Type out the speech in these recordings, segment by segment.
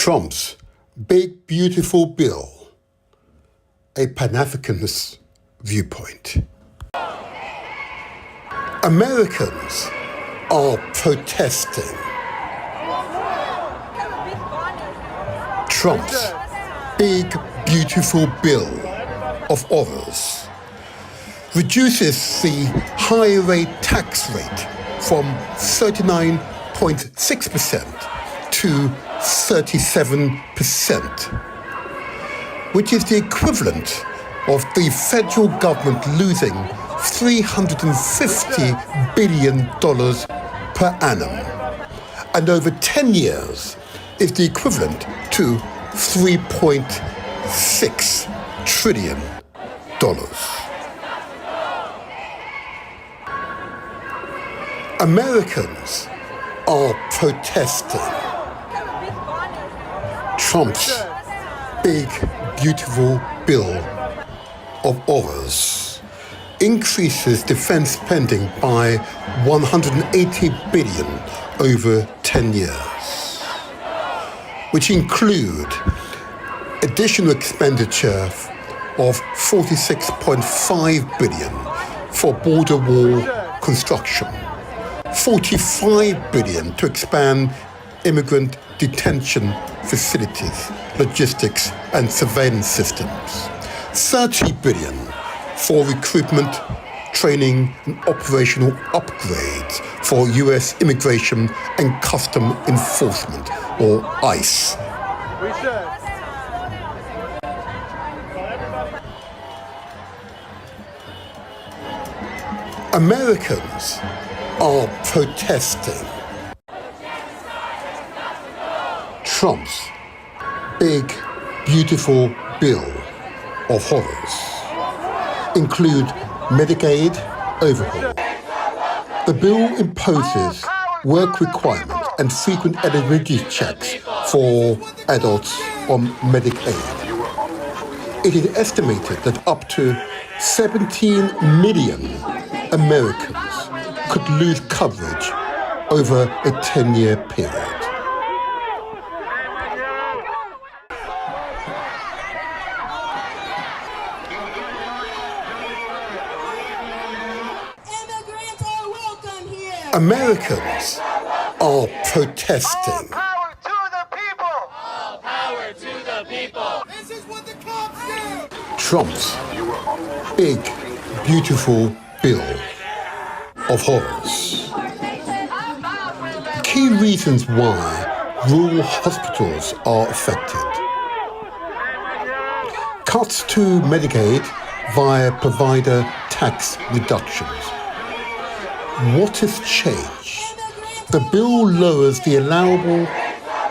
Trump's big, beautiful bill, a Pan-Africanist viewpoint. Americans are protesting. Trump's big, beautiful bill of horrors reduces the high rate tax rate from 39.6% to 37%, which is the equivalent of the federal government losing $350 billion per annum, and over 10 years is the equivalent to $3.6 trillion. Americans are protesting. Trump's big, beautiful bill of horrors increases defense spending by $180 billion over 10 years, which include additional expenditure of $46.5 billion for border wall construction, $45 billion to expand immigrant detention facilities, logistics and surveillance systems, $30 billion for recruitment, training and operational upgrades for U.S. Immigration and Custom Enforcement, or ICE. Americans are protesting. Trump's big, beautiful bill of horrors include Medicaid overhaul. The bill imposes work requirements and frequent eligibility checks for adults on Medicaid. It is estimated that up to 17 million Americans could lose coverage over a 10-year period. Immigrants are welcome here. Americans are protesting. All power to the people! All power to the people! This is what the cops do! Trump's big, beautiful bill of horrors. Key reasons why rural hospitals are affected. Cuts to Medicaid via provider tax reductions. What has changed? The bill lowers the allowable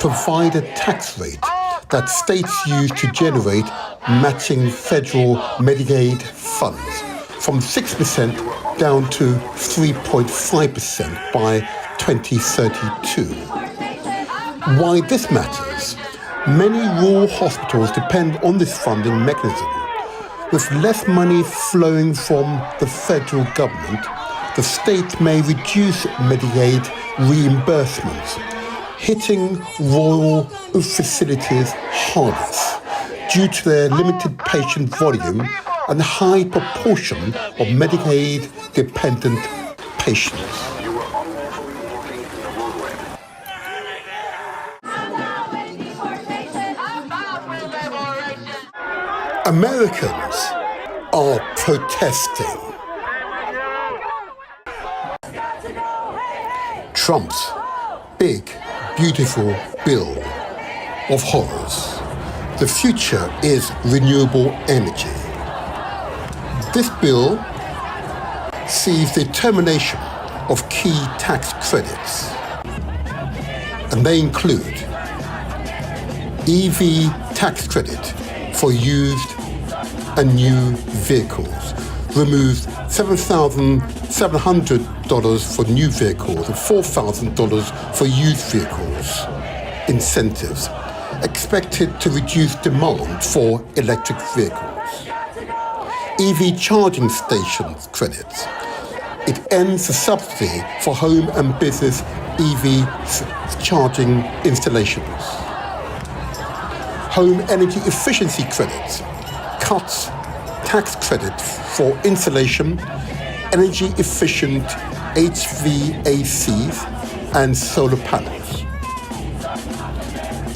provider tax rate that states use to generate matching federal Medicaid funds from 6% down to 3.5% by 2032. Why this matters? Many rural hospitals depend on this funding mechanism. With less money flowing from the federal government, the state may reduce Medicaid reimbursements, hitting rural facilities hardest due to their limited patient volume and high proportion of Medicaid-dependent patients. Americans are protesting. Trump's big, beautiful bill of horrors. The future is renewable energy. This bill sees the termination of key tax credits, and they include EV tax credit for used and new vehicles, removes $7,700 for new vehicles and $4,000 for used vehicles. Incentives expected to reduce demand for electric vehicles. EV charging stations credits. It ends the subsidy for home and business EV charging installations. home energy efficiency credits, cuts tax credit for insulation, energy efficient HVACs and solar panels.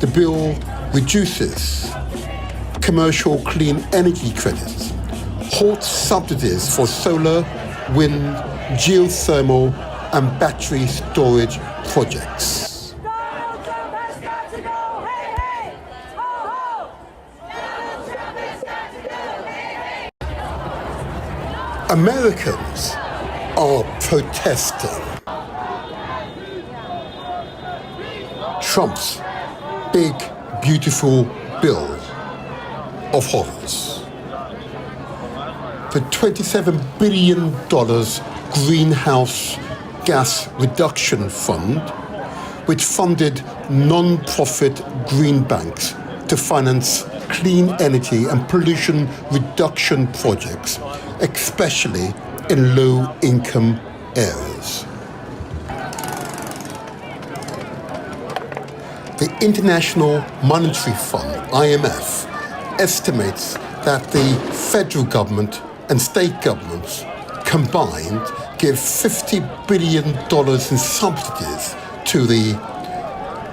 The bill reduces commercial clean energy credits, halts subsidies for solar, wind, geothermal and battery storage projects. Americans are protesting. Trump's big, beautiful bill of horrors. The $27 billion greenhouse gas reduction fund, which funded non-profit green banks to finance clean energy and pollution reduction projects, especially in low-income areas. The International Monetary Fund, IMF, estimates that the federal government and state governments combined give $50 billion in subsidies to the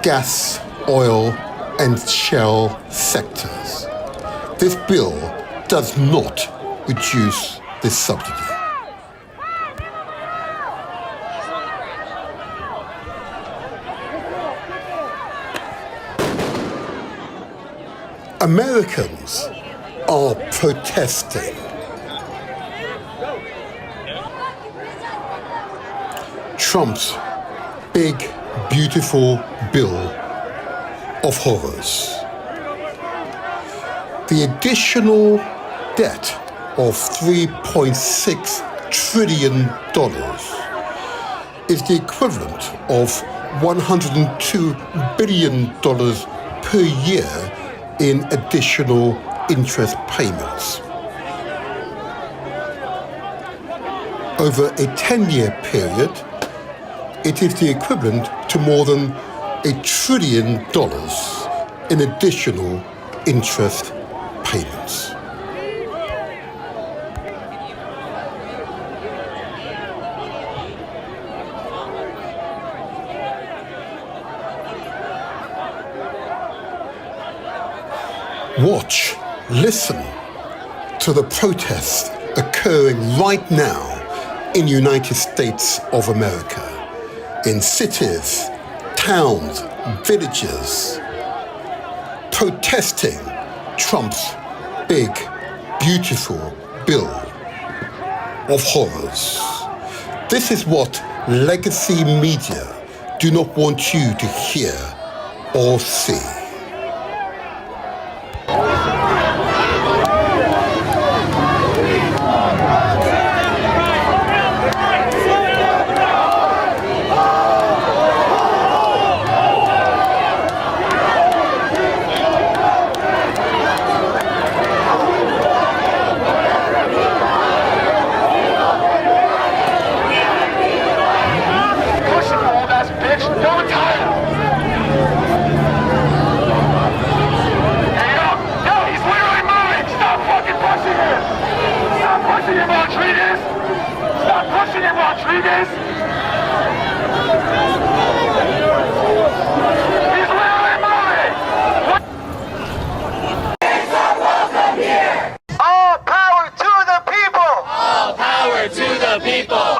gas, oil, and shale sectors. This bill does not reduce this subsidy. Americans are protesting. Trump's big, beautiful bill of horrors. The additional debt of $3.6 trillion is the equivalent of $102 billion per year in additional interest payments. Over a 10-year period, it is the equivalent to more than $1 trillion in additional interest payments. Watch, listen to the protests occurring right now in the United States of America, in cities, towns, villages, protesting Trump's big, beautiful bill of horrors. This is what legacy media do not want you to hear or see.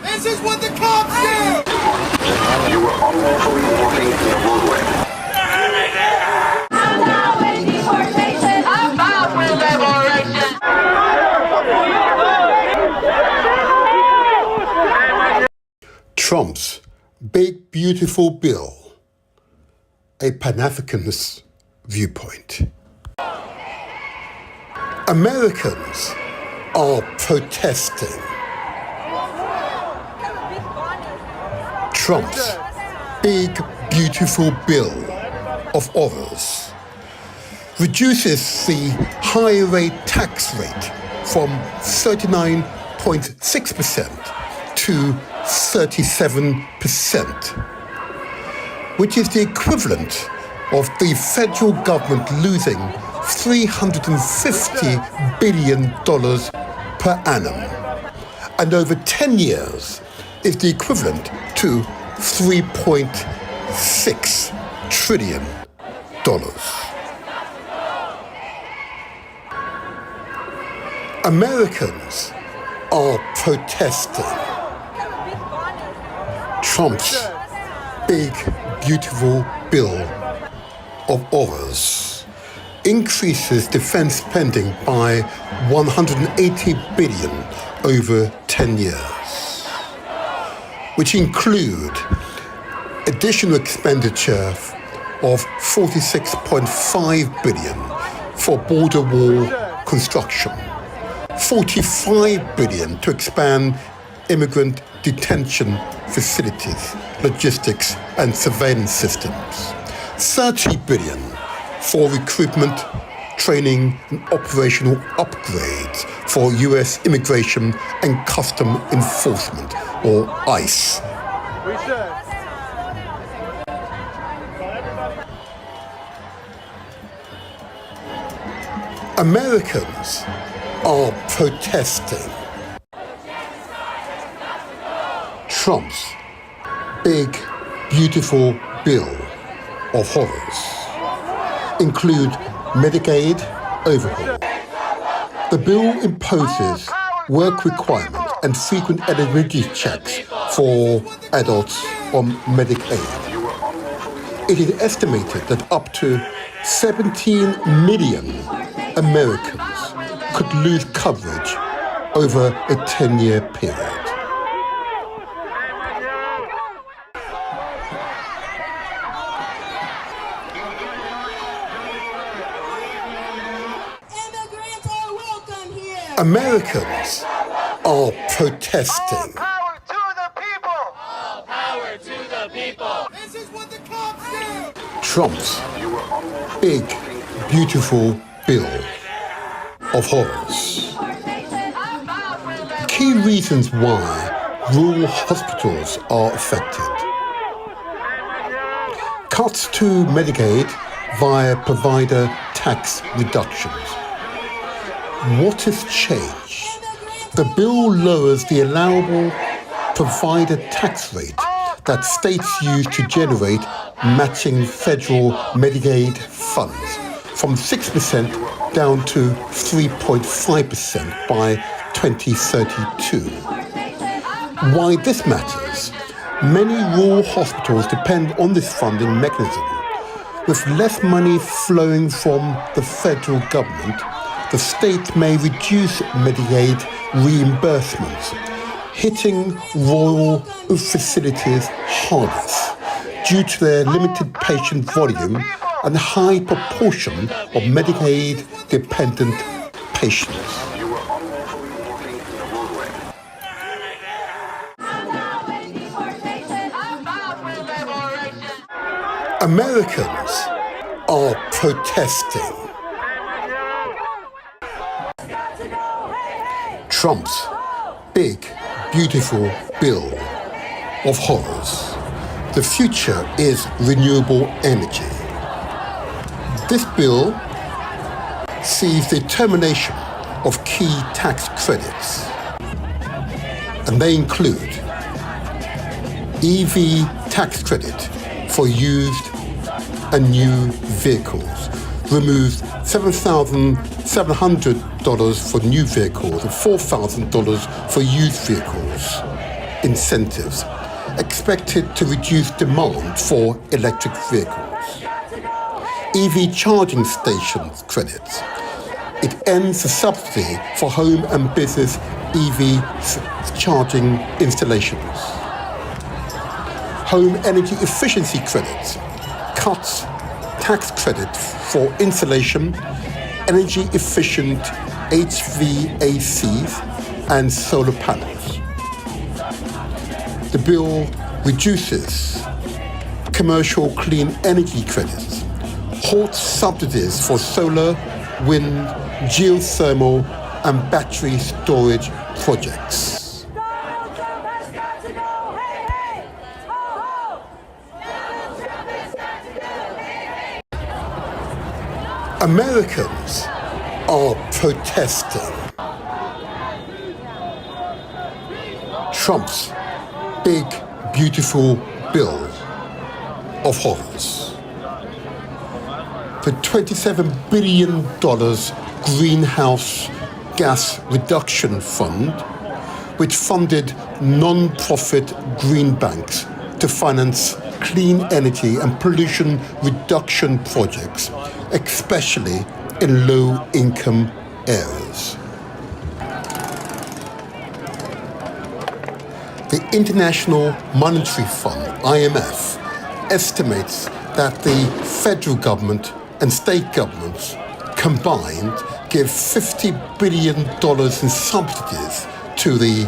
This is what the cops do! You were unlawfully walking in the roadway. I'm down with deportation. I'm down with liberation. Trump's big, beautiful bill, a Pan-Africanist viewpoint. Americans are protesting. Trump's big, beautiful bill of horrors reduces the high rate tax rate from 39.6% to 37%, which is the equivalent of the federal government losing $350 billion per annum, and over 10 years is the equivalent to $3.6 trillion. Americans are protesting Trump's big, beautiful bill of horrors increases defense spending by $180 billion over 10 years, which include additional expenditure of $46.5 billion for border wall construction, $45 billion to expand immigrant detention facilities, logistics and surveillance systems, $30 billion for recruitment, training and operational upgrades for U.S. Immigration and Custom Enforcement, or ICE. Americans are protesting Trump's big, beautiful bill of horrors include Medicaid overhaul. The bill imposes work requirement and frequent eligibility checks for adults on Medicaid. It is estimated that up to 17 million Americans could lose coverage over a 10-year period. Americans are protesting Power to the people. All power to the people. This is what the cops do. Trump's big, beautiful bill of horrors. Key reasons why rural hospitals are affected. Cuts to Medicaid via provider tax reductions. What has changed? The bill lowers the allowable provider tax rate that states use to generate matching federal Medicaid funds from 6% down to 3.5% by 2032. Why this matters? Many rural hospitals depend on this funding mechanism. With less money flowing from the federal government, the state may reduce Medicaid reimbursements, hitting rural facilities hardest due to their limited patient volume and high proportion of Medicaid-dependent patients. Americans are protesting Trump's big, beautiful bill of horrors. The future is renewable energy. This bill sees the termination of key tax credits, and they include EV tax credit for used and new vehicles, removes $7,700 for new vehicles and $4,000 for used vehicles. Incentives expected to reduce demand for electric vehicles. EV charging stations credits. It ends the subsidy for home and business EV charging installations. Home energy efficiency credits cuts tax credit for installation, energy efficient HVACs and solar panels. The bill reduces commercial clean energy credits, halts subsidies for solar, wind, geothermal and battery storage projects. Americans are protesting. Trump's big, beautiful bill of horrors. The $27 billion greenhouse gas reduction fund, which funded non-profit green banks to finance clean energy and pollution reduction projects, especially in low-income areas. The International Monetary Fund, IMF, estimates that the federal government and state governments combined give $50 billion in subsidies to the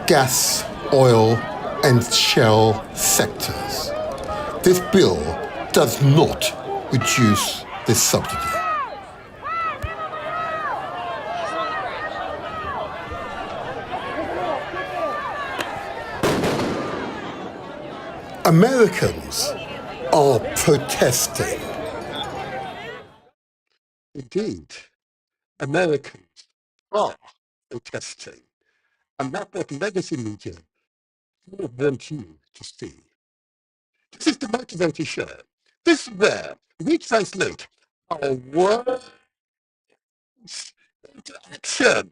gas, oil, and shale sectors. This bill does not reduce this subsidy. Americans are protesting. Indeed, Americans are protesting. And that's what legacy media want you to see. This is the Motivator Show. This is where we translate our words into action.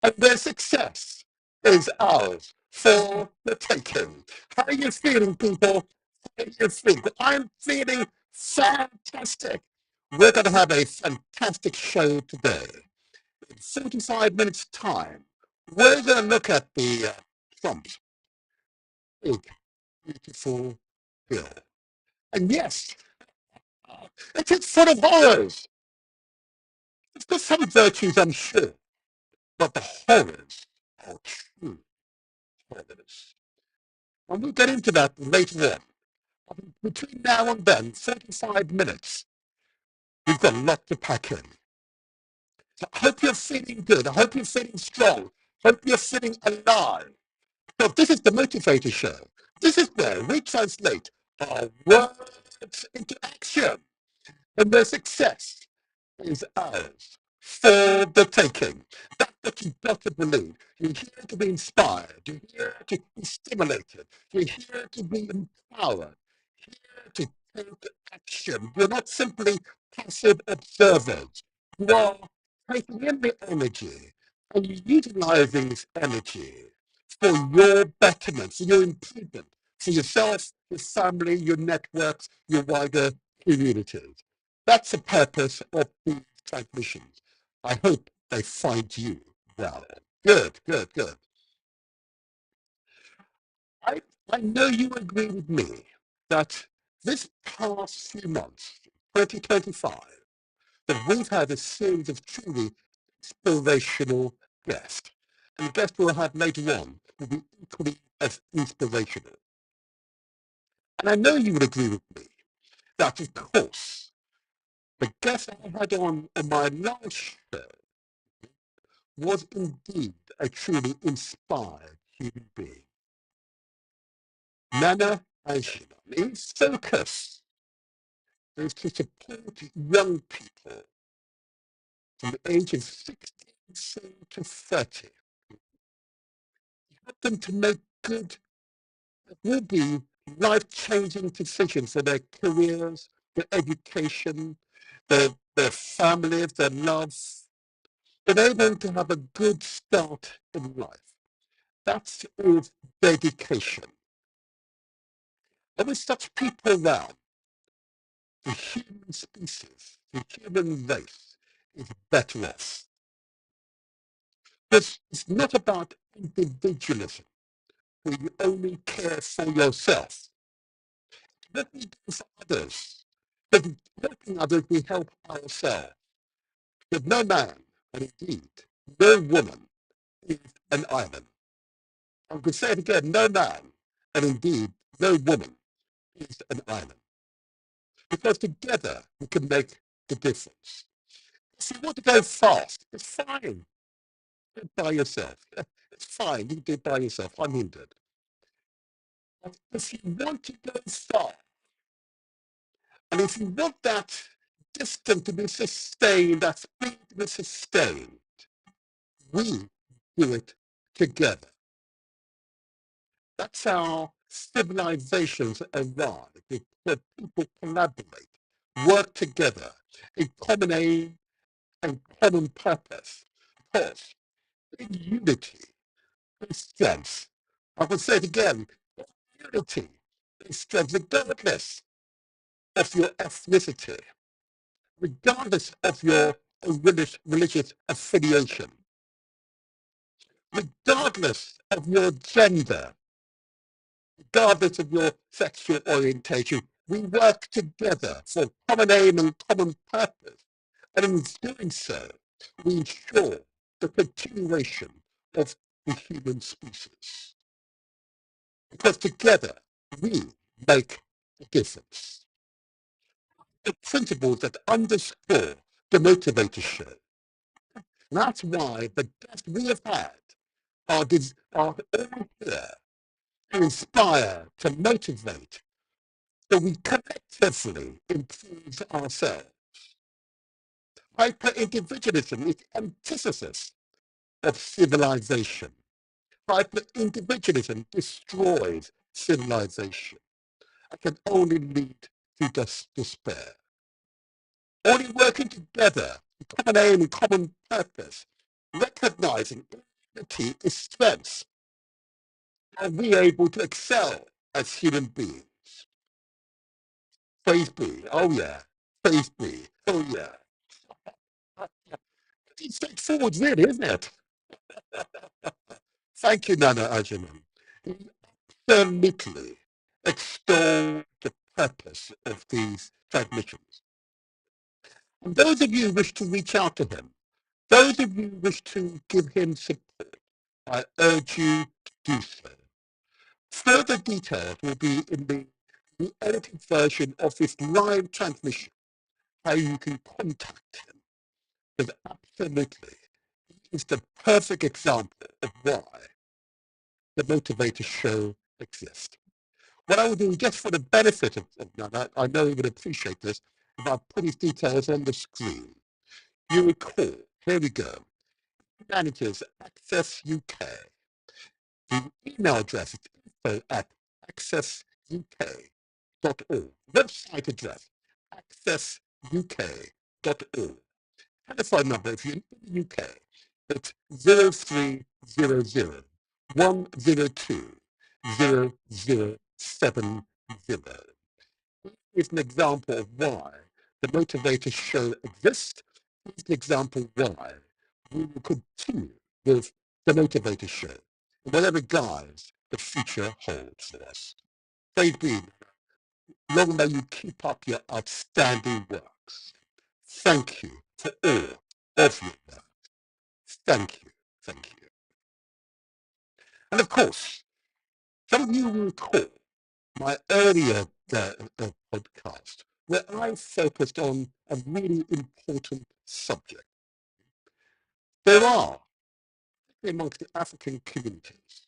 And their success is ours for the taking. How are you feeling, people? How do you feel? I'm feeling fantastic. We're going to have a fantastic show today. In 45 minutes' time, we're going to look at the Trump's big, beautiful bill. And yes, it is full of horrors. It's got some virtues, I'm sure, but the horrors are true horrors. And we'll get into that later on. Between now and then, 35 minutes, we've got a lot to pack in. So I hope you're feeling good. I hope you're feeling strong. I hope you're feeling alive. So this is the Motivator Show. This is where we translate our words into action. And their success is ours for the taking. That's what you've got to believe. You're here to be inspired. You're here to be stimulated. You're here to be empowered. Here to take action. You're not simply passive observers. You are taking in the energy and you're utilizing this energy for your betterment, for your improvement, for yourself, your family, your networks, your wider communities. That's the purpose of these transmissions. I hope they find you well. Good, good, good. I know you agree with me that this past few months, 2025, that we've had a series of truly inspirational guests. And the guests we'll have later on will be equally as inspirational. And I know you would agree with me that, of course, the guest I had on my last show was indeed a truly inspired human being. Nana Anshina's focus is to support young people from the age of 16 to 30. Help them to make good, will be life-changing decisions for their careers, their education, their families, their love. They're going to have a good start in life. That is dedication. And with such people around, the human species, the human race is better off. It's not about individualism, where you only care for yourself. Let me do for others. But helping others, we help ourselves. But no man, and indeed, no woman is an island. I could say it again, no man, and indeed, no woman is an island. Because together we can make the difference. If you want to go fast, it's fine. Do it by yourself. It's fine. You can do it by yourself. I'm hindered. If you want to go far, and if you want that distance to be sustained, that speed to be sustained, we do it together. That's how civilizations arrive, because people collaborate, work together in common aim and common purpose. Of course, in unity is strength. I will say it again, unity is strength, regardless of your ethnicity, regardless of your religious affiliation, regardless of your gender, regardless of your sexual orientation. We work together for common aim and common purpose. And in doing so, we ensure the continuation of the human species. Because together, we make a difference. The principles that underscore the motivator show. That's why the best we have had are all here to inspire, to motivate, so we collectively improve ourselves. Hyper-individualism is the antithesis of civilization. Hyper-individualism destroys civilization. It can only lead to despair. Only working together, common aim and common purpose, recognizing unity is strength, are we able to excel as human beings. Praise be. Oh yeah. Praise be. Oh yeah. It's straightforward, really, isn't it? Thank you, Nana Ajaman. Absolutely extol the purpose of these transmissions. And those of you who wish to reach out to him, those of you who wish to give him support, I urge you to do so. Further details will be in the edited version of this live transmission, how you can contact him. Because absolutely, he is the perfect example of why the Motivator Show exists. What I will do, just for the benefit of Nana, I know he would appreciate this, if I put his details on the screen. You recall, here we go, managers Access UK. The email address is info@accessuk.org. Website address, accessuk.org. Telephone number, if you're in the UK, it's 0300 102 0070. Here's an example of why the Motivator Show exists. Here's an example why we will continue with the Motivator Show, in whatever guise the future holds for us. Praise be. Long may you keep up your outstanding works. Thank you for all of your work. Thank you. Thank you. And of course, some of you will recall my earlier podcast where I focused on a really important subject. There are, amongst the African communities,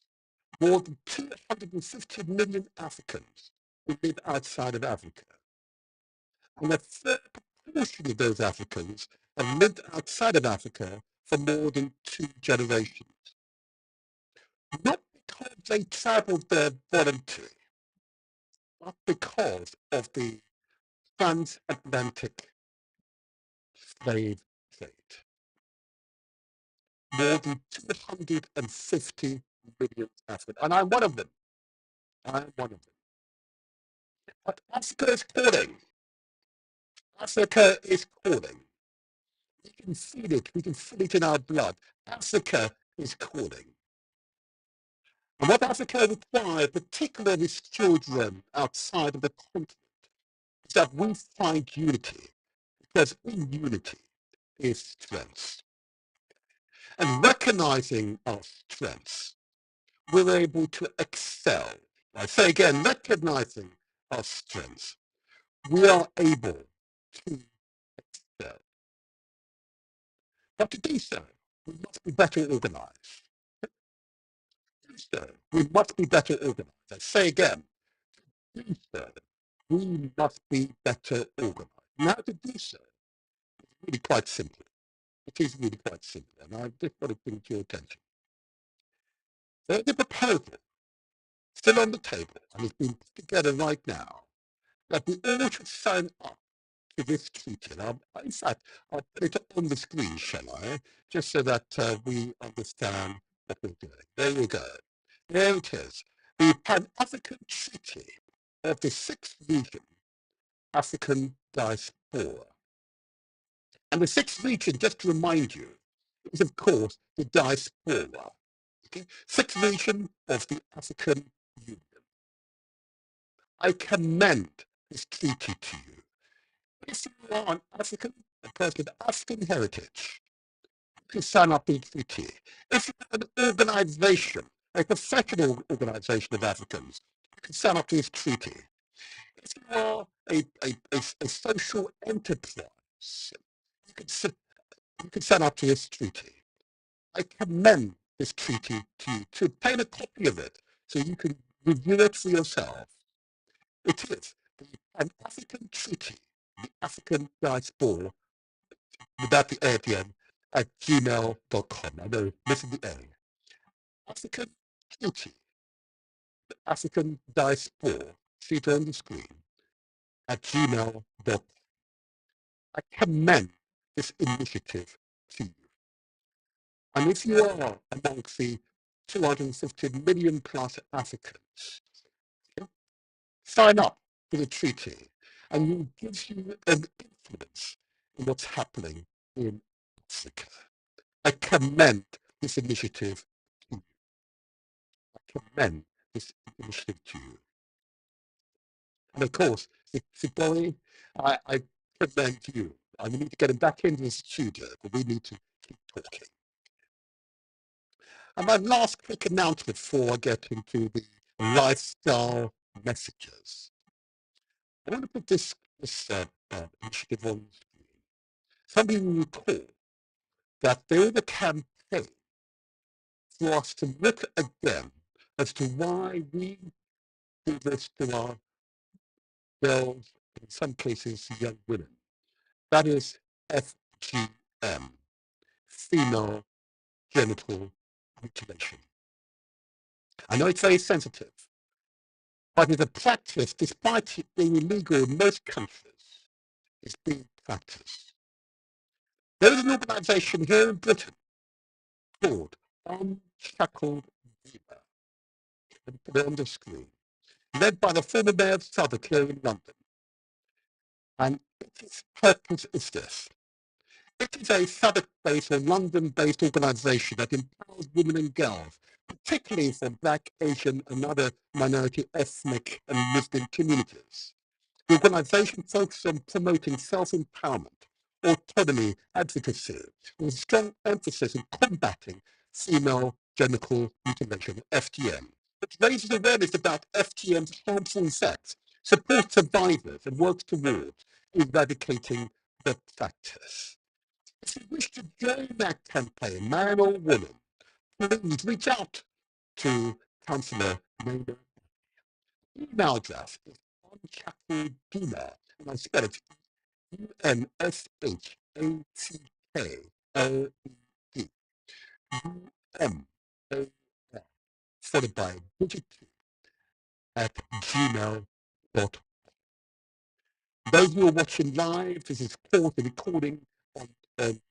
more than 250 million Africans who live outside of Africa. And a third proportion of those Africans have lived outside of Africa for more than 2 generations. Not because they traveled there voluntarily, but because of the transatlantic slave trade. More than 250 million Africans, and I'm one of them. I'm one of them. But Africa is calling. Africa is calling. We can feel it. We can feel it in our blood. Africa is calling. And what Africa requires, particularly its children outside of the continent, is that we find unity, because in unity is strength. And recognizing our strengths, we're able to excel. I say again, recognizing our strengths, we are able to excel. But to do so, we must be better organized. So we must be better organized. I say again, to do so, we must be better organized. And how to do so? really quite simple. It is really quite simple, and I just want to bring it to your attention. There's a proposal still on the table, and it's being put together right now, that we all should sign up to this treaty. And in fact, I'll put it on the screen, shall I, just so that we understand what we're doing. There you go. There it is. The Pan-African Treaty of the Sixth Region, African Diaspora. And the Sixth Region, just to remind you, is of course the diaspora. Okay? Sixth Region of the African Union. I commend this treaty to you. If you are an African, a person with African heritage, you can sign up to the treaty. If you are an organization, a professional organization of Africans, you can sign up to this treaty. If you are a social enterprise, you can sign up to this treaty. I commend this treaty to you to obtain a copy of it so you can review it for yourself. It is an African treaty, the African diaspora, without the A at the end, at gmail.com. I know, missing the A. African treaty, the African diaspora, see it on the screen, at gmail.com. I commend this initiative to you. And if you are amongst the 250 million plus Africans, sign up to the treaty, and it gives you an influence in what's happening in Africa. I commend this initiative to you. I commend this initiative to you. And of course, Sigori, I commend you. I need to get him back into the studio, but we need to keep talking. And my last quick announcement before I get into the lifestyle messages. I want to put this initiative on the screen. Some of you will recall that there was a campaign for us to look again as to why we do this to our girls, in some cases young women. That is FGM, female genital mutilation. I know it's very sensitive, but it's a practice, despite it being illegal in most countries, it's being practiced. There is an organization here in Britain called Unshackled Viva, and put it on the screen, led by the former mayor of Southwark here in London. And its purpose is this. It is a Southwark-based or London-based organisation that empowers women and girls, particularly from Black, Asian and other minority ethnic and Muslim communities. The organisation focuses on promoting self-empowerment, autonomy, advocacy, with a strong emphasis on combating female genital mutilation, FGM. It raises awareness about FGM's harmful effects, supports survivors, and works towards eradicating the practice. If you wish to join that campaign, man or woman, please reach out to Councillor Maynard. Email address is unshackleduna, and I spell it UNSHATKLED, UMAL, followed by digit2 at gmail.com. Those who are watching live, this is of course a recording on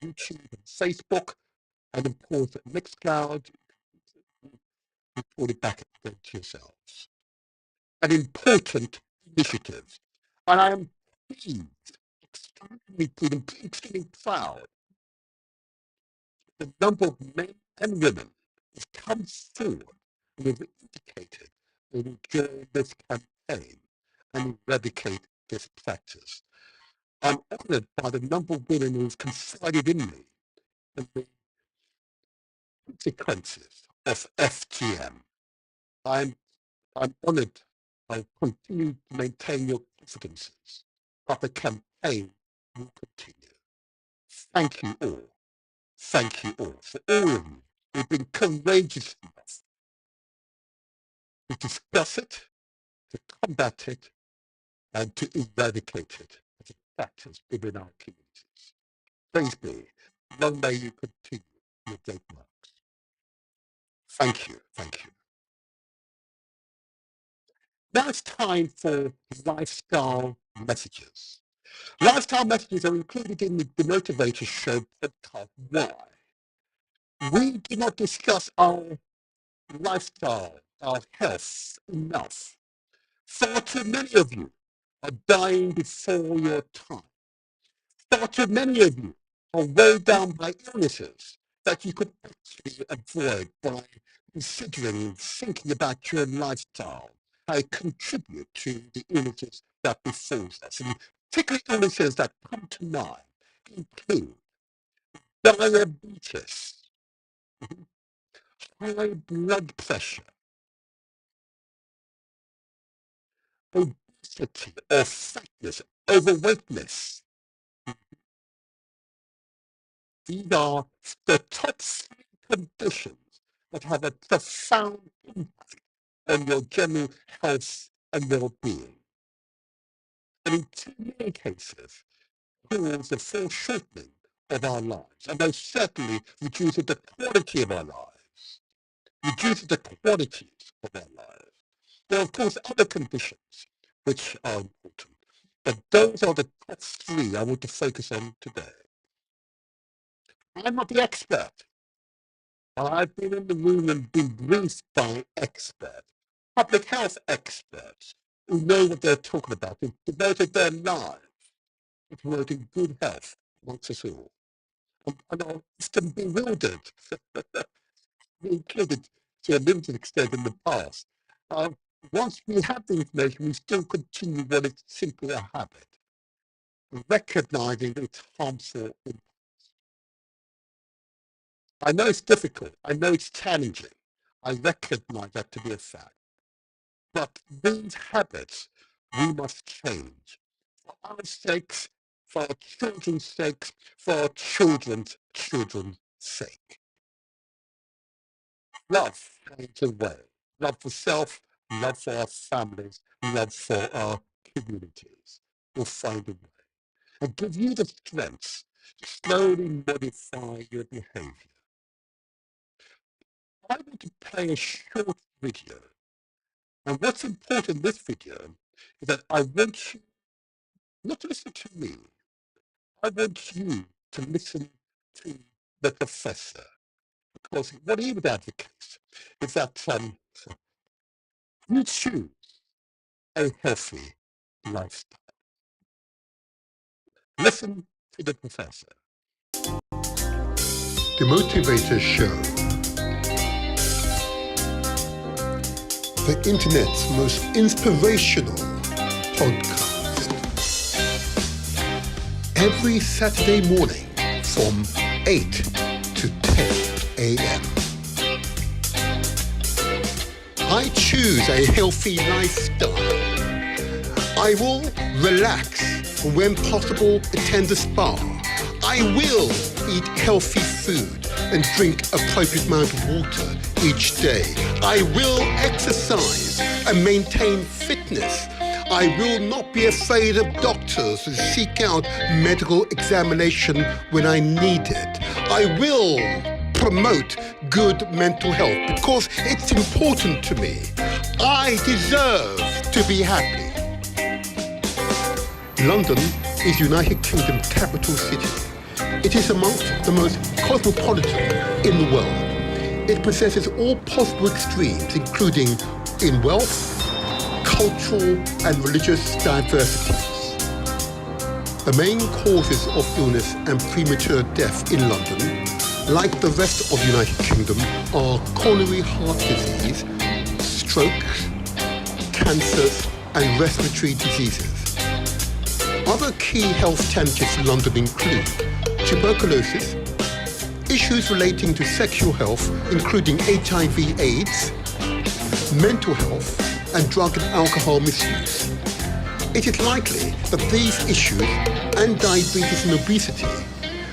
YouTube and Facebook, and of course at Mixcloud, report it back to yourselves. An important initiative, and I am pleased, extremely proud. The number of men and women has come forward and have indicated they will join this campaign and eradicate this practice. I'm honoured by the number of women who have confided in me and the consequences of FGM. I'm honoured. I'll continue to maintain your confidences, but the campaign will continue. Thank you all. Thank you all for all of you who've been courageous enough to discuss it, to combat it, and to eradicate it as a practice within our communities. Praise be. Long may you continue your great works. Thank you. Thank you. Now it's time for lifestyle messages. Lifestyle messages are included in the Motivator Show podcast. Why? We do not discuss our lifestyle, our health enough. Far too many of you are dying before your time. Far too many of you are weighed down by illnesses that you could actually avoid by considering and thinking about your lifestyle, how it contributes to the illnesses that befalls us. And particularly illnesses that come to mind include diabetes, high blood pressure, obesity or fatness, overweightness. These are the top 3 conditions that have a profound impact on your general health and well-being. And in too many cases, cause the foreshortening of our lives, and most certainly reduces the quality of our lives. Reduces the qualities of our lives. There are, of course, other conditions which are important, but those are the top 3 I want to focus on today. I'm not the expert. I've been in the room and been briefed by experts, public health experts, who know what they're talking about, who've devoted their lives to promoting good health amongst us all. And I'm often bewildered, included to a limited extent in the past. Once we have the information, we still continue when it's simply a habit, recognizing its harmful impact. I know it's difficult. I know it's challenging. I recognize that to be a fact. But these habits we must change for our sakes, for our children's sakes, for our children's sake. Love finds a way. Love for self, love for our families, love for our communities. Will find a way and give you the strength to slowly modify your behavior. I want to play a short video. And what's important in this video is that I want you not to listen to me. I want you to listen to the professor. Because what he would advocate is that you choose a healthy lifestyle. Listen to the professor. The Motivator Show. The internet's most inspirational podcast. Every Saturday morning from 8 to 10 a.m. I choose a healthy lifestyle. I will relax and when possible attend a spa. I will eat healthy food and drink appropriate amount of water each day. I will exercise and maintain fitness. I will not be afraid of doctors and seek out medical examination when I need it. I will promote good mental health because it's important to me. I deserve to be happy. London is United Kingdom capital city. It is amongst the most cosmopolitan in the world. It possesses all possible extremes, including in wealth, cultural and religious diversities. The main causes of illness and premature death in London, like the rest of the United Kingdom, are coronary heart disease, strokes, cancers and respiratory diseases. Other key health challenges in London include tuberculosis, issues relating to sexual health, including HIV/AIDS, mental health, and drug and alcohol misuse. It is likely that these issues and diabetes and obesity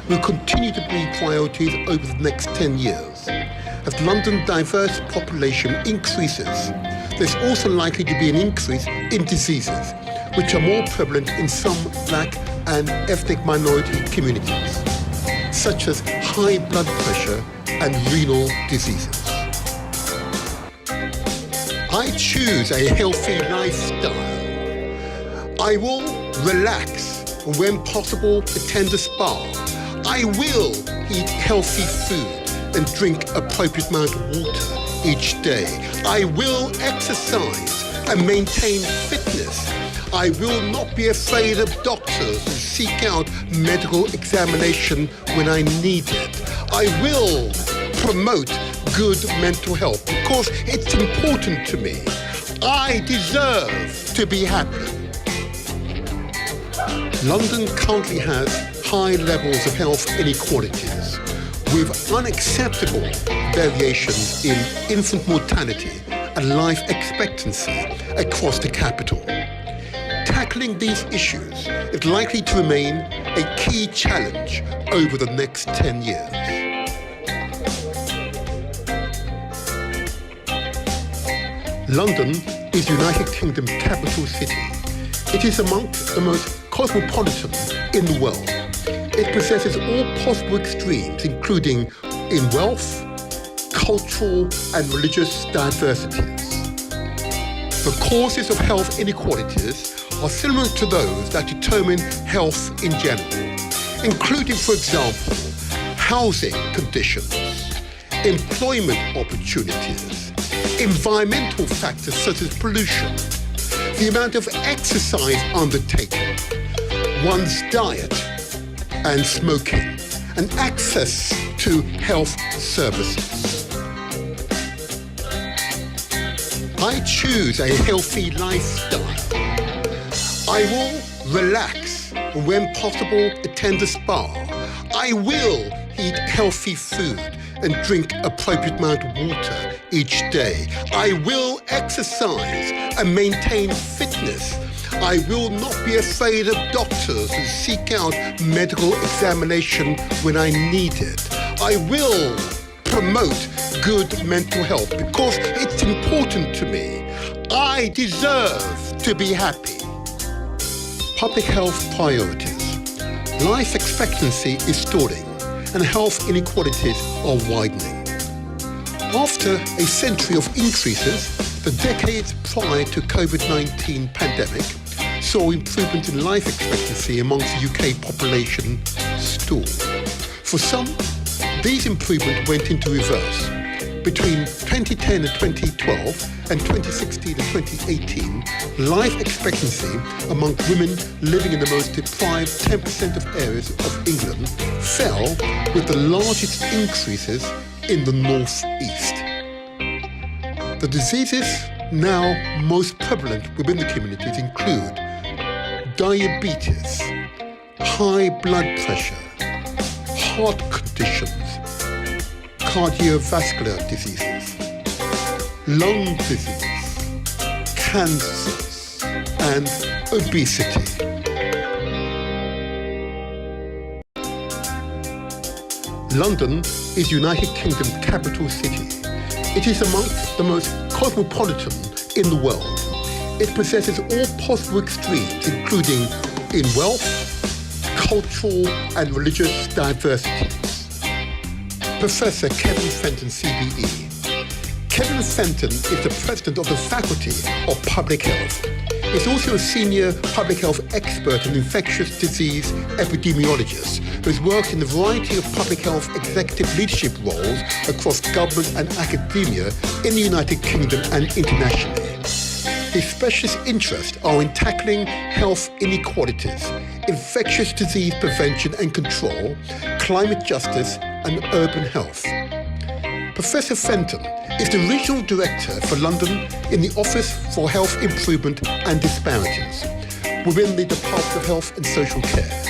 will continue to be priorities over the next 10 years. As London's diverse population increases, there's also likely to be an increase in diseases, which are more prevalent in some Black and ethnic minority communities. such as high blood pressure and renal diseases. I choose a healthy lifestyle. I will relax and when possible attend a spa. I will eat healthy food and drink appropriate amount of water each day. I will exercise and maintain fitness. I will not be afraid of doctors and seek out medical examination when I need it. I will promote good mental health because it's important to me. I deserve to be happy. London currently has high levels of health inequalities with unacceptable variations in infant mortality and life expectancy across the capital. Tackling these issues is likely to remain a key challenge over the next 10 years. London is United Kingdom's capital city. It is amongst the most cosmopolitan in the world. It possesses all possible extremes, including in wealth, cultural and religious diversities. The causes of health inequalities are similar to those that determine health in general, including, for example, housing conditions, employment opportunities, environmental factors such as pollution, the amount of exercise undertaken, one's diet and smoking, and access to health services. I choose a healthy lifestyle. I will relax and when possible attend a spa. I will eat healthy food and drink appropriate amount of water each day. I will exercise and maintain fitness. I will not be afraid of doctors and seek out medical examination when I need it. I will promote good mental health because it's important to me. I deserve to be happy. Public health priorities. Life expectancy is stalling and health inequalities are widening. After a century of increases, the decades prior to COVID-19 pandemic saw improvement in life expectancy amongst the UK population stall. For some, these improvements went into reverse. Between 2010 and 2012 and 2016 and 2018, life expectancy among women living in the most deprived 10% of areas of England fell with the largest increases in the North East. The diseases now most prevalent within the communities include diabetes, high blood pressure, heart conditions, cardiovascular diseases, lung disease, cancers, and obesity. London is United Kingdom's capital city. It is amongst the most cosmopolitan in the world. It possesses all possible extremes, including in wealth, cultural and religious diversities. Professor Kevin Fenton, CBE. Kevin Fenton is the president of the Faculty of Public Health. He's also a senior public health expert and infectious disease epidemiologist who has worked in a variety of public health executive leadership roles across government and academia in the United Kingdom and internationally. His specialist interests are in tackling health inequalities, infectious disease prevention and control, climate justice, and urban health. Professor Fenton is the Regional Director for London in the Office for Health Improvement and Disparities within the Department of Health and Social Care.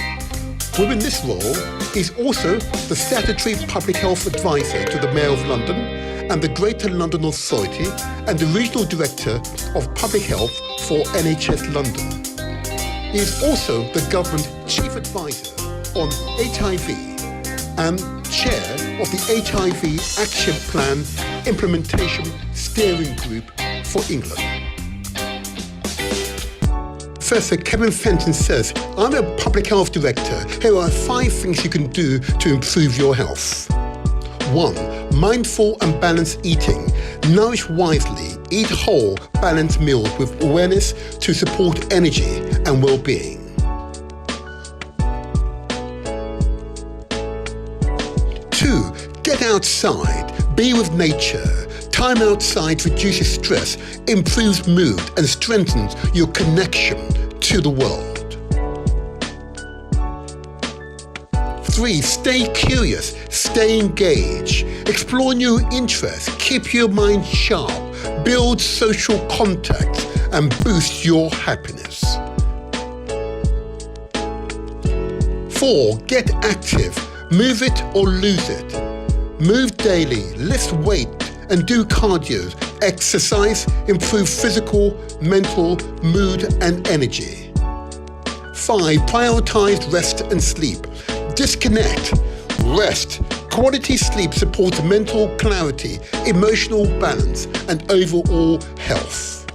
Within this role, he's also the Statutory Public Health Advisor to the Mayor of London and the Greater London Authority and the Regional Director of Public Health for NHS London. He is also the Government Chief Advisor on HIV and Chair of the HIV Action Plan Implementation Steering Group for England. Professor Kevin Fenton says, I'm a public health director. Here are 5 things you can do to improve your health. 1. Mindful and balanced eating. Nourish wisely. Eat whole, balanced meals with awareness to support energy and well-being. 2. Get outside. Be with nature. Time outside reduces stress, improves mood, and strengthens your connection to the world. 3. Stay curious, stay engaged, explore new interests, keep your mind sharp, build social contacts, and boost your happiness. 4. Get active, move it or lose it. Move daily, lift weight, and do cardio. Exercise, improve physical, mental, mood, and energy. 5. Prioritize rest and sleep. Disconnect. Rest. Quality sleep supports mental clarity, emotional balance, and overall health.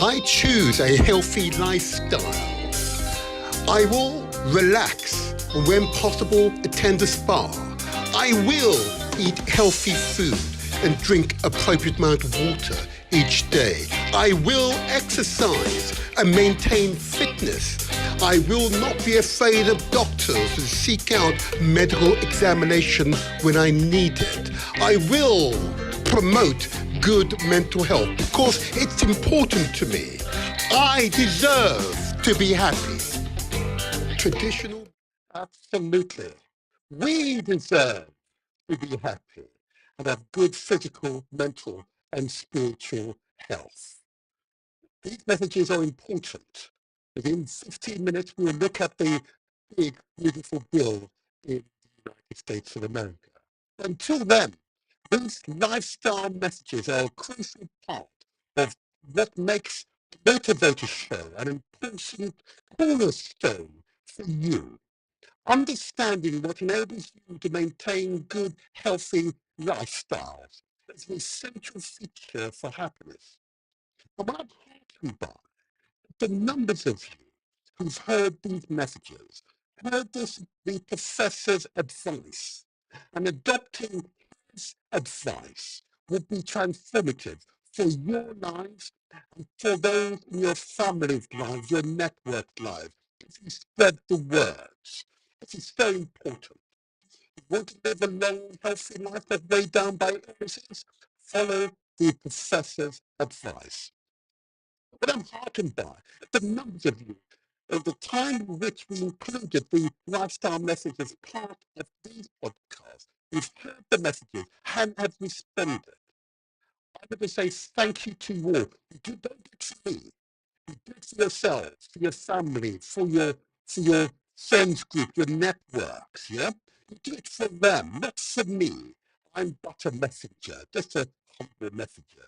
I choose a healthy lifestyle. I will relax. When possible, attend a spa. I will eat healthy food and drink appropriate amount of water each day. I will exercise and maintain fitness. I will not be afraid of doctors and seek out medical examination when I need it. I will promote good mental health because it's important to me. I deserve to be happy. Traditional. Absolutely. We deserve to be happy and have good physical, mental, and spiritual health. These messages are important. Within 15 minutes, we'll look at the big, beautiful bill in the United States of America. Until then, these lifestyle messages are a crucial part of what makes the Motivator Show an important cornerstone for you. Understanding what enables you to maintain good, healthy lifestyles is an essential feature for happiness. And what I'm heartened by the numbers of you who've heard these messages, heard the professor's advice, and adopting his advice would be transformative for your lives and for those in your family's lives, your network lives, if you spread the words. This is so important. You want to live a long, healthy life that's weighed down by illnesses? Follow the professor's advice. What I'm heartened by, the numbers of you, of the time in which we included the lifestyle message as part of these podcasts, you've heard the messages and have responded. I want to say thank you to you all. You don't do it for me. You do it for yourselves, for your family, for your friends group, your networks, yeah? You do it for them, not for me. I'm but a messenger, just a humble messenger.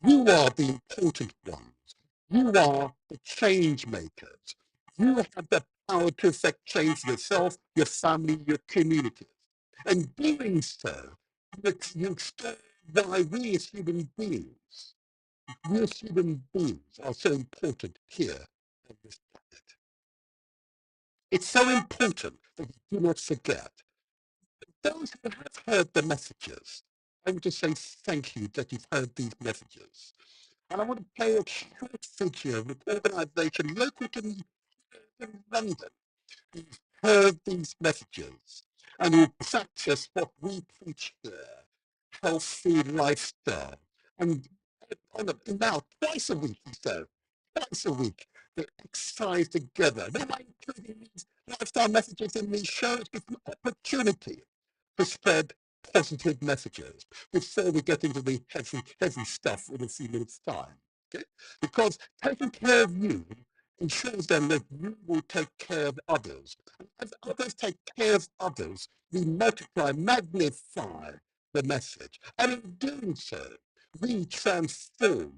You are the important ones. You are the change makers. You have the power to affect change for yourself, your family, your communities. And doing so, you explain why we as human beings, are so important here on this planet. It's so important that we do not forget. Those who have heard the messages, I want to say thank you that you've heard these messages. And I want to play a short video of an organisation local to me in London who've heard these messages and who practice what we preach here, healthy lifestyle. And now, twice a week, he said, twice a week, they exercise together. They might include these lifestyle messages in these shows, give them opportunity to spread positive messages before we get into the heavy stuff in a few minutes' time. Okay? Because taking care of you ensures then that you will take care of others. And as others take care of others, we multiply, magnify the message. And in doing so, we transform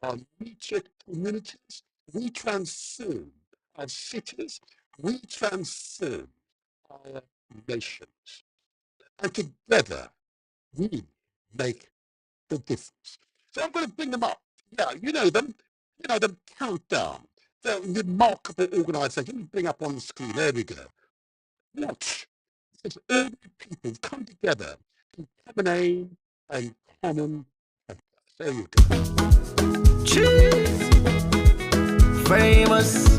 our immediate communities, we transform our cities, we transform our nations. And together, we make the difference. So I'm going to bring them up. Yeah, you know them. You know them. Countdown. The remarkable organisation. Let me bring up on the screen. There we go. Watch. It's ordinary people come together in common aim and common purpose. There you go. Cheese. Famous.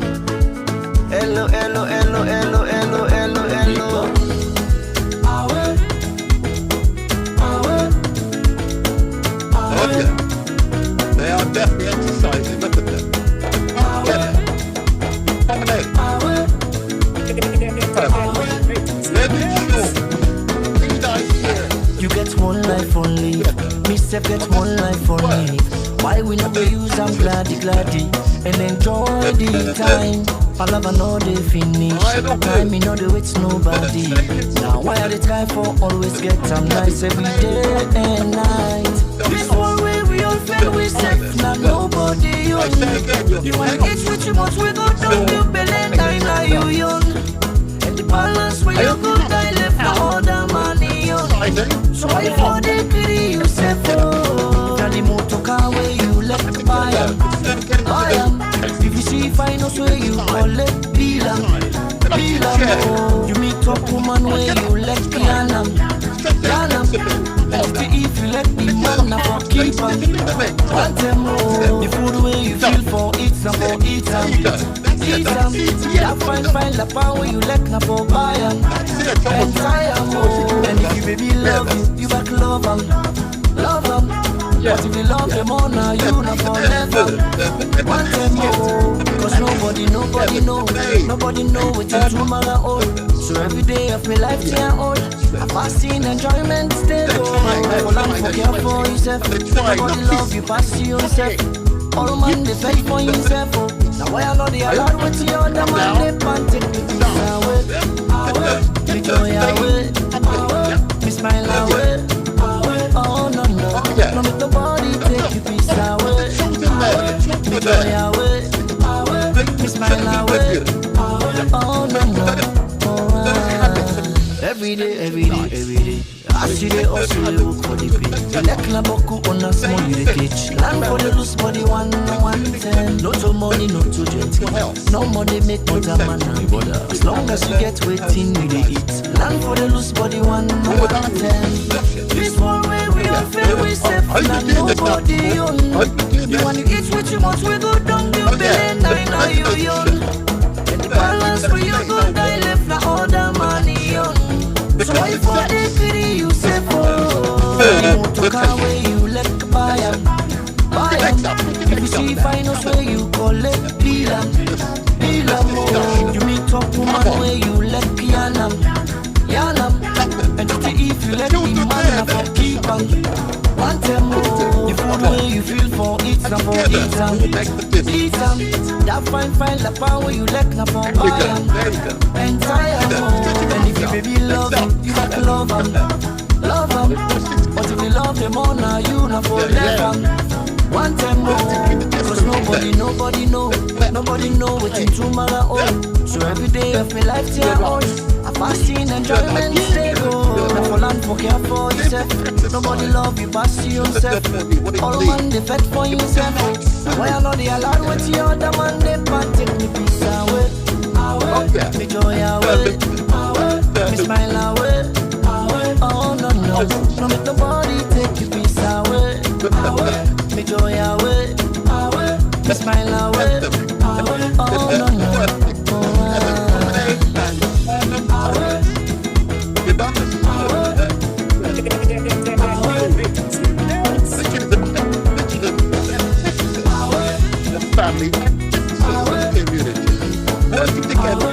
Hello, hello, hello, hello, hello, hello, hello. Oh yeah. They are definitely exercising. Look at them. Come together. Common aim. You get one life only. Me self get one life only. Why we never use I'm gladdy and enjoy the time. I love I know they finish. Time me know they wait nobody. Now why are they try for always get time nice every day and night? This one way we all fail we self now nobody young. You wanna get what you want we go down you belly now you young. And the balance where you go die left now all the money young. So why for the pity you say for? Now the motor car where you let buy em. If you see finance where you call it deal you meet top woman where you let piano if you let the man now for keep want them more. The food where you feel for eat some for eat some that fine la power where you let now for buy em and try em more. And if you baby love you back love em. But if you love them all now you not forever. Want them more. Cause nobody know what you tomorrow old. So every day of my life they are old. I pass in enjoyment stay low. All for care for yourself. Nobody love you pass you yourself. All man they fight for yourself. Now why I know they allowed with the other man they can't take me peace away. Me joy away. Me smile away. Oh no, no make the body take you peace away. Me joy away, me smile away. Oh no, every day. I see they also they work for the pay. Like na boku on a small you they teach. Land for the loose body 110. No to money, no to gentle. No money make but a man and brother. As long as you get waiting you they eat. Land for the loose body 110. This one way we all fail we safe and nobody young. You want to eat what you want we go down the belly now you young. And the balance where you go die left now all the money young. So why for the pity you say for? You want to car where you let buy em. If you see finance where you call it deal more. You meet top woman where you let piano and if you let the man for keep on. Want them more. The food where you feel for eat some for eat some. That fine la power you let na for buy em. And tire more. And if you baby love you got to love em. But if you love them all now you not for them. Want them more. Cause nobody know what you tomorrow old. So every day of my life till I'm old. I fast in enjoyment stay go. Now for land for care for yourself. Nobody love you pass you yourself. All man they fed for yourself. Why I know they allowed with the other man they can't take me peace away. Me joy away. Me smile away. Oh no make nobody take your peace away. Me joy away. Me smile away. Oh no. Family, community, working together.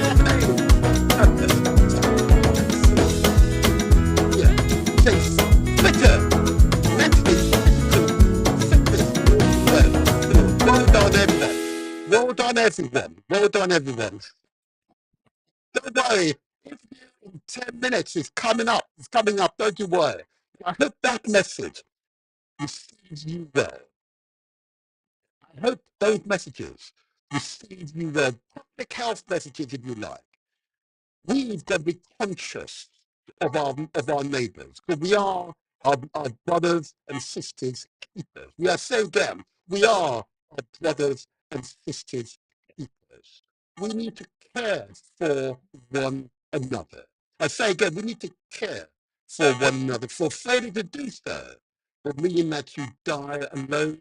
Well done, everyone. Don't worry. 10 minutes is coming up. It's coming up. Don't you worry. I hope that message receives you well. I hope those messages receive you well. Public health messages, if you like. We've got to be conscious of our neighbours, because we are our brothers and sisters keepers. We are so again, we are our brothers and sisters keepers. We need to care for one another. I say again, we need to care for one another. For failure to do so will mean that you die alone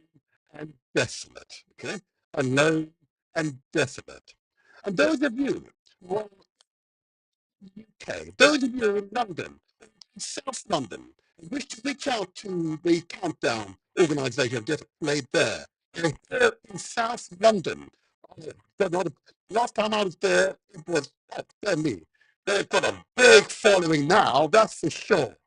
and desolate. Okay? Alone and desolate. And those of you who are in the UK, those of you who are in London, South London, wish to reach out to the Countdown organisation I've just played there. They're here in South London. Last time I was there, it was, me. They've got a big following now, that's for sure.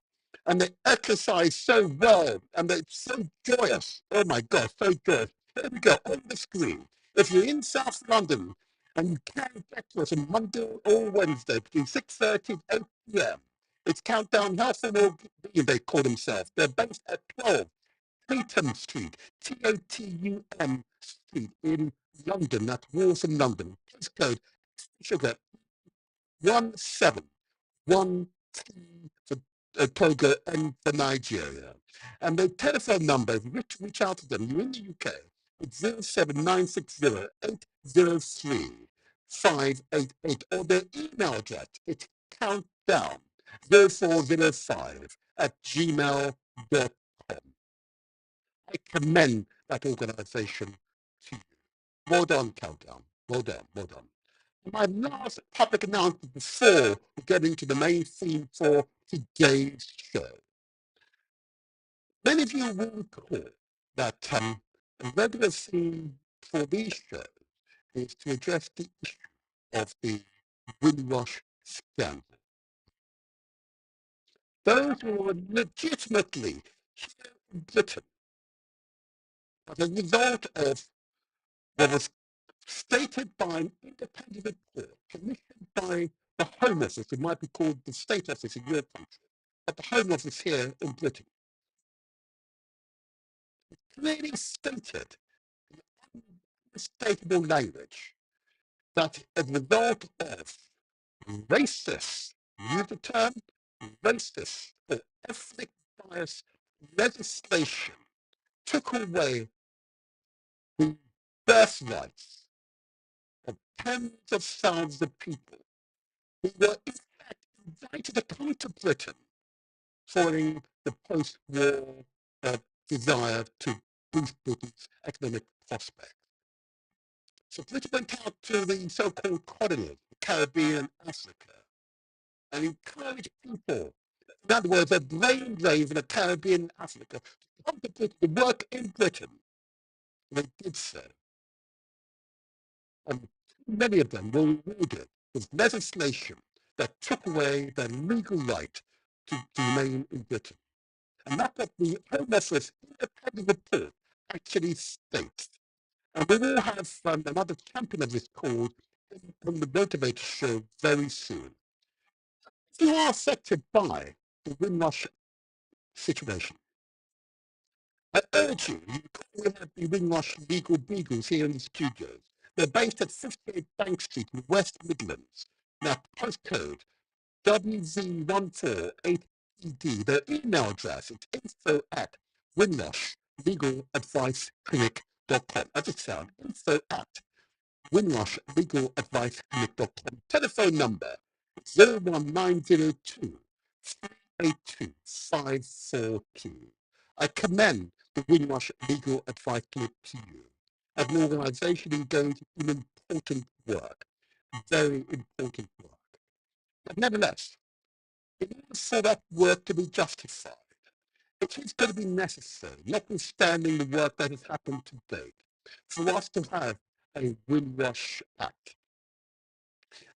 And they exercise so well, and they're so joyous. Oh my God, so joyous. Here we go, on the screen. If you're in South London and you can get to us on Monday or Wednesday between 6:30 and 8 p.m., it's Countdown Health and Wellbeing, they call themselves. They're based at 12 Tatum Street, Tatum Street in London. That's Waltham, London. Postcode sugar 171 for Togo and for Nigeria. And the telephone number, reach out to them. You're in the UK. It's 07960 803 588. Or their email address, it's countdown 0405 @gmail.com. I commend that organization to you. Well done, Countdown. Well done, well done. My last public announcement before we get into the main theme for today's show. Many of you will recall that a regular theme for these shows is to address the issue of the Windrush scandal. Those who are legitimately here in Britain as a result of what was stated by an independent report commissioned by the Home Office, it might be called the State Office in your country, but the Home Office here in Britain, clearly stated in unmistakable language that as a result of racist, use the term racist or ethnic bias legislation, took away the birthrights of tens of thousands of people who were in fact invited to come to Britain following the post-war desire to boost Britain's economic prospects. So Britain went out to the so-called colonies, the Caribbean and Africa, and encouraged people, in other words, a brain drain in the Caribbean and Africa, to come to Britain, to work in Britain. And they did so. And many of them were rewarded with legislation that took away their legal right to remain in Britain. And that's what the Home Office independent report actually states. And we will have another champion of this cause on the Motivator show very soon. If you are affected by the Windrush situation, I urge you, we have the Windrush Legal Beagles here in the studios. They're based at 58 Bank Street in West Midlands. Now, postcode WZ148ED. Their email address is info@windrushlegaladviceclinic.com. As it sounds, info@windrushlegaladviceclinic.com. Telephone number 01902 382 542. I commend the Windrush Legal Advice Clinic to you as an organisation engaged in important work, very important work. But nevertheless, in order for that work to be justified, it is going to be necessary, notwithstanding the work that has happened to date, for us to have a Windrush Act.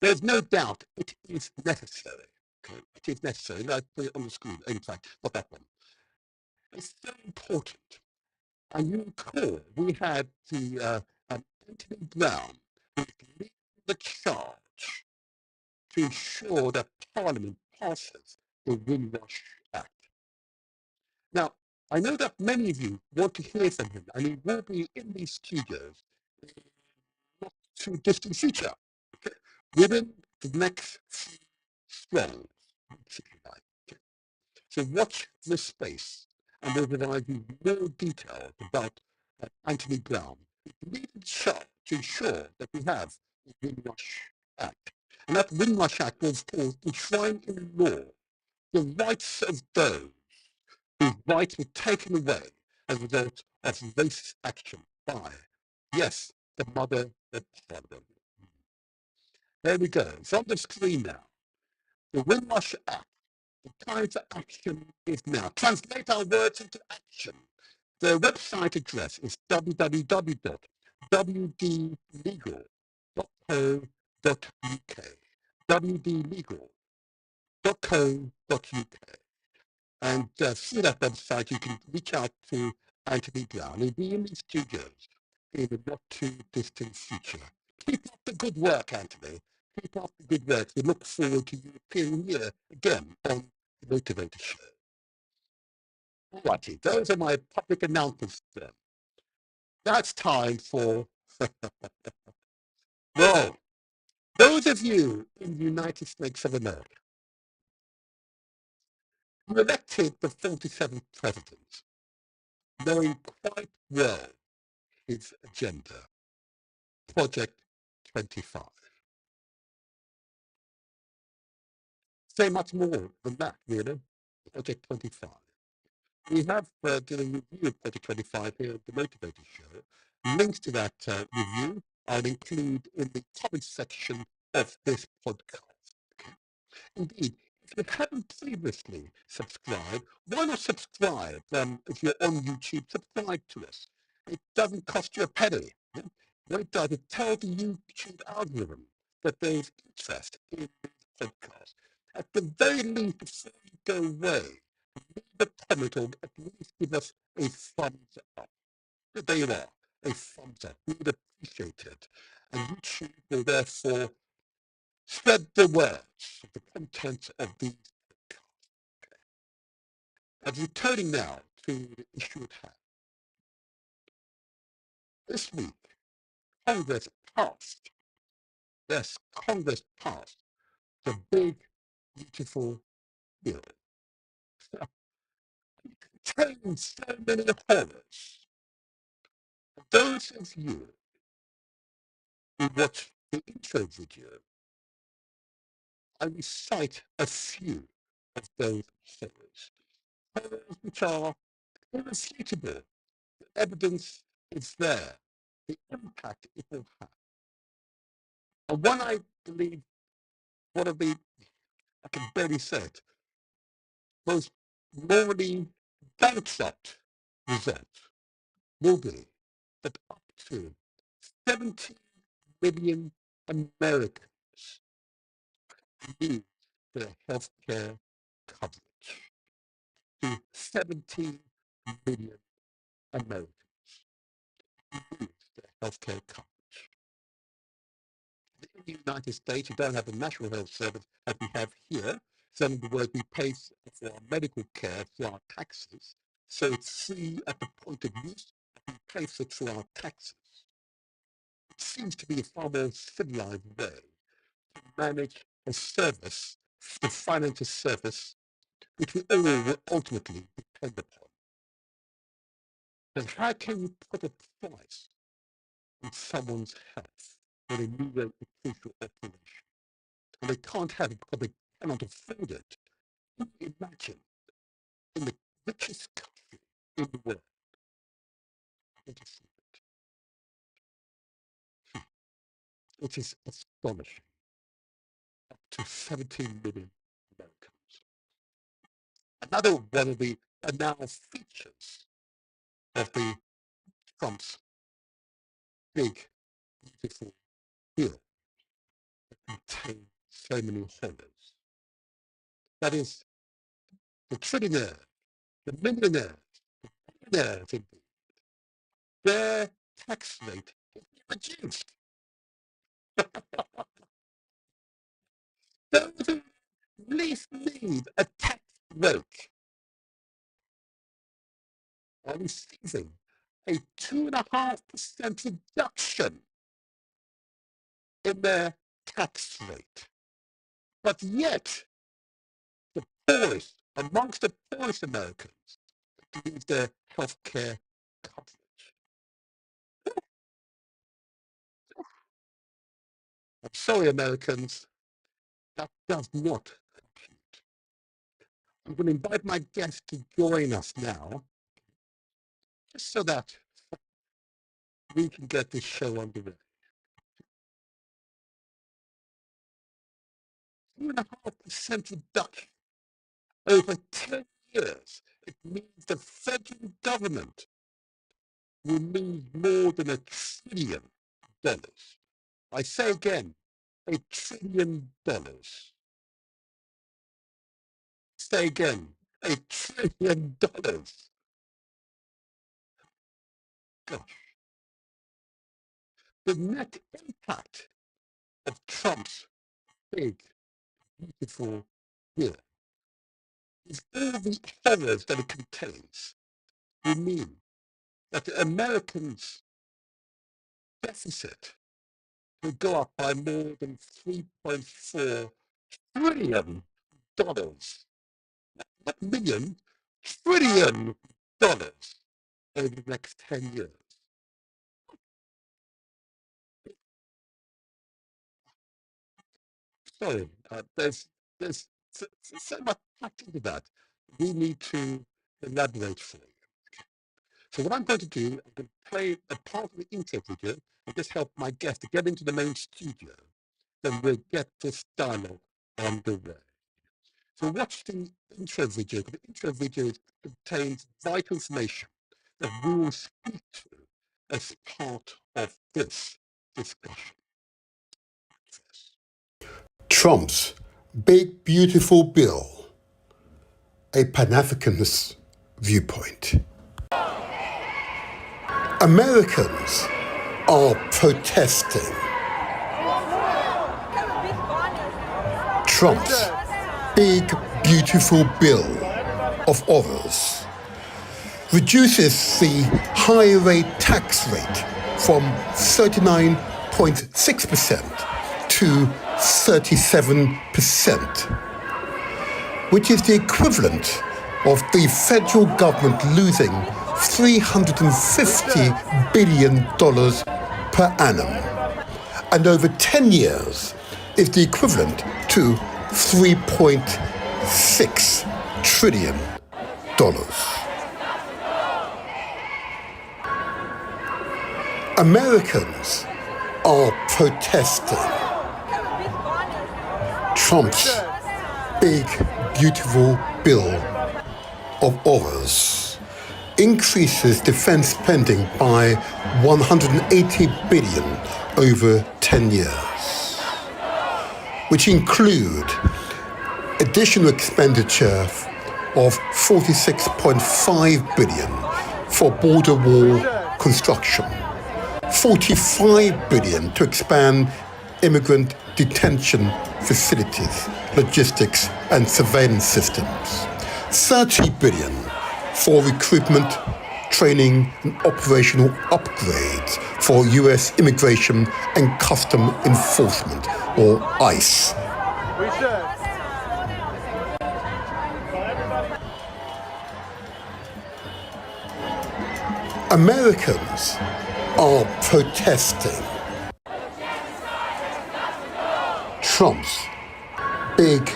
There's no doubt it is necessary. Okay? It is necessary. Let's put it on the screen. In fact, not that one. It's so important. And you recall we had the Anthony Brown who was leading the charge to ensure that Parliament passes the Windrush Act. Now, I know that many of you want to hear from him, and he will be in these studios in not too distant future, okay, within the next few strong, if you like. Okay. So watch this space, and we'll provide you more details about Anthony Brown. We need to ensure that we have the Windrush Act. And that Windrush Act will, of course, enshrine in law the rights of those whose rights were taken away as a result of racist action by, yes, the mother of pardon. There we go. It's on the screen now. The Windrush Act. The time for action is now. Translate our words into action. The website address is www.wdlegal.co.uk. wdlegal.co.uk. And through that website, you can reach out to Anthony Brown. He'll be in the studios in the not too distant future. Keep up the good work, Anthony. Keep up the good work. We look forward to you appearing here again on the Motivator Show. Alrighty, those are my public announcements then. That's time for, well, those of you in the United States of America who elected the 47th president, knowing quite well his agenda, Project 25. Say much more than that, really. Project 25. We have done a review of Project 25 here at the Motivator Show. Links to that review I'll include in the comment section of this podcast. Indeed, if you haven't previously subscribed, why not subscribe? If you're on YouTube, subscribe to us. It doesn't cost you a penny. Yeah? What it does, it tells the YouTube algorithm that there's interest in this podcast. At the very least, before you go away, leave a comment or at least give us a thumbs up. There you are, a thumbs up. We would appreciate it. And YouTube will therefore spread the words of the content of these podcasts. And returning now to the issue at hand. This week, Congress passed the big, beautiful bill. It contains so many horrors. Those of you who watched the intro video, I will cite a few of those horrors. Horrors which are irrefutable. The evidence is there. The impact it will have. And one I believe, one of the, I can barely say it, most morally bankrupt result will be that up to 70 million Americans lose their health care coverage. To 17 million Americans lose their health care coverage. In the United States, you don't have a national health service as we have here. So in other words, we pay for our medical care through our taxes. So it's free at the point of use, and we pay for it through our taxes. It seems to be a far more civilized way to manage a service, to finance a service, which we all will ultimately depend upon. But how can you put a price on someone's health when they need a crucial operation? And they can't have it because they cannot afford it. Can you imagine in the richest country in the world, can't afford it? It is astonishing. Up to 17 million Americans. Another one of the now features of the Trump's big, beautiful bill that contains so many horrors. That is, the trillionaires, the millionaires, the billionaires indeed, their tax rate is reduced. Those who least need a tax break are receiving a 2.5% reduction in their tax rate. But yet, the poorest amongst the poorest Americans to lose their health care coverage. I'm sorry, Americans, that does not compute. I'm going to invite my guest to join us now, just so that we can get this show underway. 2.5% reduction over 10 years. It means the federal government will lose more than $1 trillion. I say again, $1 trillion. Say again, $1 trillion. Gosh. The net impact of Trump's big, beautiful bill is all the errors that it contains will mean that the Americans' deficit will go up by more than $3.4 trillion. Not million, $trillion over the next 10 years. Sorry, there's so much packed into that. We need to elaborate for you. So what I'm going to do, I'm going to play a part of the intro video and just help my guest to get into the main studio. Then we'll get this dialogue underway. So watch the intro video, because the intro video contains vital information that we will speak to as part of this discussion. Trump's big, beautiful bill, a Pan-Africanist viewpoint. Americans are protesting. Trump's big, beautiful bill of others reduces the high rate tax rate from 39.6% to 37%, which is the equivalent of the federal government losing $350 billion per annum, and over 10 years is the equivalent to $3.6 trillion. Americans are protesting. Trump's big, beautiful bill of others increases defense spending by $180 billion over 10 years, which include additional expenditure of $46.5 billion for border wall construction, $45 billion to expand immigrant detention facilities, logistics and surveillance systems, $30 billion for recruitment, training and operational upgrades for U.S. Immigration and Custom Enforcement, or ICE. Americans are protesting. Trump's big,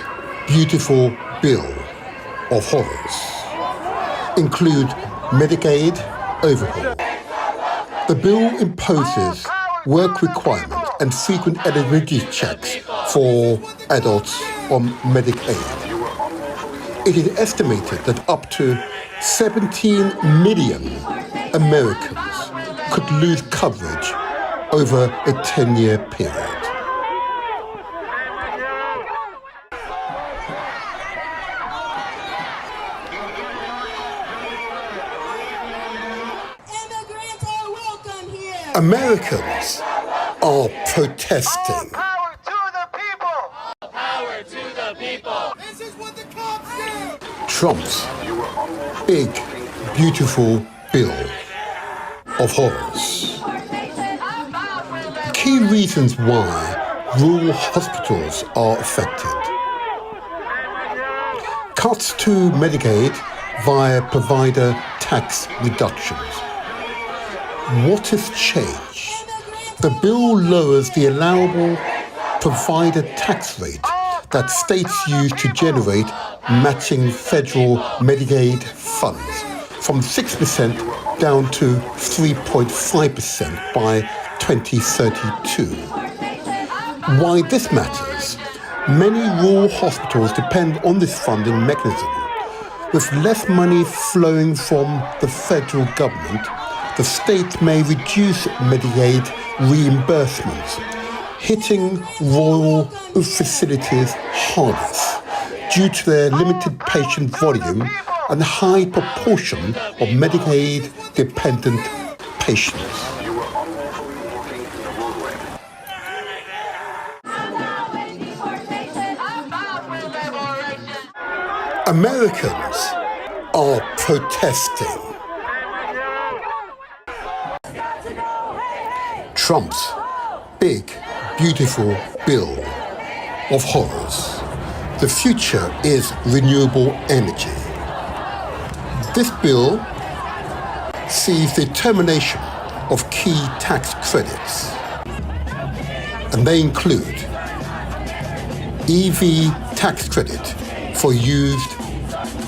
beautiful bill of horrors include Medicaid overhaul. The bill imposes work requirements and frequent eligibility checks for adults on Medicaid. It is estimated that up to 17 million Americans could lose coverage over a 10-year period. Americans are protesting. Power to the people! Power to the people. This is what the cops do! Trump's big, beautiful bill of horrors. Key reasons why rural hospitals are affected. Cuts to Medicaid via provider tax reductions. What has changed? The bill lowers the allowable provider tax rate that states use to generate matching federal Medicaid funds from 6% down to 3.5% by 2032. Why this matters? Many rural hospitals depend on this funding mechanism. With less money flowing from the federal government, the state may reduce Medicaid reimbursements, hitting rural facilities hardest due to their limited patient volume and high proportion of Medicaid-dependent patients. Americans are protesting. Trump's big, beautiful bill of horrors. The future is renewable energy. This bill sees the termination of key tax credits, and they include EV tax credit for used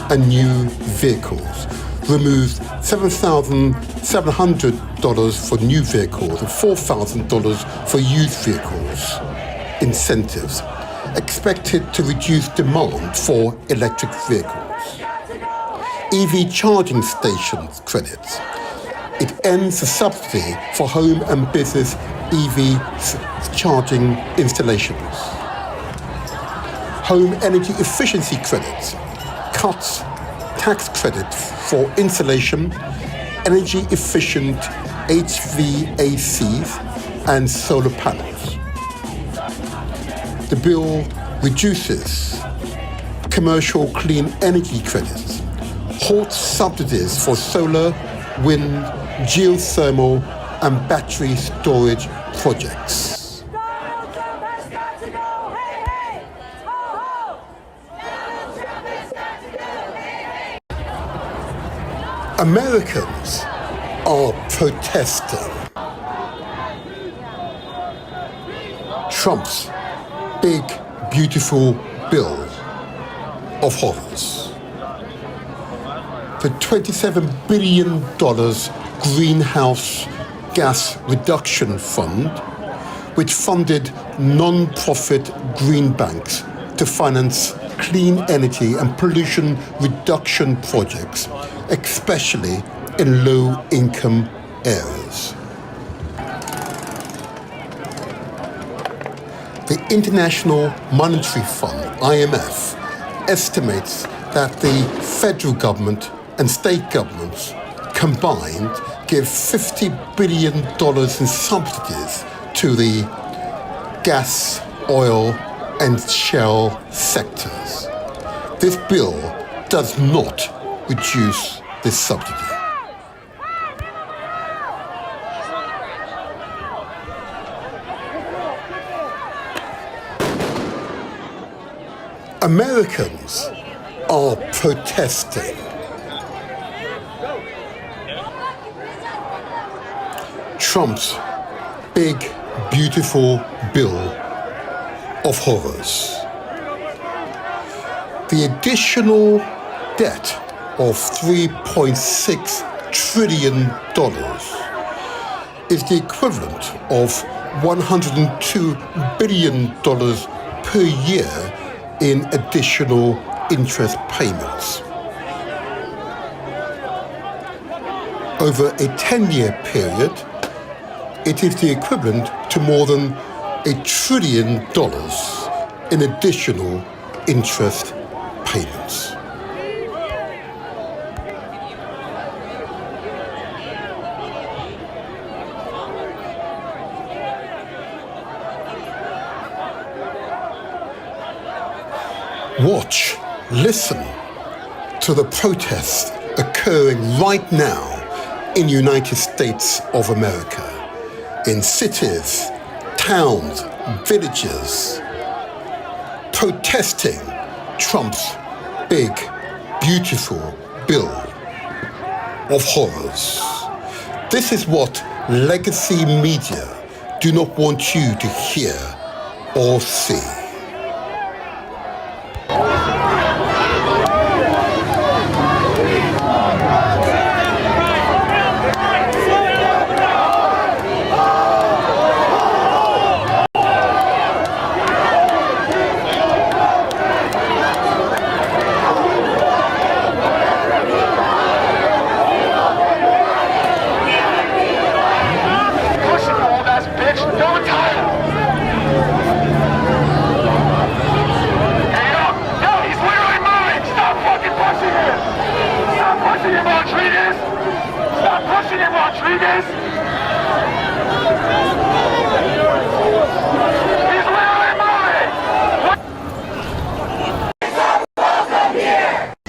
and new vehicles, removes $7,700 for new vehicles and $4,000 for used vehicles. Incentives expected to reduce demand for electric vehicles. EV charging stations credits. It ends the subsidy for home and business EV charging installations. Home energy efficiency credits. Cuts tax credit for installation, energy efficient HVACs and solar panels. The bill reduces commercial clean energy credits, halts subsidies for solar, wind, geothermal and battery storage projects. Americans are protesting. Trump's big, beautiful bill of horrors. The $27 billion greenhouse gas reduction fund, which funded non-profit green banks to finance clean energy and pollution reduction projects, especially in low-income areas. The International Monetary Fund, IMF, estimates that the federal government and state governments combined give $50 billion in subsidies to the gas, oil, and shale sectors. This bill does not reduce this subsidy. Americans are protesting. Trump's big, beautiful bill of horrors. The additional debt of $3.6 trillion is the equivalent of $102 billion per year in additional interest payments. Over a 10-year period, it is the equivalent to more than $1 trillion in additional interest payments. Watch, listen to the protests occurring right now in the United States of America, in cities, towns, villages, protesting Trump's big, beautiful bill of horrors. This is what legacy media do not want you to hear or see.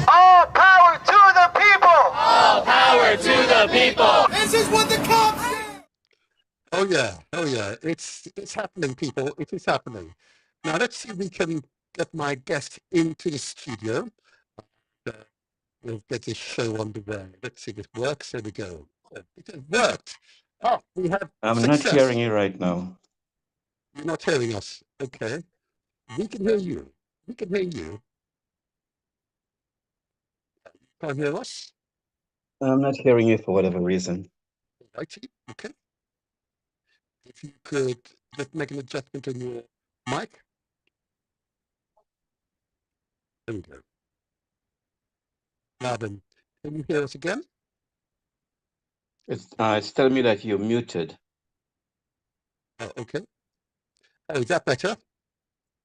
All power to the people! All power to the people. This is what the cops do! Oh yeah, it's happening, people. It is happening. Now let's see if we can get my guest into the studio. Uh, we'll get this show on the way. Let's see if it works. There we go. It has worked. Oh, we have I'm success. not hearing you right now. You're not hearing us. Okay. We can hear you. We can hear you. Can't hear us? I'm not hearing you for whatever reason. Righty. Okay. If you could just make an adjustment on your mic. There we go. Now then, can you hear us again? It's telling me that you're muted. Oh, okay. Oh, is that better?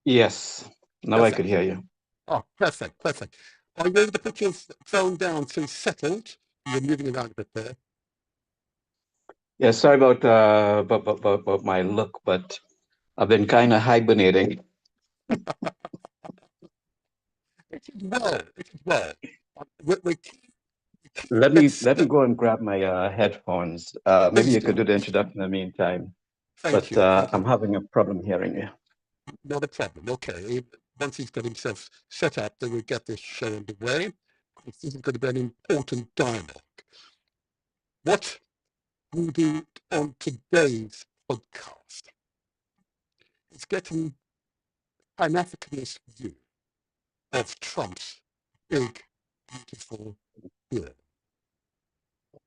Yes, now I could hear you. Oh, perfect, perfect. Are you able to put your phone down so it's settled? You're moving around a bit there. Yeah, sorry about my look, but I've been kind of hibernating. It is well. It is well. We're Let me go and grab my headphones. Maybe you do. could do the introduction in the meantime. Thank you. I'm having a problem hearing you. Not a problem. Okay. Once he's got himself set up, then we'll get this show underway. This is going to be an important dialogue. What we do on today's podcast is getting an Africanist view of Trump's big, beautiful bill.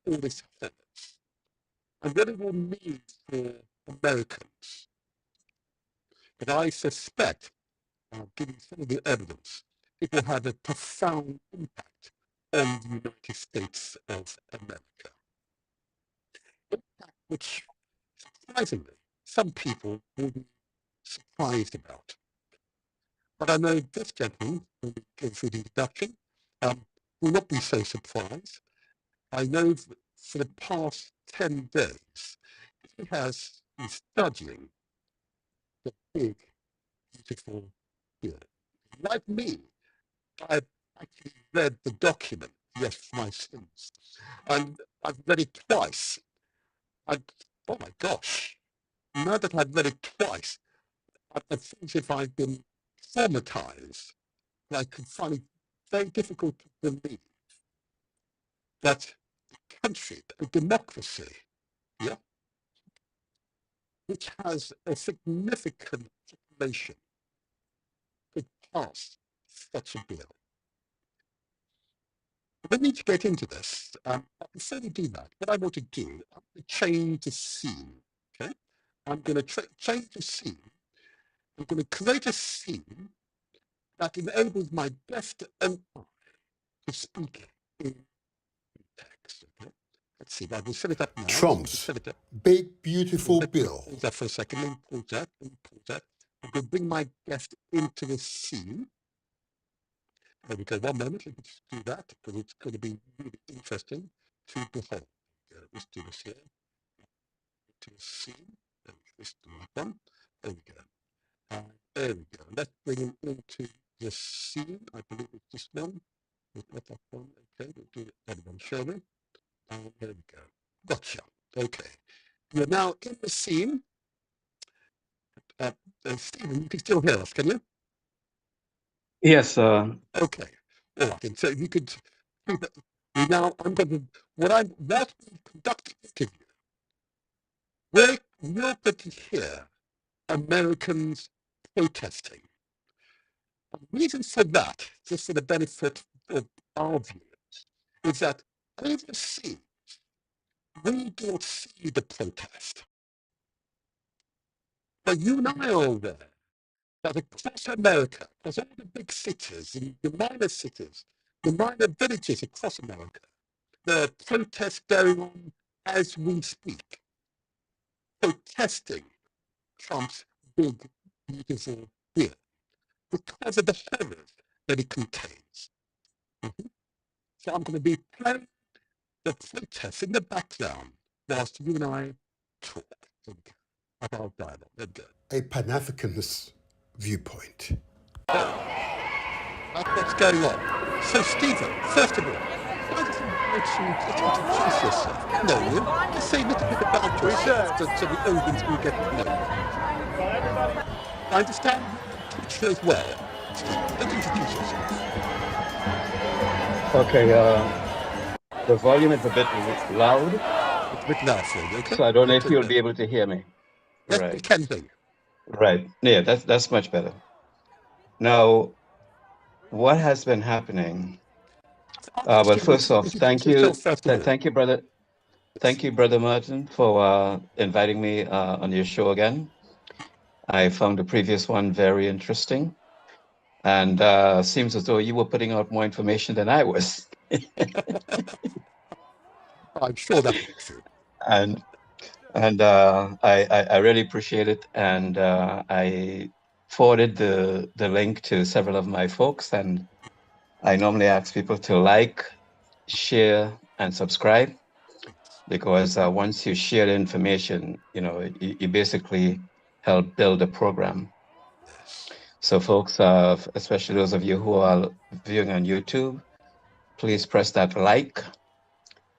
All this happens. And what it will mean for Americans. But I suspect, given some of the evidence, it will have a profound impact on the United States of America. Impact which, surprisingly, some people will be surprised about. But I know this gentleman, when we go through the introduction, will not be so surprised. I know for the past 10 days, he has been studying the big, beautiful bill. Like me, I've actually read the document, yes, for my sins. And I've read it twice. And, oh my gosh, now that I've read it twice, I feel as if I've been traumatized. I can find it very difficult to believe that the country, a democracy, yeah, which has a significant population, could pass such a bill. We need to get into this. Before we do that, what I want to do, I'm going to change the scene. Okay, I'm going to change the scene. I'm going to create a scene that enables my guest and I to speak in text. Okay, let's see. I will set it up now. Trump's Set it up. big, beautiful bill. Pause that for a second. Let me pause that. I'm going to bring my guest into the scene. There we go. One moment. Let me just do that because it's going to be really interesting to behold. Let's do this here. To the scene. Let's do that one. There we go. There we go. Let's bring him into the scene. I believe it's this one. Let that one. Okay, we'll do the other one, shall we? There we go. Gotcha. Okay. You're now in the scene. Stephen, you can still hear us, can you? Yes. Okay. All right, and so you could. Now I'm going to what we conduct an interview. We're going to hear Americans protesting. The reason for that, just for the benefit of our viewers, is that overseas we don't see the protest. But you and I are aware that across America, across all the big cities and the minor cities, the minor villages across America, there are protests going on as we speak, protesting Trump's big, beautiful bill because of the horrors that it contains. So I'm going to be playing the protests in the background whilst you and I talk about dialogue. Let's go. A Pan-Africanist viewpoint. That's what's going on. So, Stephen, first of all, why don't you just introduce yourself? I know you. Just say a little bit about yourself so the audience will get to know you. I understand you're a teacher as well. Let's introduce yourself. Okay, the volume is a bit loud, It's a bit loud for you, okay? so I don't know if you'll be able to hear me. Yes, we Right, can hear you. right. Yeah, that's much better. Now, what has been happening? Well, first off, thank you, brother. Thank you, Brother Martin, for inviting me on your show again. I found the previous one very interesting, and seems as though you were putting out more information than I was. I'm sure that's true. And I really appreciate it, and I forwarded the link to several of my folks, and I normally ask people to like, share, and subscribe, because once you share the information, you basically help build a program. So folks, especially those of you who are viewing on YouTube, please press that like,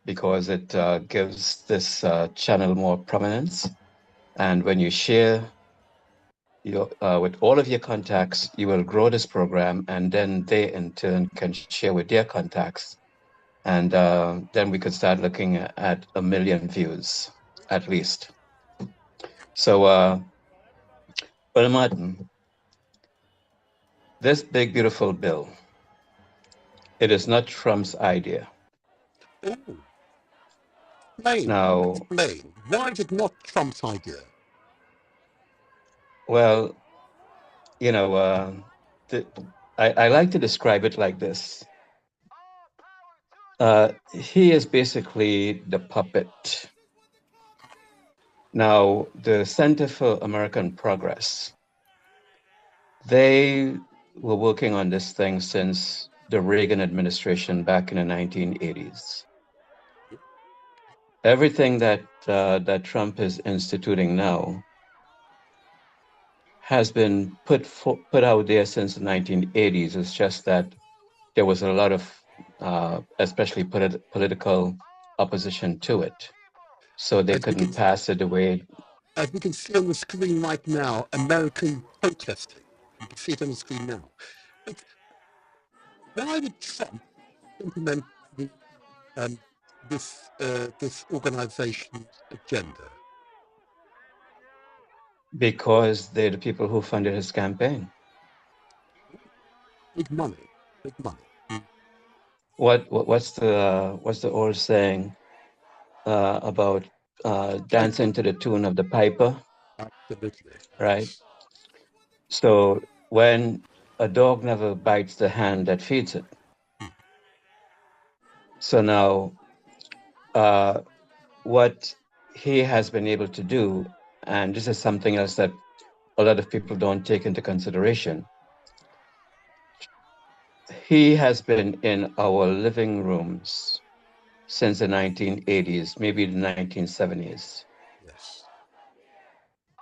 because it gives this channel more prominence. And when you share with all of your contacts, you will grow this program, and then they in turn can share with their contacts. And then we could start looking at 1 million views, at least. So, well, Martin, this big, beautiful bill, it is not Trump's idea. Explain. Why is it not Trump's idea? Well, I like to describe it like this. He is basically the puppet. Now, the Center for American Progress, they were working on this thing since the Reagan administration back in the 1980s. Everything that Trump is instituting now has been put out there since the 1980s. It's just that there was a lot of, especially political opposition to it. So they couldn't pass it the way. As we can see on the screen right now, American protesting. You can see it on the screen now. But why would Trump implement this organization's agenda? Because they're the people who funded his campaign. Big money. What's the old saying about dancing to the tune of the piper? Absolutely. Right. So when a dog never bites the hand that feeds it. So now, what he has been able to do, and this is something else that a lot of people don't take into consideration, he has been in our living rooms since the 1980s, maybe the 1970s. Yes.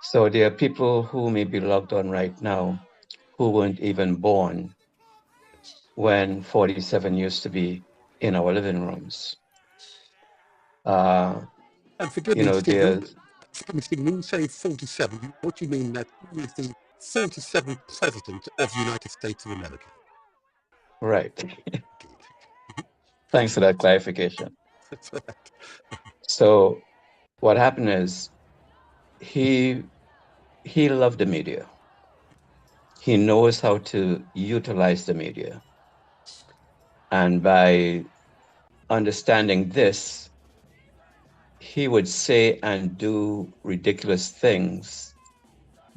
So there are people who may be logged on right now who weren't even born when 47 used to be in our living rooms. And forgive me, Stephen, when you say 47, what do you mean that he is the 47th president of the United States of America? Right. Thanks for that clarification. That's right. So what happened is he loved the media. He knows how to utilize the media. And by understanding this, he would say and do ridiculous things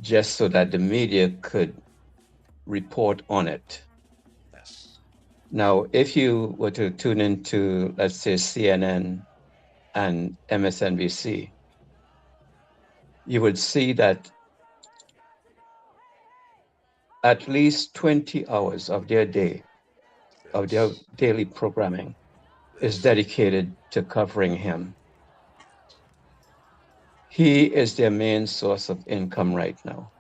just so that the media could report on it. Yes. Now, if you were to tune into, let's say, CNN and MSNBC, you would see that at least 20 hours of their day, of their daily programming, is dedicated to covering him. He is their main source of income right now.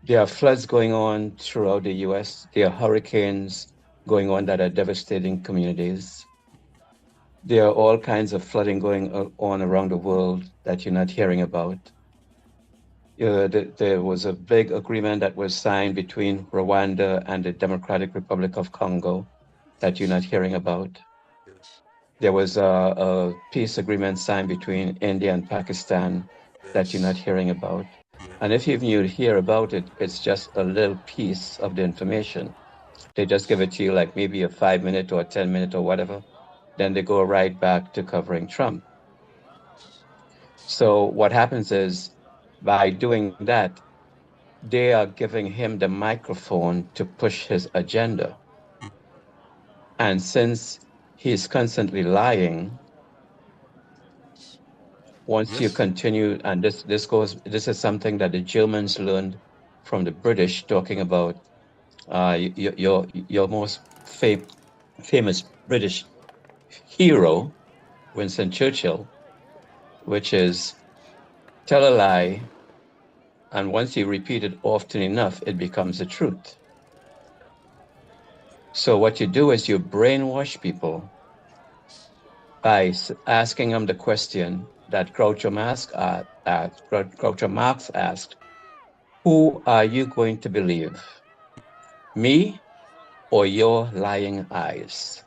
There are floods going on throughout the US. There are hurricanes going on that are devastating communities. There are all kinds of flooding going on around the world that you're not hearing about. There was a big agreement that was signed between Rwanda and the Democratic Republic of Congo that you're not hearing about. Yes. There was a peace agreement signed between India and Pakistan that you're not hearing about. And if even you hear about it, it's just a little piece of the information. They just give it to you like maybe a 5-minute or a 10-minute or whatever. Then they go right back to covering Trump. So what happens is by doing that, they are giving him the microphone to push his agenda. And since he's constantly lying, once you continue, and this is something that the Germans learned from the British, talking about your most famous British hero, Winston Churchill, which is tell a lie, and once you repeat it often enough, it becomes the truth. So what you do is you brainwash people by asking them the question that Groucho Marx asked, who are you going to believe, me or your lying eyes?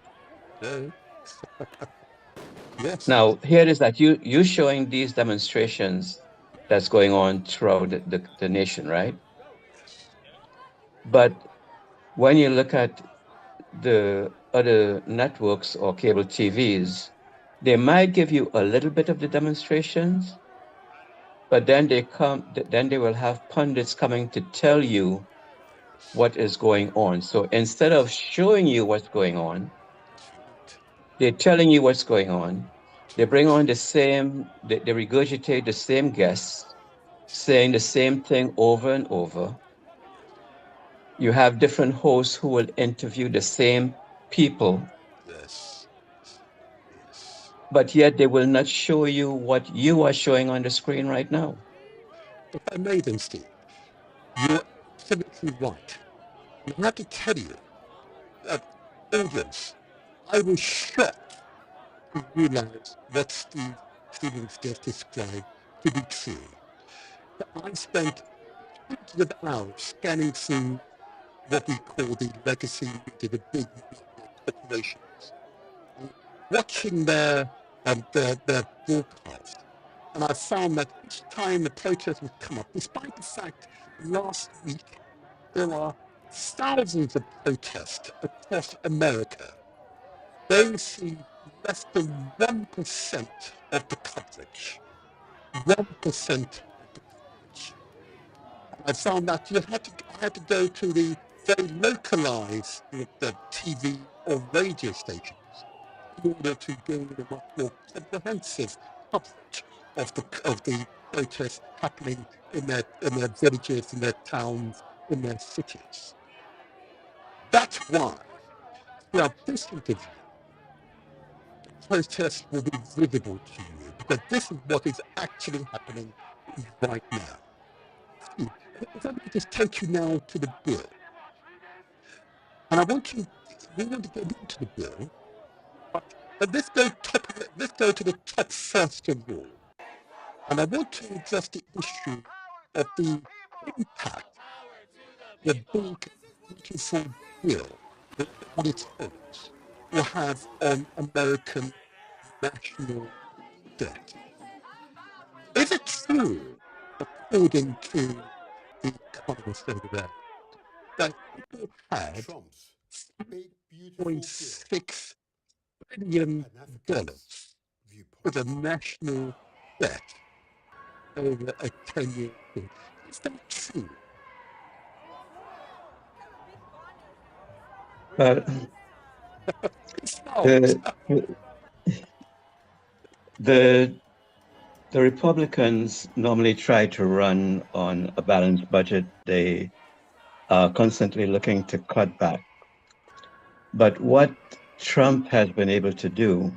Yes. Now, here it is that you showing these demonstrations that's going on throughout the nation, right? But when you look at the other networks or cable TVs, they might give you a little bit of the demonstrations, but then they will have pundits coming to tell you what is going on. So instead of showing you what's going on, they're telling you what's going on. They bring on they regurgitate the same guests, saying the same thing over and over. You have different hosts who will interview the same people. Yes. But yet they will not show you what you are showing on the screen right now. If I may then, Steve, you're absolutely right. And I have to tell you that, audience, I was shocked to realize what Stevens just described to be true. That I spent hundreds of hours scanning through what we call the legacy media, the big media corporations, watching their broadcast. And I found that each time the protest would come up, despite the fact last week there are thousands of protests across America, they received less than 1% of the coverage. 1% of the coverage. I found that I had to go to the very localized TV or radio stations in order to gain a much more comprehensive coverage of the protests happening in their villages, in their towns, in their cities. That's why throughout this interview, the protests will be visible to you, because this is what is actually happening right now. If I may just take you now to the bill, and we want to get into the bill, but let's go to the top first of all. And I want to address the issue of the impact the big beautiful bill that on its own will have an American national debt. Is it true, according to the economist over there, that people had Trump's big, beautiful bill. $0.6 billion with a national debt over a 10-year period? Is that true? Well, It's not. the the Republicans normally try to run on a balanced budget. They are constantly looking to cut back. But what Trump has been able to do,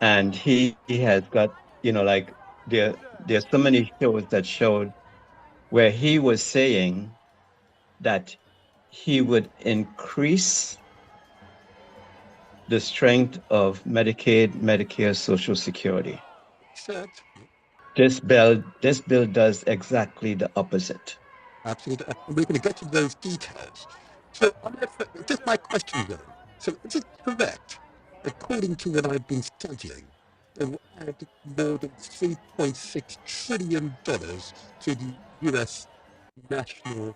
and he has got, like there's so many shows that showed where he was saying that he would increase the strength of Medicaid, Medicare, Social Security. Said. This bill does exactly the opposite. Absolutely. And we're going to get to those details. So, just my question though. So, is it correct, according to what I've been studying, it will add more than $3.6 trillion to the US national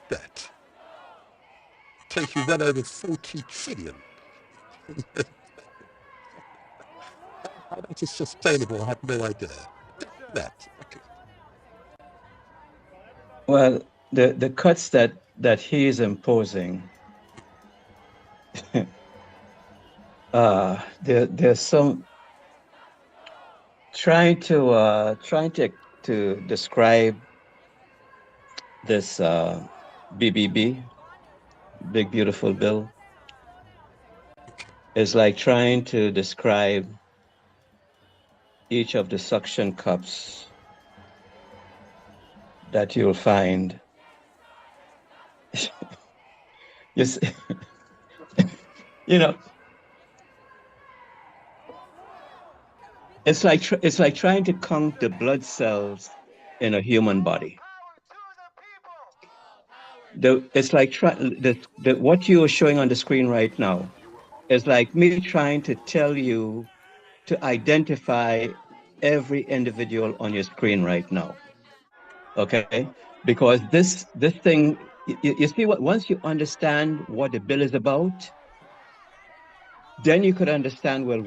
debt? Take you well over 40 trillion. How that is sustainable, I have no idea. That. Okay. Well, the cuts that he is imposing, there's some trying to describe this BBB, Big Beautiful Bill, is like trying to describe each of the suction cups that you'll find. Yes, it's like trying to count the blood cells in a human body. It's like what you are showing on the screen right now is like me trying to tell you to identify every individual on your screen right now. Okay, because this thing, you see what, once you understand what the bill is about, then you could understand, well,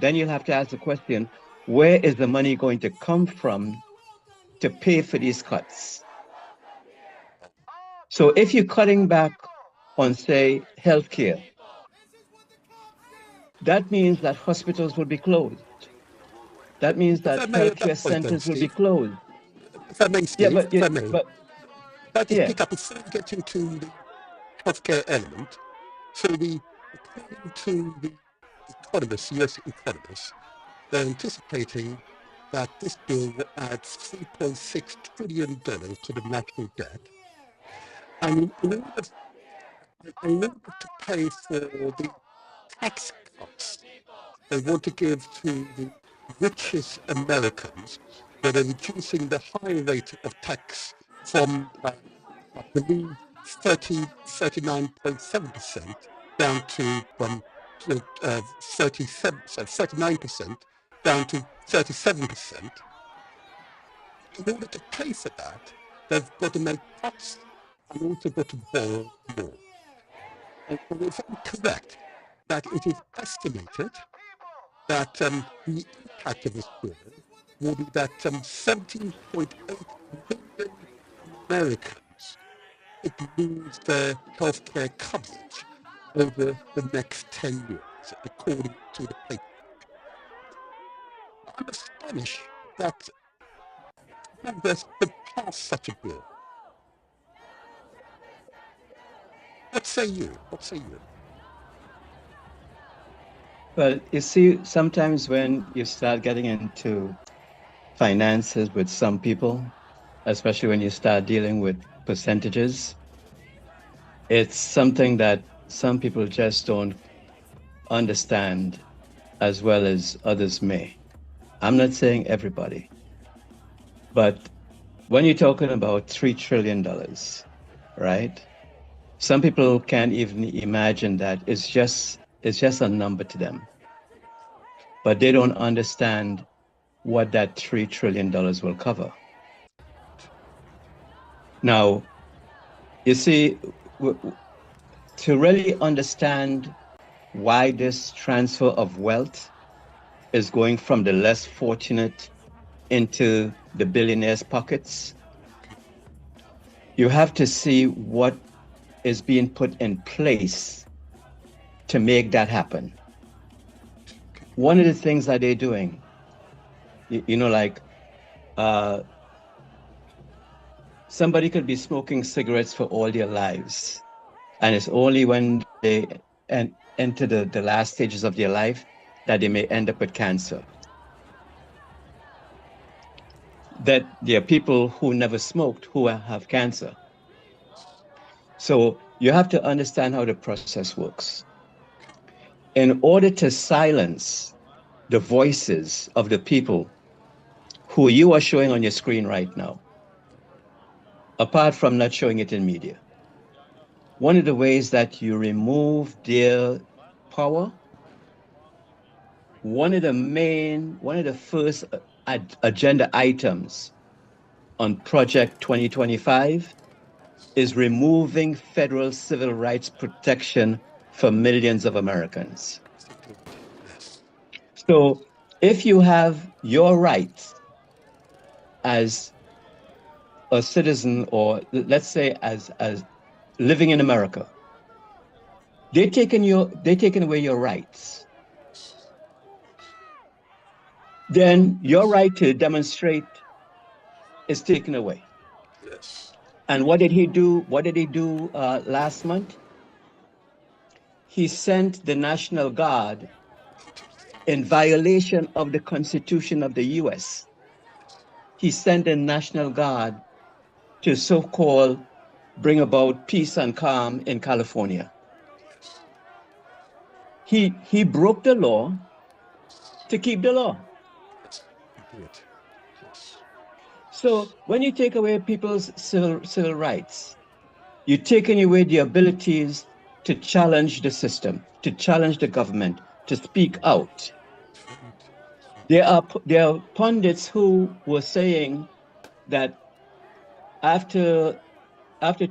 then you'll have to ask the question, where is the money going to come from to pay for these cuts? So if you're cutting back on, say, healthcare, that means that hospitals will be closed. That means that healthcare centers will be closed. If I may, Steve, if I may, that is pick up before we get into the healthcare element. So according to the economists, US economists, they're anticipating that this bill will add $3.6 trillion to the national debt. And in order to pay for the tax cuts they want to give to the richest Americans, where they're reducing the high rate of tax from, I believe, 39.7% down to 39% down to 37%. In order to pay for that, they've got to make cuts and also got to borrow more. And it's correct that it is estimated that the impact of this bill will be that 17.8 million Americans would lose their healthcare coverage over the next 10 years, according to the paper. I'm astonished that Congress could pass such a bill. What say you? What say you? Well, you see, sometimes when you start getting into finances with some people, especially when you start dealing with percentages, it's something that some people just don't understand as well as others may. I'm not saying everybody, but when you're talking about $3 trillion, right? Some people can't even imagine that it's just a number to them. But they don't understand what that $3 trillion will cover. Now, you see, to really understand why this transfer of wealth is going from the less fortunate into the billionaires' pockets, you have to see what is being put in place to make that happen. One of the things that they're doing, you know, like somebody could be smoking cigarettes for all their lives, and it's only when they enter the last stages of their life that they may end up with cancer. That there are people who never smoked who have cancer. So you have to understand how the process works. In order to silence the voices of the people who you are showing on your screen right now, apart from not showing it in media, one of the ways that you remove their power, one of the first agenda items on Project 2025 is removing federal civil rights protection for millions of Americans. So if you have your rights as a citizen, or let's say as living in America, they're taking away your rights, then your right to demonstrate is taken away. Yes. And what did he do? What did he do last month? He sent the National Guard in violation of the Constitution of the US. He sent the National Guard to so-called bring about peace and calm in California. He broke the law to keep the law. So when you take away people's civil rights, you're taking away the abilities to challenge the system, to challenge the government, to speak out. There are pundits who were saying that after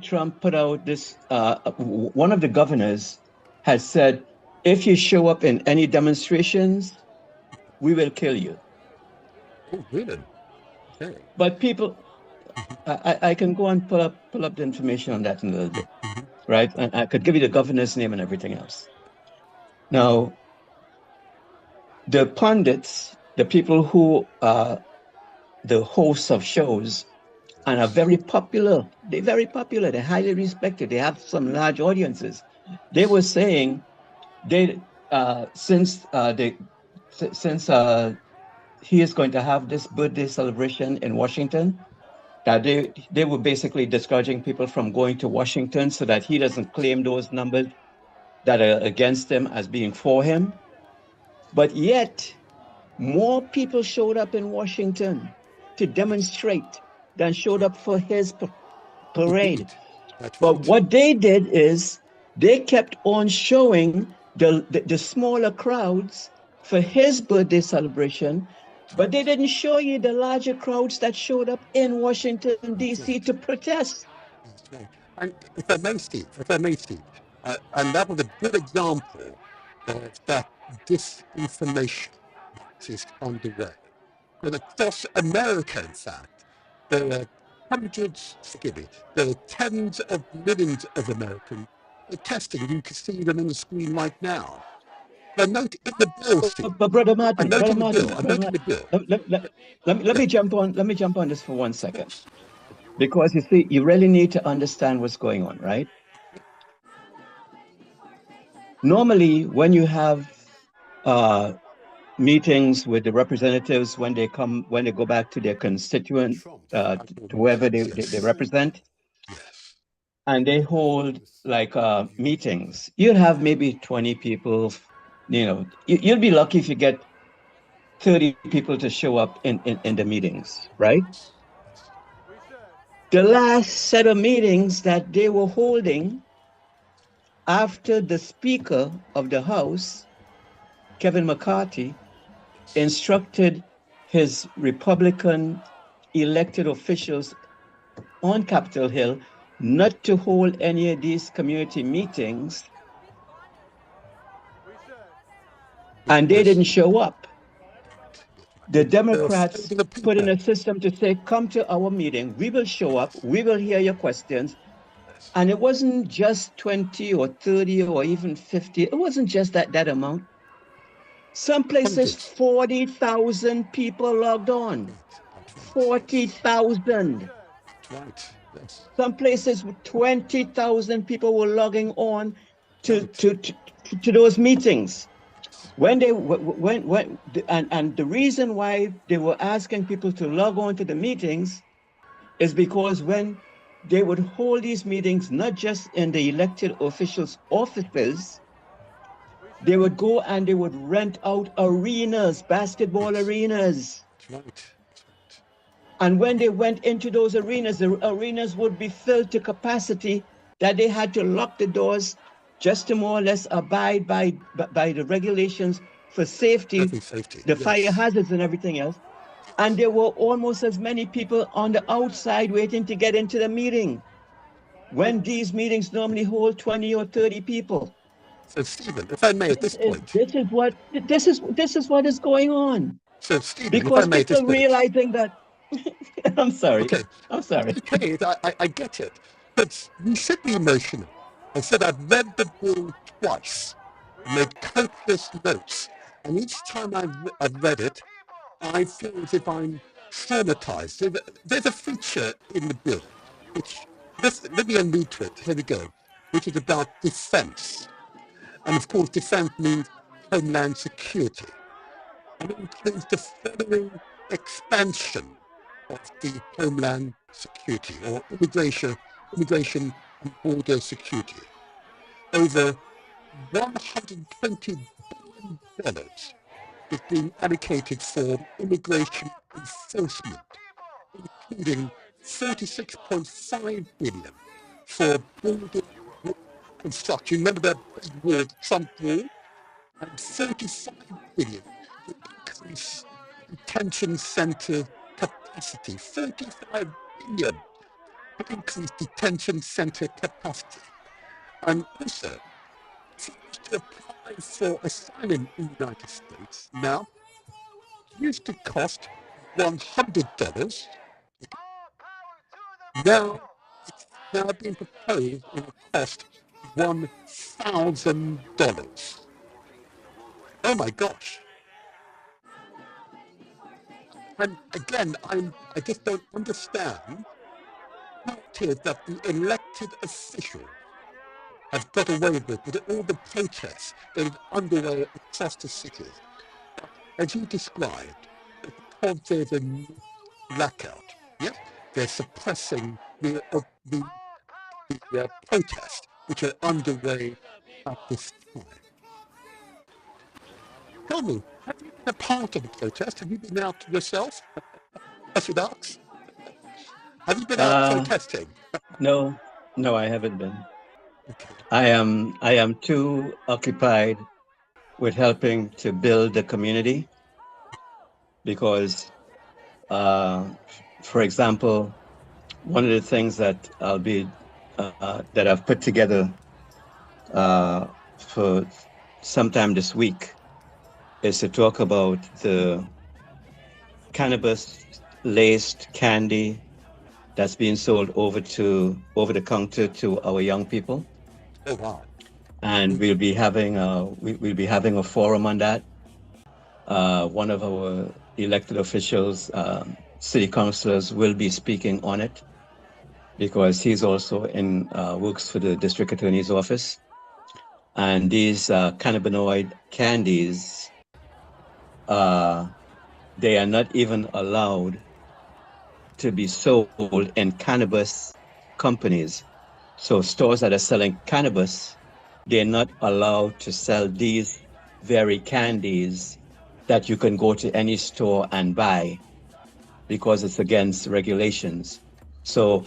Trump put out this, one of the governors has said, if you show up in any demonstrations, we will kill you. Oh, really? Okay. But people, I can go and pull up the information on that in a little bit, right? And I could give you the governor's name and everything else. Now, the pundits, the people who are the hosts of shows and are very popular, they're highly respected, they have some large audiences. They were saying since he is going to have this birthday celebration in Washington, that they were basically discouraging people from going to Washington so that he doesn't claim those numbers that are against him as being for him. But yet, more people showed up in Washington to demonstrate than showed up for his parade. But what they did is they kept on showing the smaller crowds for his birthday celebration, but they didn't show you the larger crowds that showed up in Washington, D.C. to protest. And if I may, Steve, and that was a good example of that disinformation is on the way. And across America, in fact, there are hundreds, forgive me, there are tens of millions of Americans protesting. You can see them on the screen right now. But note in the bill, Steve. But Brother Martin, Let me jump on this for 1 second. Because you see, you really need to understand what's going on, right? Normally, when you have meetings with the representatives, when they go back to their constituent, to whoever they represent, and they hold like meetings, you'll have maybe 20 people. You'll be lucky if you get 30 people to show up in the meetings, right? The last set of meetings that they were holding, after the Speaker of the House, Kevin McCarthy, instructed his Republican elected officials on Capitol Hill not to hold any of these community meetings, and they didn't show up. The Democrats put in a system to say, come to our meeting, we will show up, we will hear your questions. And it wasn't just 20 or 30 or even 50, it wasn't just that amount. Some places, 40,000 people logged on. 40,000. Right. Yes. Some places, 20,000 people were logging on to those meetings. And the reason why they were asking people to log on to the meetings is because when they would hold these meetings, not just in the elected officials' offices, they would go and they would rent out arenas, basketball arenas. Right. And when they went into those arenas, the arenas would be filled to capacity that they had to lock the doors just to more or less abide by the regulations for safety, the fire hazards and everything else. And there were almost as many people on the outside waiting to get into the meeting, when these meetings normally hold 20 or 30 people. So Stephen, if I may at this point. This is what is going on. So Stephen, because if I may at this people point. realizing that I'm sorry. Okay. I'm sorry. Okay, I get it. But you should be emotional. I said I've read the bill twice, made countless notes, and each time I've read it, I feel as if I'm traumatized. There's a feature in the bill, let me allude to it, here we go, which is about defense. And of course, defense means homeland security. And it includes the furthering expansion of the homeland security, or immigration and border security. Over $120 billion is being allocated for immigration enforcement, including $46.5 billion for border construction. Remember that big wall, Trump wall? And $35 billion to increase detention center capacity. $35 billion to increase detention center capacity. And also, if you wish to apply for asylum in the United States, now, it used to cost $100. Now, it's now being proposed in a cost $1,000. Oh my gosh. And again, I just don't understand how it is that the elected official has got away with all the protests that are underway across the cities. As you described, because there's a blackout, yes, they're suppressing the protests which are underway at this time. Tell me, have you been a part of the protest? Have you been out yourself? I should ask. Have you been out protesting? No, I haven't been. Okay. I am too occupied with helping to build the community because, for example, one of the things that that I've put together for sometime this week is to talk about the cannabis-laced candy that's being sold over the counter to our young people. Oh wow! And we'll be having a forum on that. One of our elected officials, city councilors, will be speaking on it because he's also works for the district attorney's office. And these cannabinoid candies, they are not even allowed to be sold in cannabis companies. So stores that are selling cannabis, they're not allowed to sell these very candies that you can go to any store and buy because it's against regulations. So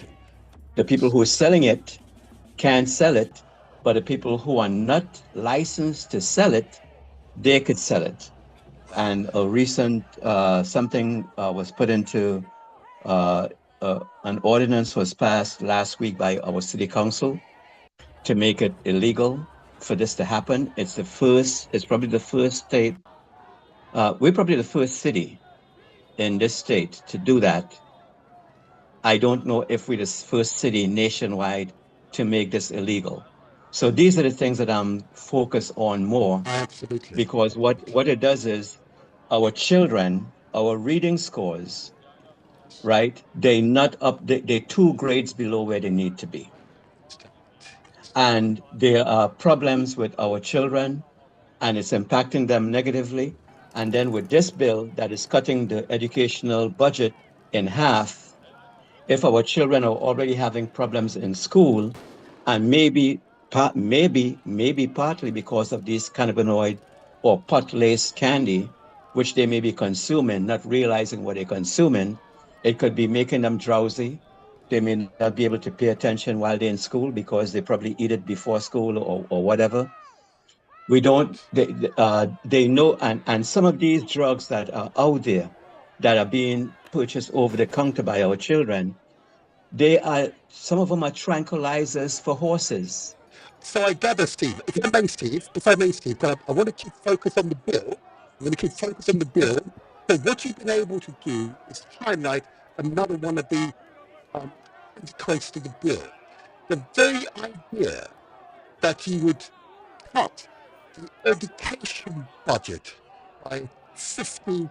the people who are selling it can't sell it but the people who are not licensed to sell it, they could sell it. And a recent something was put into an ordinance was passed last week by our city council to make it illegal for this to happen. It's probably the first state, we're probably the first city in this state to do that. I don't know if we're the first city nationwide to make this illegal. So these are the things that I'm focused on more. Absolutely. Because what it does is our children, our reading scores, right? They're 2 grades below where they need to be. And there are problems with our children, and it's impacting them negatively. And then with this bill that is cutting the educational budget in half, if our children are already having problems in school, and maybe partly because of these cannabinoid or pot-laced candy, which they may be consuming, not realizing what they're consuming, it could be making them drowsy. They may not be able to pay attention while they're in school because they probably eat it before school or whatever. They know, and some of these drugs that are out there that are being purchased over the counter by our children, some of them are tranquilizers for horses. So I gather, Steve, if I may, Steve, I want to keep focus on the bill. So what you've been able to do is highlight another one of the close to the bill. The very idea that you would cut the education budget by 50%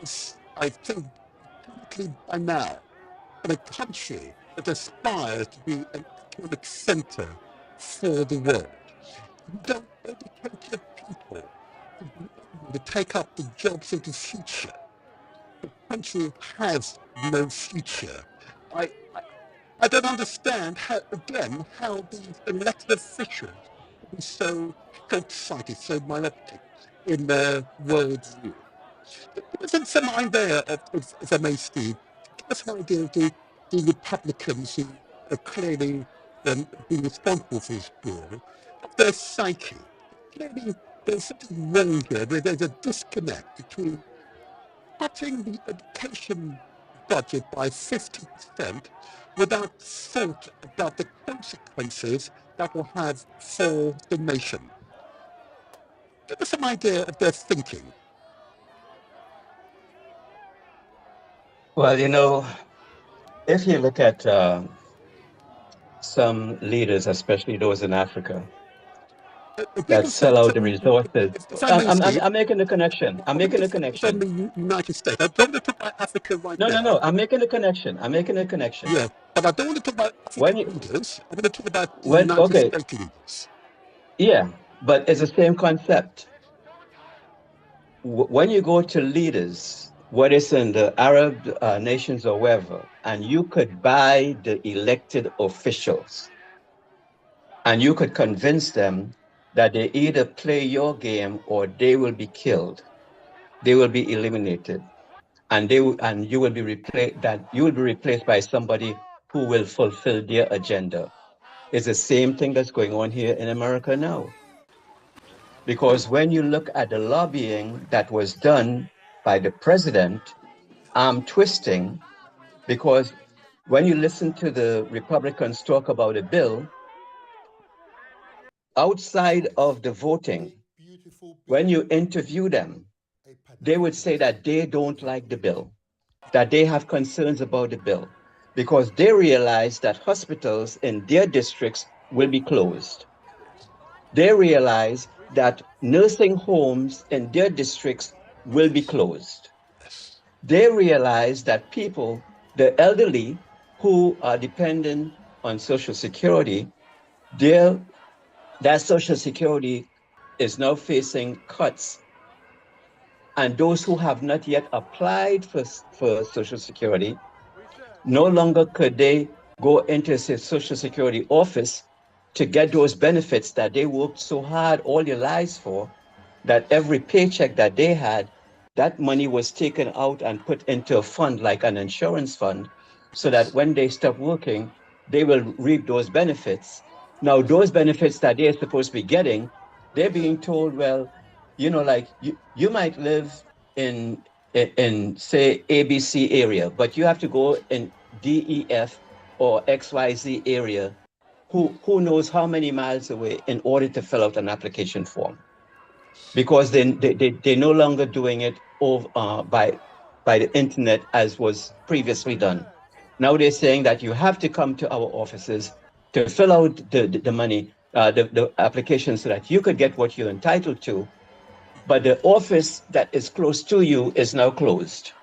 is, I think, completely by now, in a country that aspires to be an economic center for the world. You don't educate your people to take up the jobs of the future. The country has no future. I don't understand how these elected officials can be so short-sighted, so myopic in their worldview. Give us some idea, if I may, Steve, give us an idea of the Republicans who are clearly being responsible for this bill, of their psyche. Clearly, there's something wrong here. There's a disconnect between cutting the education budget by 50% without thought about the consequences that will have for the nation. Give us some idea of their thinking. Well, if you look at some leaders, especially those in Africa, that sell out the resources. I'm making the connection. I'm making the connection. From the United States. I don't want to talk about Africa right now. No. I'm making the connection. Yeah, but I don't want to talk about African leaders. I want to talk about the United States leaders. Yeah, but it's the same concept. When you go to leaders, whether it's in the Arab nations or wherever, and you could buy the elected officials, and you could convince them that they either play your game or they will be killed, they will be eliminated, and you will be replaced by somebody who will fulfill their agenda. It's the same thing that's going on here in America now. Because when you look at the lobbying that was done by the president, arm twisting, because when you listen to the Republicans talk about a bill, outside of the voting, when you interview them, they would say that they don't like the bill, that they have concerns about the bill, because they realize that hospitals in their districts will be closed. They realize that nursing homes in their districts will be closed. They realize that people, the elderly who are dependent on Social Security, that Social Security is now facing cuts. And those who have not yet applied for Social Security, no longer could they go into the Social Security office to get those benefits that they worked so hard all their lives for, that every paycheck that they had, that money was taken out and put into a fund like an insurance fund, so that when they stop working, they will reap those benefits. Now, those benefits that they're supposed to be getting, they're being told, well, you know, like you might live in say ABC area, but you have to go in DEF or XYZ area, who knows how many miles away, in order to fill out an application form, because they're no longer doing it over, by the internet as was previously done. Now they're saying that you have to come to our offices to fill out the money, the application, so that you could get what you're entitled to. But the office that is close to you is now closed.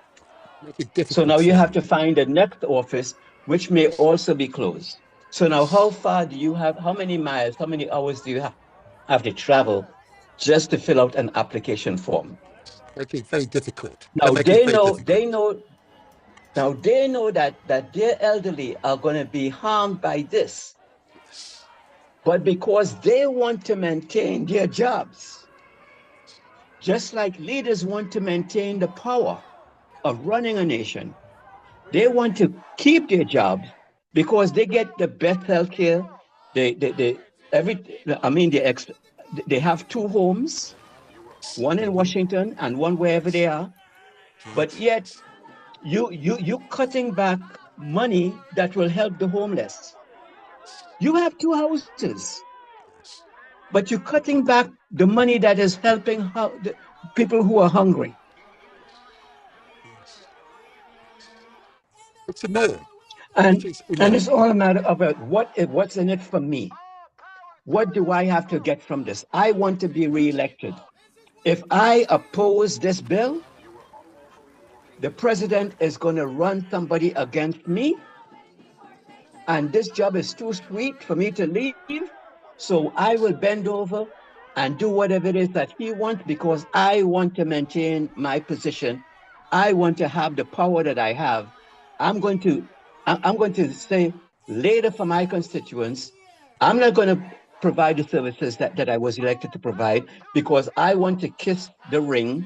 So now you have to find the next office, which may also be closed. So now how far do you have, how many miles, how many hours do you have to travel just to fill out an application form? Making it very difficult. Now they know that their elderly are going to be harmed by this. But because they want to maintain their jobs, just like leaders want to maintain the power of running a nation, they want to keep their jobs because they get the best health care. They have two homes, one in Washington and one wherever they are. But yet you cutting back money that will help the homeless. You have two houses, but you're cutting back the money that is helping the people who are hungry. It's a matter. And it's all a matter about what's in it for me. What do I have to get from this? I want to be reelected. If I oppose this bill, the president is going to run somebody against me, and this job is too sweet for me to leave. So I will bend over and do whatever it is that he wants, because I want to maintain my position. I want to have the power that I have. I'm going to say later for my constituents, I'm not going to provide the services that I was elected to provide, because I want to kiss the ring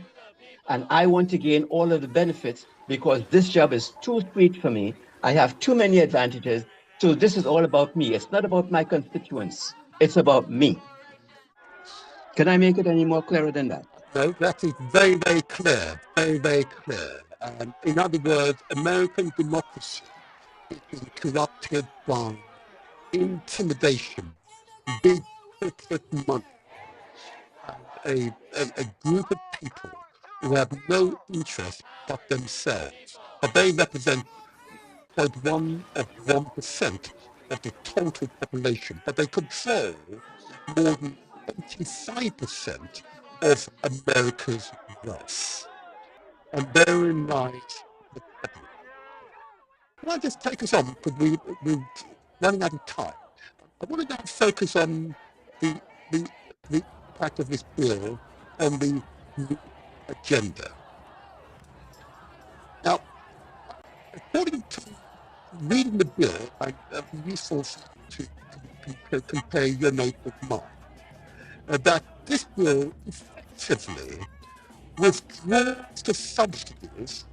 and I want to gain all of the benefits, because this job is too sweet for me. I have too many advantages. So this is all about me. It's not about my constituents. It's about me. Can I make it any more clearer than that? No, that is very, very clear. Very, very clear. In other words, American democracy is being corrupted by intimidation, big corporate money, and a group of people who have no interest but themselves. But they represent 1% of the total population, but they control more than 85% of America's wealth. And therein lies the problem. Can I just take us on, because we're running out of time? I want to now focus on the impact of this bill on the agenda. Now, according to reading the bill, it would be useful to compare your note with mine, that this bill effectively withdraws the subsidies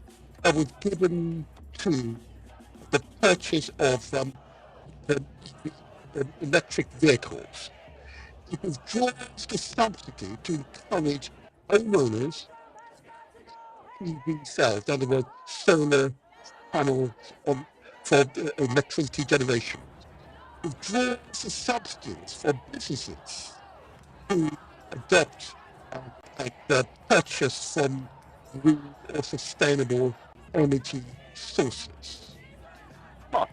that was given to the purchase of the electric vehicles. It withdraws the subsidy to encourage homeowners PV cells, in other words, solar panels for electricity generation. It withdraws the subsidies for businesses who adopt and purchase from green or sustainable energy sources. But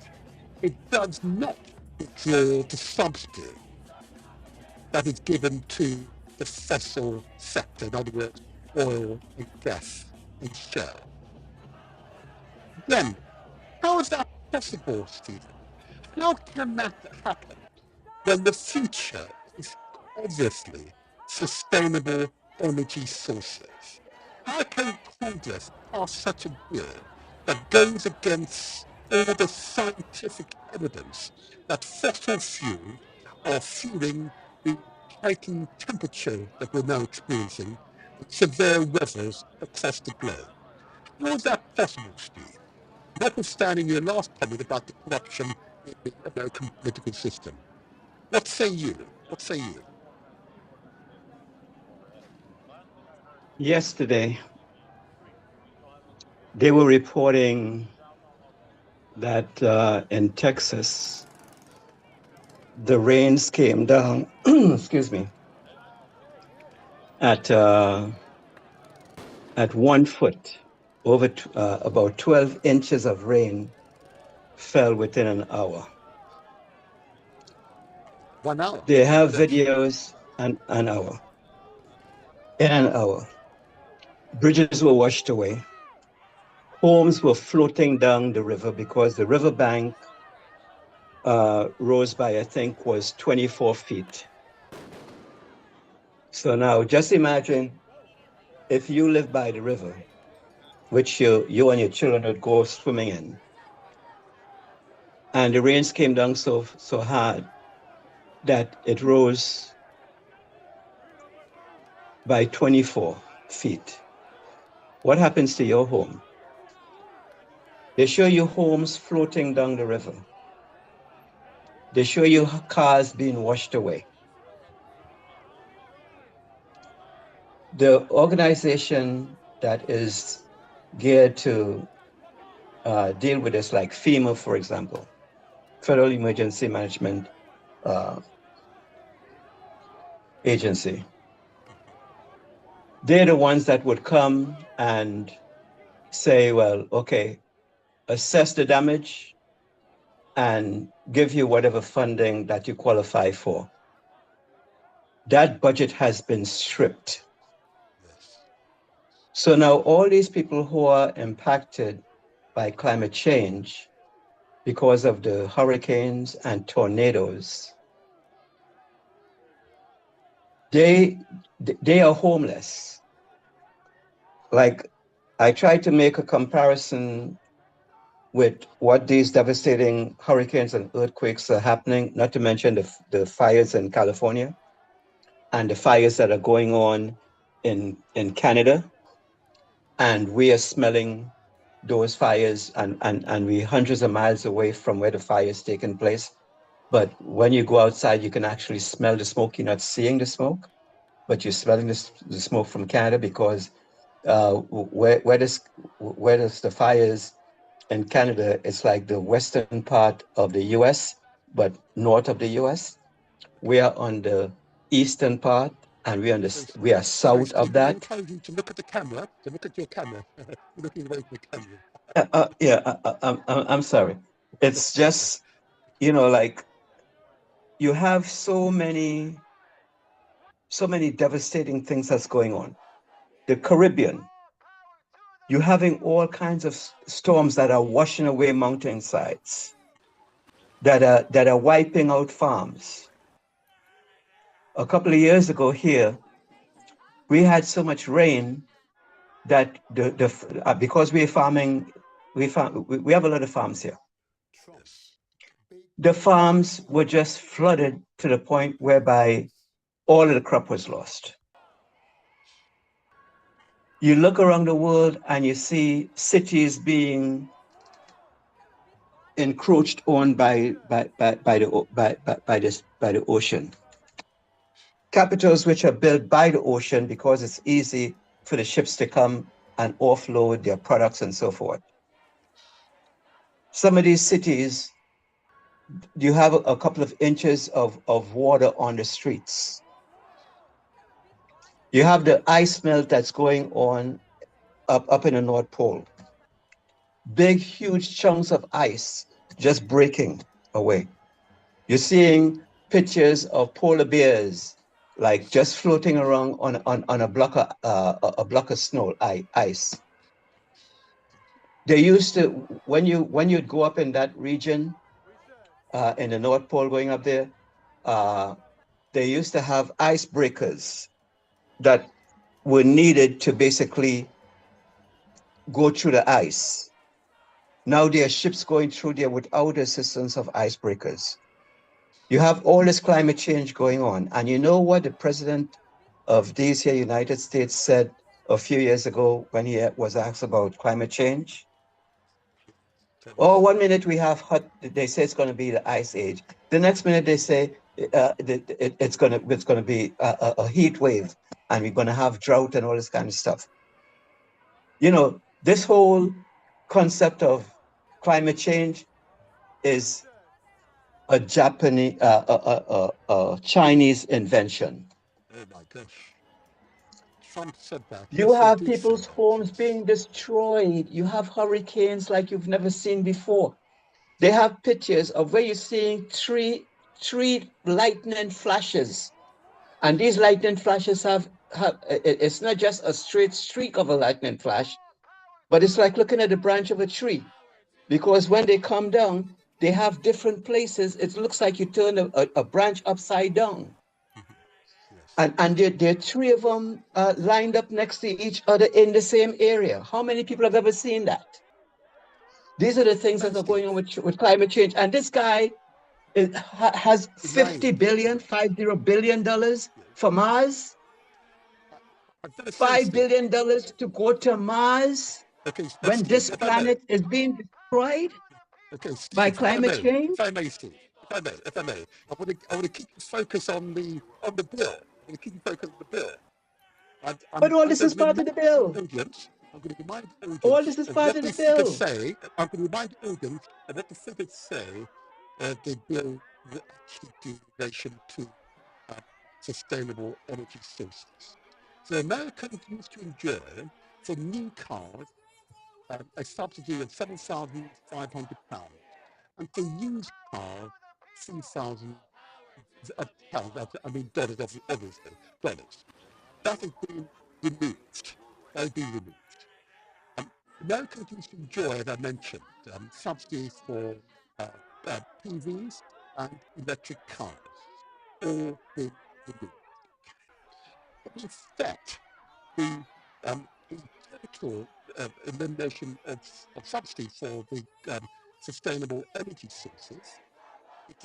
it does not withdraw the subsidy that is given to the fossil sector, in other words, oil and gas and shell. Then, how is that possible, Stephen? How can that happen when the future is obviously sustainable energy sources? How can Congress pass such a bill that goes against all the scientific evidence that fossil fuels are fueling the hiking temperature that we're now experiencing and severe weathers across the globe? How is that possible, Steve? Notwithstanding your last comment about the corruption the American political system. What say you? What say you? Yesterday, they were reporting that in Texas, the rains came down, excuse me, at 1 foot. Over about 12 inches of rain fell within an hour. 1 hour. They have videos an hour. In an hour. Bridges were washed away. Homes were floating down the river because the riverbank rose by, I think, was 24 feet. So now just imagine if you live by the river, which you and your children would go swimming in, and the rains came down so hard that it rose by 24 feet. What happens to your home? They show you homes floating down the river. They show you cars being washed away. The organization that is geared to deal with this, like FEMA, for example, Federal Emergency Management Agency, they're the ones that would come and say, well, okay, assess the damage and give you whatever funding that you qualify for. That budget has been stripped. So now all these people who are impacted by climate change because of the hurricanes and tornadoes, they are homeless. Like, I tried to make a comparison with what these devastating hurricanes and earthquakes are happening, not to mention the fires in California and the fires that are going on in Canada. And we are smelling those fires and we're hundreds of miles away from where the fire is taking place. But when you go outside, you can actually smell the smoke. You're not seeing the smoke, but you're smelling the smoke from Canada because where does the fires in Canada, it's like the western part of the US, but north of the US. We are on the eastern part, and we are south of that. I encourage you to look at the camera, to look at your camera, looking away from the camera. I'm sorry. It's just, like, you have so many devastating things that's going on. The Caribbean, you're having all kinds of storms that are washing away mountainsides, that are wiping out farms. A couple of years ago here, we had so much rain that because we're farming, we have a lot of farms here. The farms were just flooded to the point whereby all of the crop was lost. You look around the world and you see cities being encroached on by the ocean. Capitals which are built by the ocean because it's easy for the ships to come and offload their products and so forth. Some of these cities, you have a couple of inches of water on the streets. You have the ice melt that's going on up in the North Pole. Big, huge chunks of ice just breaking away. You're seeing pictures of polar bears like just floating around on a block of snow, ice. They used to, when you'd go up in that region, in the North Pole going up there, they used to have icebreakers that were needed to basically go through the ice. Now there are ships going through there without the assistance of icebreakers. You have all this climate change going on. And you know what the president of these here United States said a few years ago when he was asked about climate change? Oh, 1 minute we have hot, they say it's going to be the ice age. The next minute they say it's going to be a heat wave and we're going to have drought and all this kind of stuff. You know, this whole concept of climate change is a Japanese, Chinese invention. Oh my gosh. Trump said that. You have people's homes being destroyed. You have hurricanes like you've never seen before. They have pictures of where you're seeing three lightning flashes. And these lightning flashes have it's not just a straight streak of a lightning flash, but it's like looking at the branch of a tree. Because when they come down, they have different places. It looks like you turn a branch upside down. And there are three of them lined up next to each other in the same area. How many people have ever seen that? These are the things that are going on with climate change. And this guy has $50 billion for Mars. $5 billion to go to Mars when this planet is being destroyed by climate change. If I may, Steve, if I may, I want to keep focus on the bill. I want to keep focus on the bill. But all this is part of the bill. I'm going to remind audience all this is part of the bill. I'm going to remind audience and let the figures say the bill will actually do in relation to sustainable energy sources. So America used to enjoy for new cars a subsidy of £7,500 and for used cars £3,000. I mean dollars, obviously, dollars. That has been removed. That has been removed. Americans used to enjoy, as I mentioned, subsidies for PVs and electric cars, all being removed. In effect, the total elimination of subsidy for the sustainable energy sources is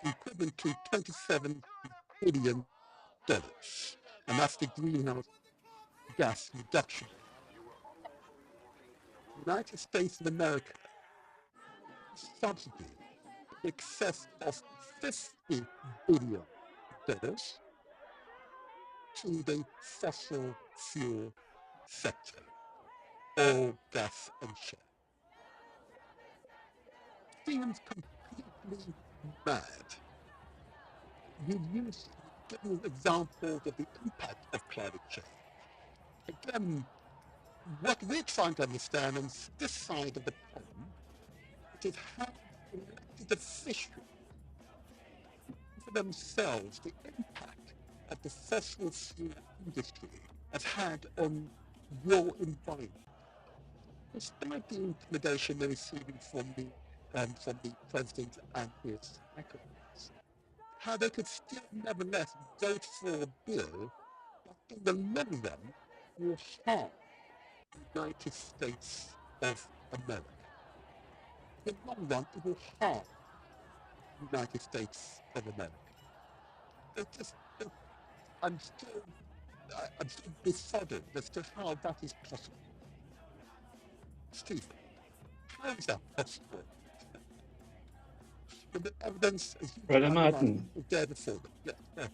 equivalent to $27 billion, and that's the greenhouse gas reduction. The United States of America subsidy in excess of $50 billion to the fossil fuel sector, oil, gas, and shale. Seems completely mad. You use giving examples of the impact of climate change. Again, what we're trying to understand on this side of the pond is how elected officials for themselves the impact that the fossil fuel industry has had on your environment. Despite the intimidation they're receiving from the president and his accolades, how they could still nevertheless vote for a bill that in the long run will harm the United States of America. In the long run, it will harm the United States of America. I'm still befuddled as to how that is possible. Steve, how is that possible? The evidence is Brother Martin. There before them. Yeah.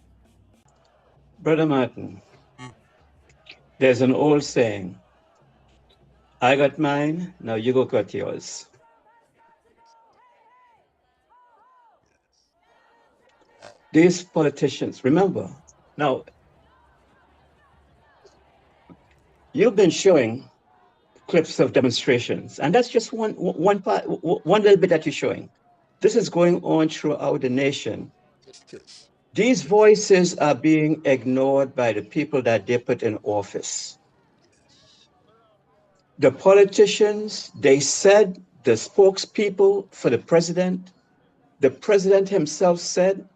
Brother Martin, there's an old saying, I got mine, now you go got yours. These politicians, remember, now, you've been showing clips of demonstrations, and that's just one little bit that you're showing. This is going on throughout the nation. These voices are being ignored by the people that they put in office. The politicians, they said, the spokespeople for the president himself said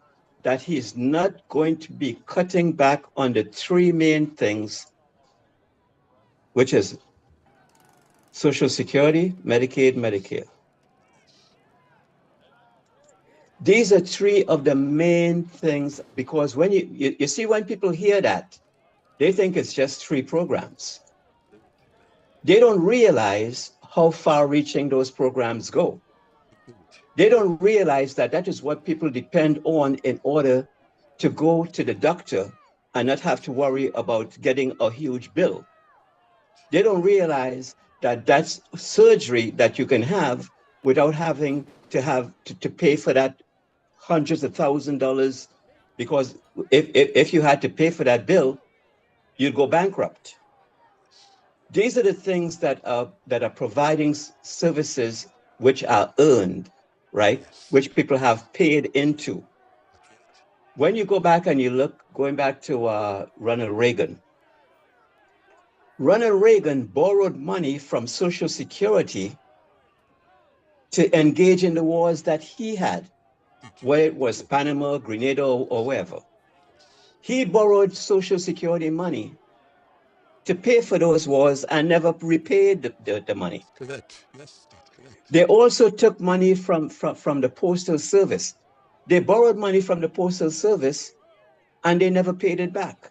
that he's not going to be cutting back on the three main things, which is Social Security, Medicaid, Medicare. These are three of the main things, because when you see, when people hear that, they think it's just three programs. They don't realize how far-reaching those programs go. They don't realize that that is what people depend on in order to go to the doctor and not have to worry about getting a huge bill. They don't realize that that's surgery that you can have without having to pay for that hundreds of $1,000s, because if you had to pay for that bill, you'd go bankrupt. These are the things that are providing services which are earned, right? Which people have paid into. When you go back and you look, going back to Ronald Reagan borrowed money from Social Security to engage in the wars that he had, whether it was Panama, Grenada, or wherever. He borrowed Social Security money to pay for those wars and never repaid the money. Correct. Yes, that's correct. They also took money from the Postal Service. They borrowed money from the Postal Service and they never paid it back.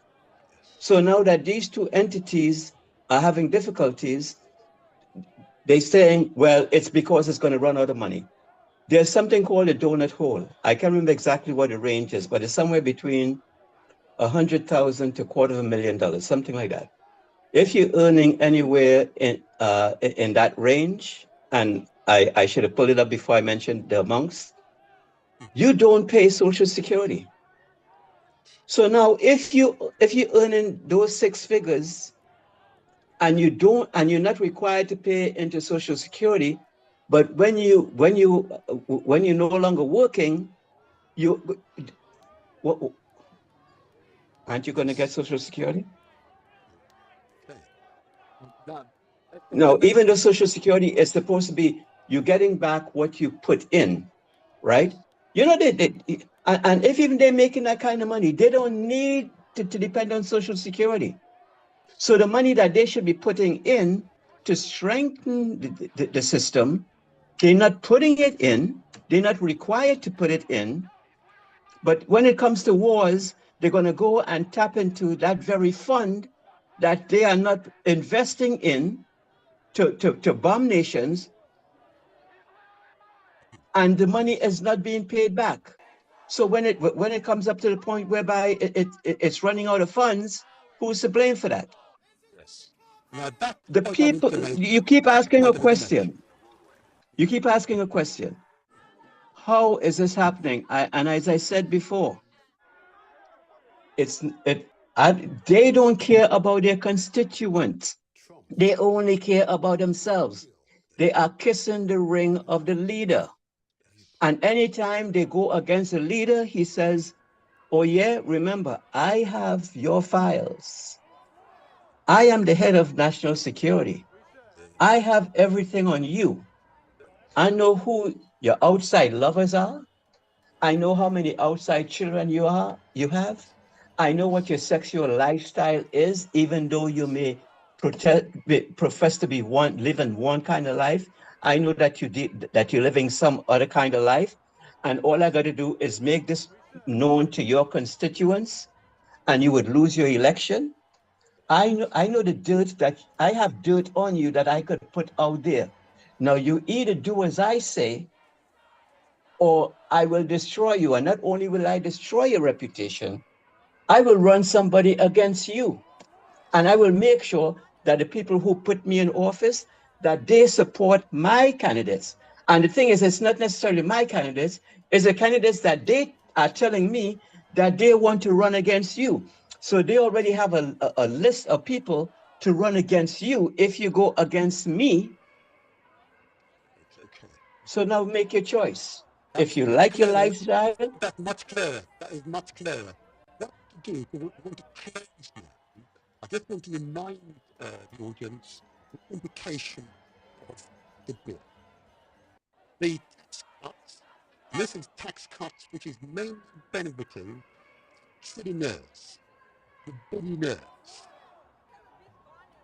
So now that these two entities are having difficulties, they're saying, well, it's because it's going to run out of money. There's something called a donut hole. I can't remember exactly what the range is, but it's somewhere between $100,000 to $250,000, something like that. If you're earning anywhere in that range, and I should have pulled it up before I mentioned the amounts, you don't pay Social Security. So now, if you're earning those six figures, and you're not required to pay into Social Security, but when you're no longer working, aren't you going to get Social Security? No, even though Social Security is supposed to be you getting back what you put in, right? You know, and if even they're making that kind of money, they don't need to depend on Social Security. So the money that they should be putting in to strengthen the system, they're not putting it in. They're not required to put it in. But when it comes to wars, they're going to go and tap into that very fund that they are not investing in to bomb nations, and the money is not being paid back. So when it comes up to the point whereby it's running out of funds, who's to blame for that? Yes. Now that the people. You keep asking a question. You keep asking a question. How is this happening? And as I said before, they don't care about their constituents. They only care about themselves. They are kissing the ring of the leader. And anytime they go against the leader, he says, oh yeah, remember, I have your files. I am the head of national security. I have everything on you. I know who your outside lovers are. I know how many outside children you have. I know what your sexual lifestyle is, even though you may profess to be living one kind of life. I know that you're living some other kind of life. And all I got to do is make this known to your constituents, and you would lose your election. I know the dirt that I have dirt on you that I could put out there. Now you either do as I say, or I will destroy you. And not only will I destroy your reputation, I will run somebody against you. And I will make sure that the people who put me in office, that they support my candidates. And the thing is, it's not necessarily my candidates, it's the candidates that they are telling me that they want to run against you. So they already have a list of people to run against you if you go against me. Okay. So now make your choice. If you like your lifestyle. That's much clearer. That is much clearer. What to do, we want to close now. I just want to remind the audience the implication of the bill. The tax cuts, and this is tax cuts which is mainly benefiting trillionaires, the billionaires,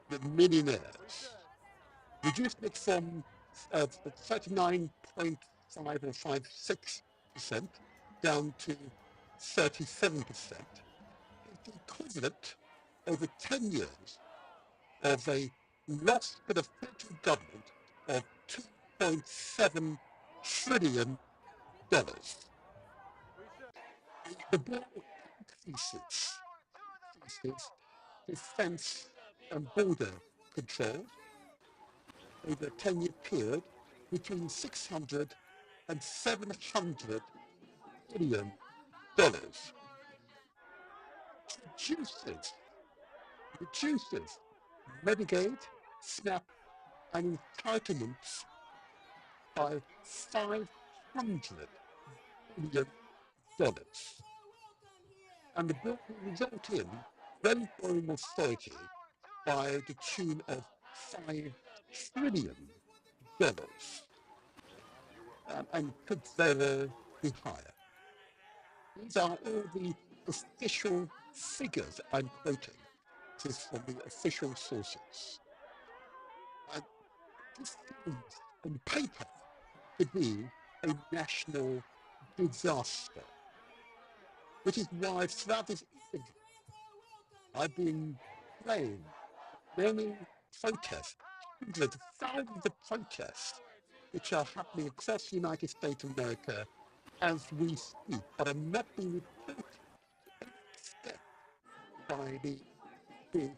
the millionaires. Reducing it from 39.5 or 56% down to 37%. It's the equivalent over 10 years of a loss for the federal government of $2.7 trillion. The bill increases defense and border control over a 10-year period between $600 and $700 billion. Reduces Medicaid, SNAP, and entitlements by $500 billion. And the bill will result in very growing austerity by the tune of $5 trillion, and could very be higher. These are all the official figures I'm quoting. This is from the official sources. And this seems on paper to be a national disaster, which is why throughout this interview I've been playing many protests, hundreds of thousands of protests, which are happening across the United States of America as we speak, but are not being reported to any extent by the big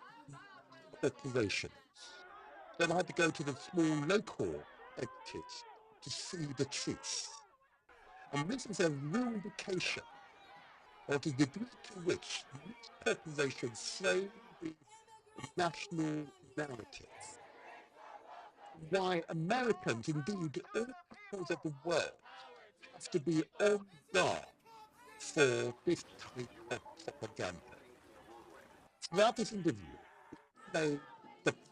corporations. Then I had to go to the small local entities to see the truth. And this is a real indication of the degree to which these corporations frame the national narrative. Why Americans, indeed all peoples of the world, have to be on guard for this type of propaganda. Throughout this interview, the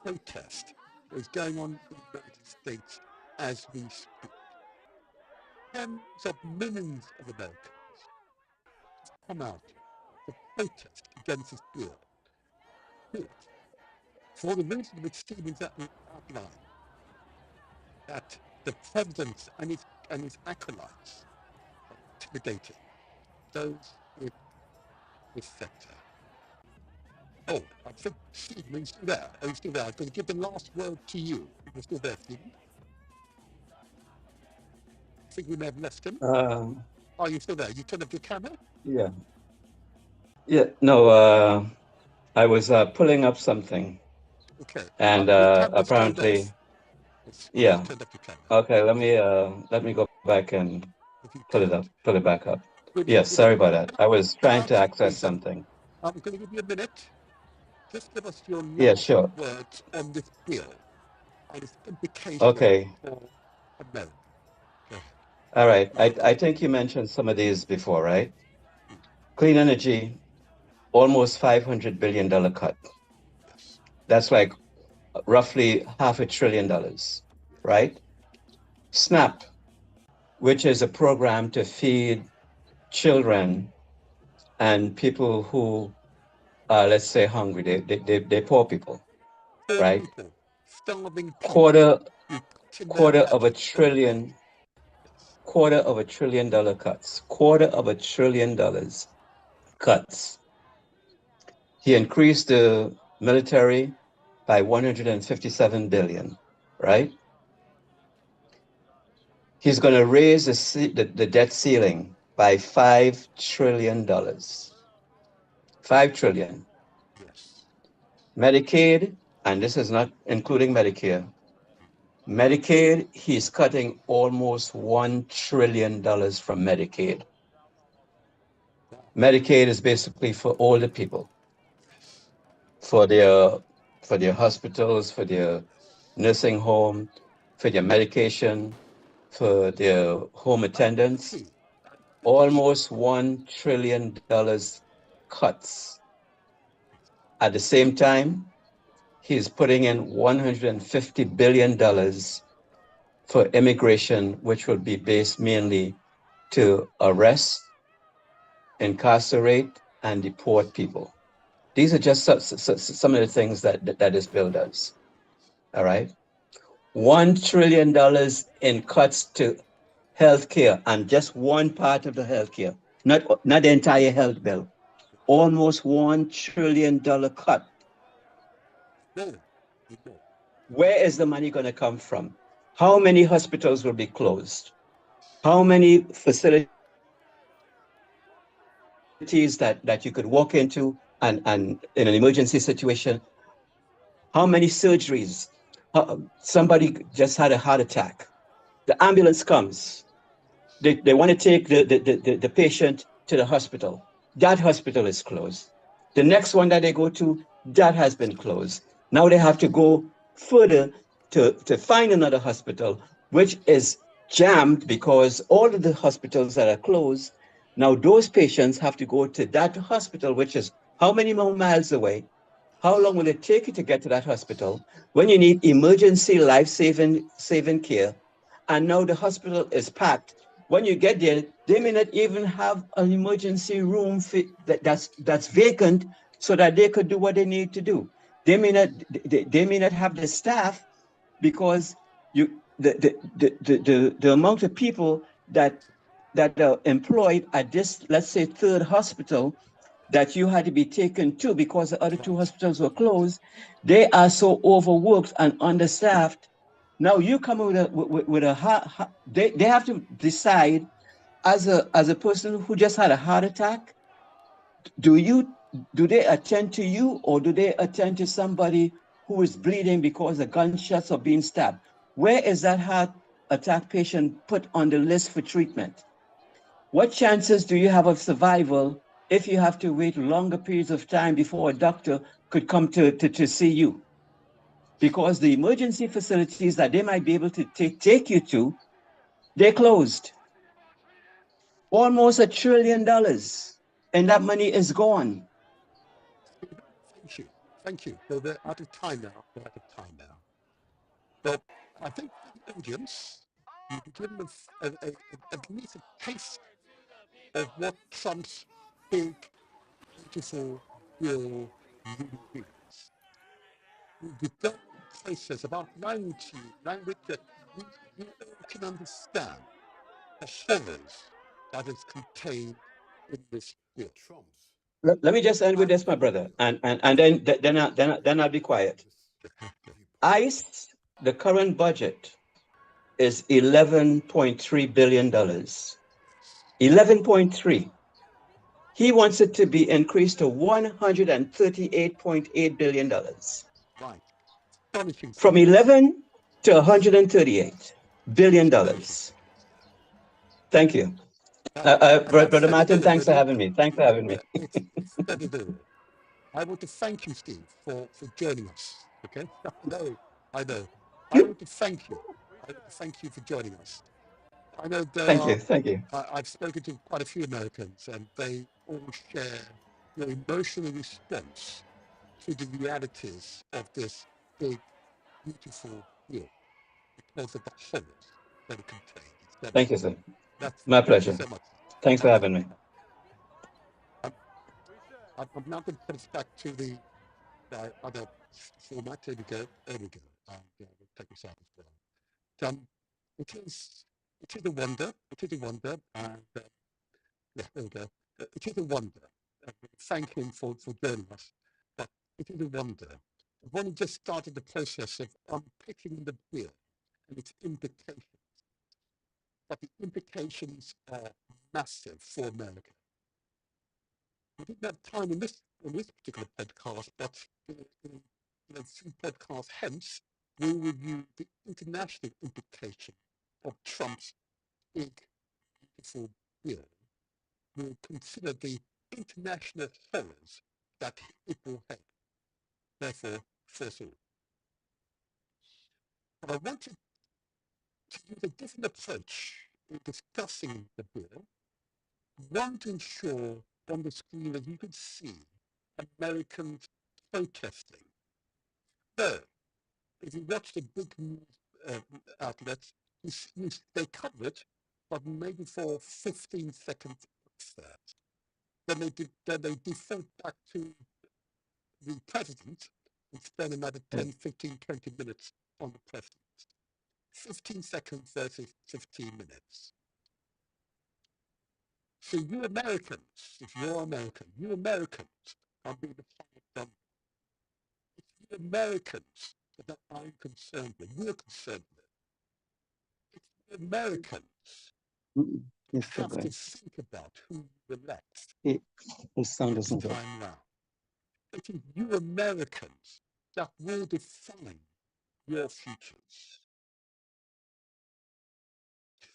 protest is going on in the United States as we speak. Tens of millions of Americans come out to protest against this bill. For the reason which Stevens outlined, that the president and his acolytes are intimidating those in this sector. Oh, I think Stephen is still there. Oh, he's still there. I'm going to give the last word to you. You're still there, Stephen? I think we may have left him. Oh, you're still there. You turned up your camera? Yeah. Yeah, no, I was pulling up something. Okay. And apparently, yeah. Okay, let me go back and pull it back up. Yes, sorry about that. I was trying to access something. I'm going to give you a minute. Just give us your last words on this bill and its implications for America. All right. I think you mentioned some of these before, right? Clean energy, almost $500 billion cut. That's like roughly $500 billion, right? SNAP, which is a program to feed children and people who are, let's say, hungry. They're poor people, right? Quarter of a trillion dollar cuts. $250 billion cuts. He increased the military by $157 billion, right? He's going to raise the debt ceiling by $5 trillion. $5 trillion. Yes. Medicaid, and this is not including Medicare. Medicaid, he's cutting almost $1 trillion from Medicaid. Medicaid is basically for older people, for their hospitals, for their nursing home, for their medication, for their home attendants. Almost $1 trillion cuts. At the same time, he's putting in $150 billion for immigration, which will be based mainly to arrest, incarcerate, and deport people. These are just some of the things that this bill does. All right. $1 trillion in cuts to healthcare, and just one part of the healthcare, not the entire health bill. Almost $1 trillion cut. Where is the money going to come from? How many hospitals will be closed? How many facilities that you could walk into and in an emergency situation? How many surgeries? Somebody just had a heart attack. The ambulance comes. They want to take the patient to the hospital. That hospital is closed. The next one that they go to, that has been closed. Now they have to go further to find another hospital, which is jammed because all of the hospitals that are closed, now those patients have to go to that hospital, which is how many more miles away? How long will it take you to get to that hospital when you need emergency life-saving care? And now the hospital is packed. When you get there, they may not even have an emergency room that's vacant so that they could do what they need to do. They may not have the staff because the amount of people that are employed at this, let's say, third hospital that you had to be taken to because the other two hospitals were closed, they are so overworked and understaffed. Now you come with a they have to decide as a person who just had a heart attack, do they attend to you or do they attend to somebody who is bleeding because the gunshots are being stabbed? Where is that heart attack patient put on the list for treatment? What chances do you have of survival if you have to wait longer periods of time before a doctor could come to see you? Because the emergency facilities that they might be able to take you to, they're closed. Almost $1 trillion, and that money is gone. Thank you. Thank you. So they're out of time now. They're out of time now. But I think for the audience, you can give them at least a taste of what Trump's big, beautiful bill really is. We've done a process about language that we all can understand the horrors that is contained in this bill. Let me just end with this, my brother, and then I'll be quiet. ICE, the current budget is $11.3 billion. 11.3. He wants it to be increased to $138.8 billion. Right. Astonishing. From 11 to $138 billion. Thank you. Brother Martin, thanks for having me. Thanks for having me. I want to thank you, Steve, for joining us. Okay? I know. I want to thank you. I want to thank you for joining us. I know Thank you. I've spoken to quite a few Americans, and they all share your emotional response to the realities of this big, beautiful bill because of the horrors that it contains. Thank you, sir. My pleasure. So much. Thanks for having me. I'm now going to put us back to the other format. There we go. There we go. We'll take this out as well. It is a wonder. It is a wonder. And yeah, there we go. It is a wonder. Thank him for joining us. But it is a wonder. One just started the process of unpicking the bill and its implications. But the implications are massive for America. We didn't have time in this particular podcast, but in a few podcasts hence, we'll review the international implication of Trump's big, beautiful bill. We'll consider the international horrors that it will have. Therefore, first of all. But I wanted to use a different approach in discussing the bill. One to ensure on the screen that you can see Americans protesting. So, if you watch the big news outlets, they cover it, but maybe for 15 seconds first. Then they default back to the president and spend another 10, 15, 20 minutes on the president. 15 seconds versus 15 minutes. So you Americans, if you're American, you Americans are being the target. It's you Americans that I'm concerned with, we're concerned with. It's you Americans Yes, have to think about who you elect whose sound this doesn't work. time round. It is you Americans that will define your futures.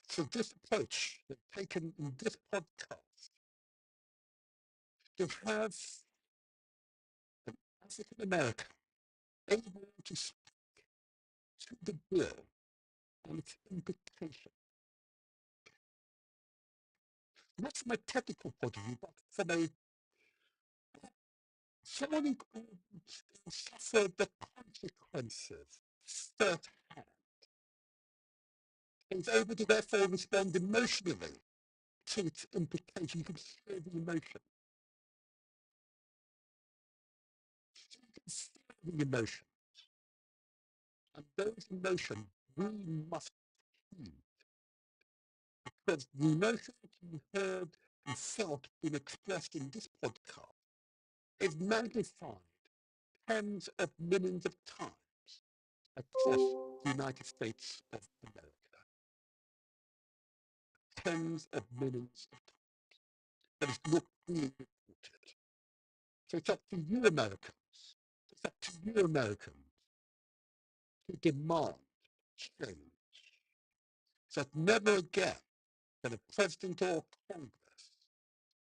So this approach that's taken in this podcast to have an African American able to speak to the bill and its implication. Not from a technical point of view, but from a someone who suffered the consequences firsthand is able to therefore respond emotionally to its implications. You can share the emotion. You can feel the emotion. And those emotions we must heed. Because the emotions you heard and felt being expressed in this podcast is magnified tens of millions of times across the United States of America. Tens of millions of times. That is not being reported. So it's up to you Americans. It's up to you Americans to demand change. So that never again can a president or Congress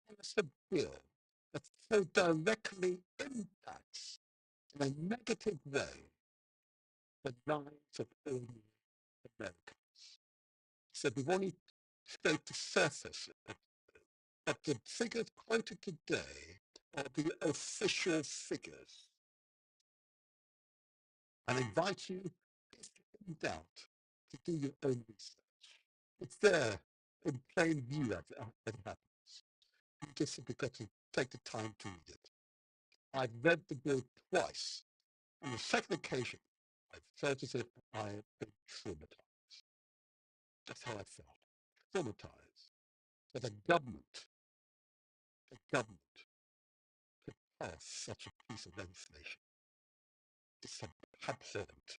pass a bill that so directly impacts in a negative way the lives of ordinary Americans. So we've only scraped the surface but the figures quoted today are the official figures. And I invite you, if in doubt, to do your own research. It's there in plain view as it happens. You just simply got to take the time to read it. I've read the bill twice. On the second occasion, I felt as if I had been traumatized. That's how I felt. Traumatized. That a government could pass such a piece of legislation. It's abhorrent.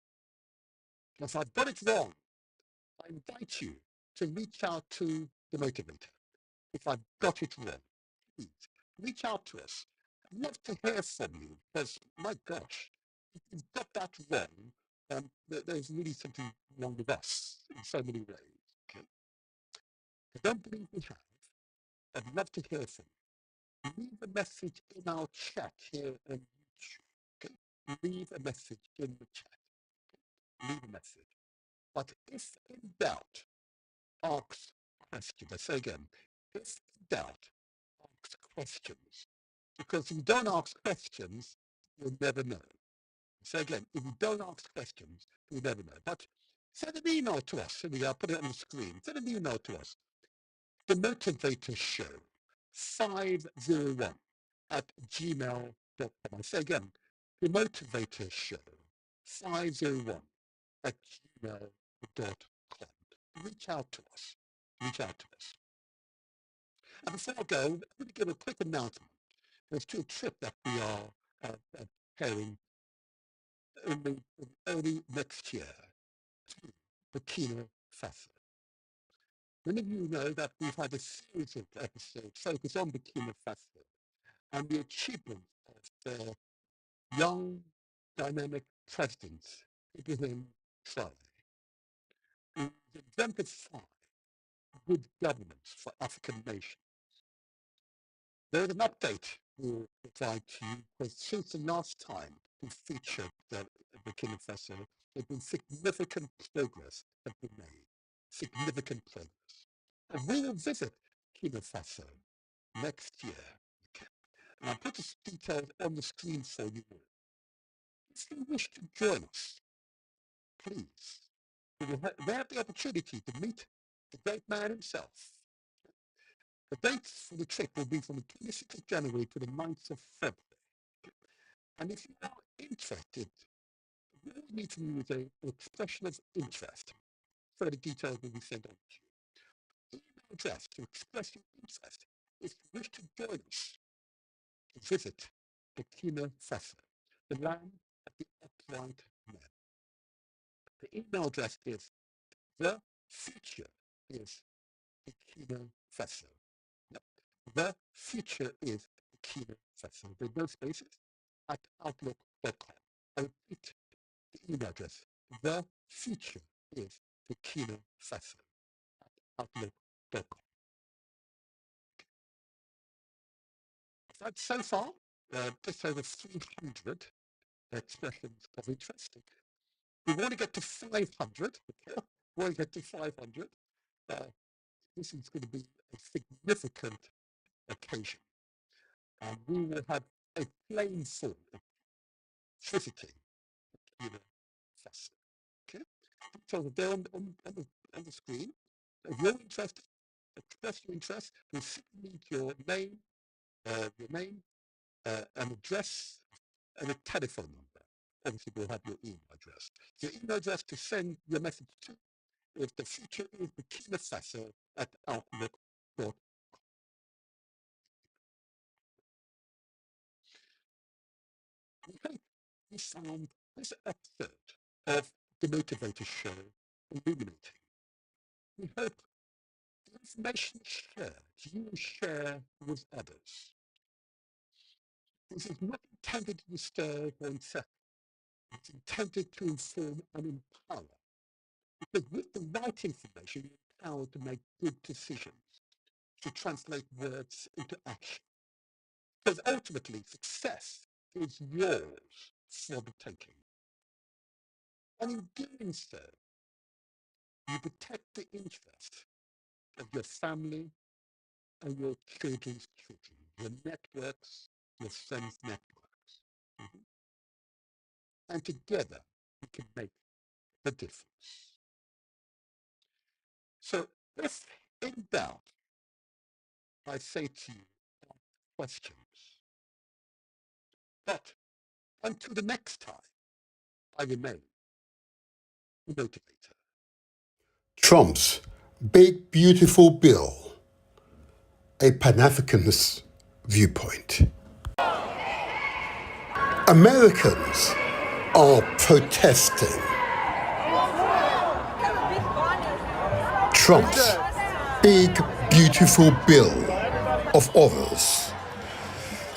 And if I've got it wrong, I invite you to reach out to the motivator. If I've got it wrong, please reach out to us. I'd love to hear from you because, my gosh, if you've got that wrong, there's really something wrong with us in so many ways. Okay? I don't believe we have. I'd love to hear from you. Leave a message in our chat here on YouTube. Okay? Leave a message in the chat. Leave a message. But if in doubt, ask questions. I say again, if in doubt, ask questions. Because if you don't ask questions, you'll never know. So again, if you don't ask questions, you'll never know. But send an email to us. I'll put it on the screen. Send an email to us. The Motivator Show 501 at gmail.com. I say again, the Motivator Show 501 at gmail.com. Reach out to us. Reach out to us. And before I go, I'm going to give a quick announcement. There's to a trip that we are preparing in early next year to Burkina Faso. Many of you know that we've had a series of episodes focused on Burkina Faso and the achievements of their young, dynamic president, Ibrahim Traoré, who exemplified good governance for African nations. There's an update we'll provide to you because since the last time we featured Burkina Faso, there's been significant progress that been made. Significant progress. And we will visit Burkina Faso next year. And I'll put the details on the screen for you. If you wish to join us, please, we have the opportunity to meet the great man himself. The dates for the trip will be from the 26th of January to the 9th of February. And if you are interested, you need to use an expression of interest. Further details will be sent on to you. Email address to express your interest if you wish to join us to visit Burkina Faso, the land of the upright man. The email address is the future is Burkina Faso. Yep. The future is Burkina Faso. There's no spaces at outlook.com. I repeat the email address. The future is Burkina Faso at outlook.com. So far, just over 300 expressions of interest. We want to get to 500. Okay? We want to get to 500. This is going to be a significant occasion. And we will have a plane full visiting Burkina Faso. Okay? So they're on the screen. If you're interested, express your interest. We'll simply need your name, an address, and a telephone number. Obviously, we'll have your email address. Your email address to send your message to is the future is Burkina Faso at outlook.com. We found this episode of the Motivator Show illuminating. We hope the information shared you will share with others. This is not intended to disturb or unsettle. It's intended to inform and empower. Because with the right information, you're empowered to make good decisions, to translate words into action. Because ultimately, success is yours for the taking. And in doing so, you protect the interest of your family and your children's children, your networks, your friends' networks. And together, we can make the difference. So if in doubt, I say to you, questions. But until the next time, I remain the motivator. Trump's big, beautiful bill, a Pan-Africanist viewpoint. Americans are protesting. Trump's big, beautiful bill of others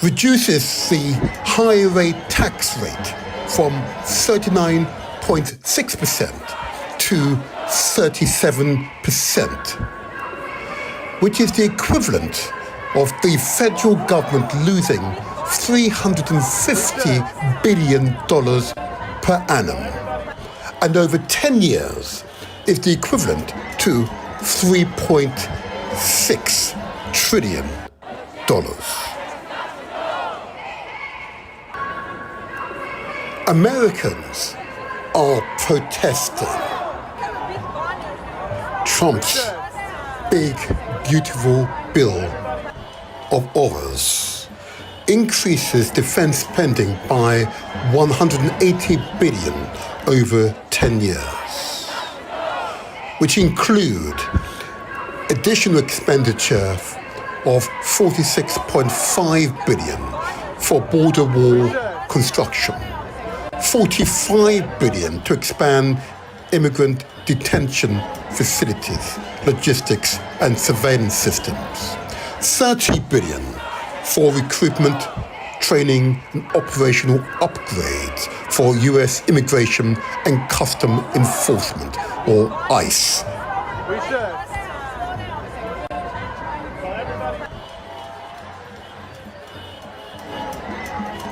reduces the high rate tax rate from 39.6% to 37%, which is the equivalent of the federal government losing $350 billion per annum, and over 10 years is the equivalent to $3.6 trillion. Americans are protesting. Trump's big, beautiful bill of others increases defense spending by $180 billion over 10 years, which include additional expenditure of $46.5 billion for border wall construction, $45 billion to expand immigrant detention facilities, logistics and surveillance systems, $30 billion for recruitment, training and operational upgrades for U.S. Immigration and Custom Enforcement, or ICE.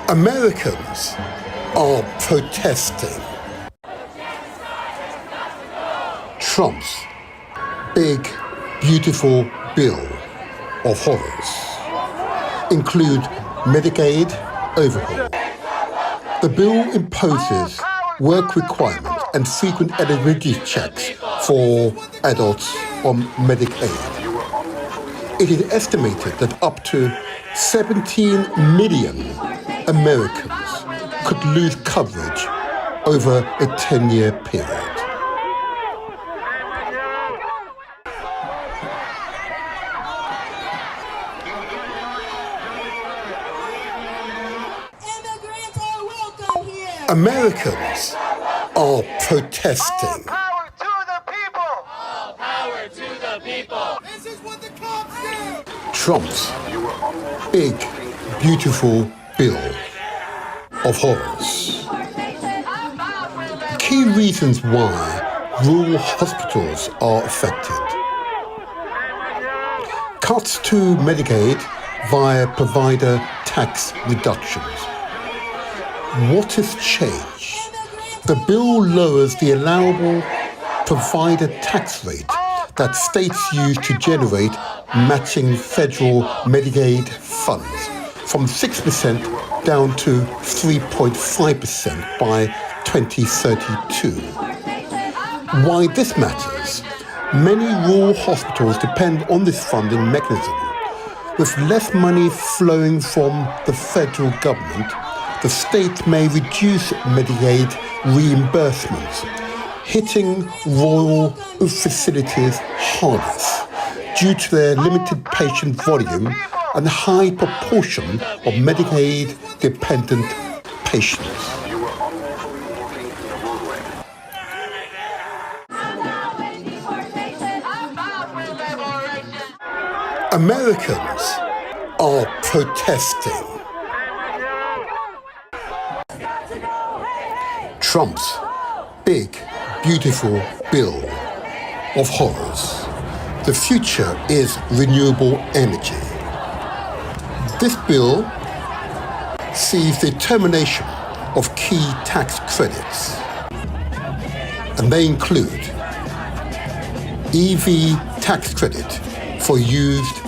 Americans are protesting. Trump's big, beautiful bill of horrors include Medicaid overhaul. The bill imposes work requirement and frequent eligibility checks for adults on Medicaid. It is estimated that up to 17 million Americans could lose coverage over a 10-year period. Americans are protesting. Power to the people! All power to the people! Trump's big, beautiful bill of horrors. Key reasons why rural hospitals are affected. Cuts to Medicaid via provider tax reductions. What has changed? The bill lowers the allowable provider tax rate that states use to generate matching federal Medicaid funds from 6% down to 3.5% by 2032. Why this matters? Many rural hospitals depend on this funding mechanism. With less money flowing from the federal government, the state may reduce Medicaid reimbursements, hitting rural facilities hardest due to their limited patient volume and high proportion of Medicaid-dependent patients. Americans are protesting. Trump's big, beautiful bill of horrors. The future is renewable energy. This bill sees the termination of key tax credits, and they include EV tax credit for used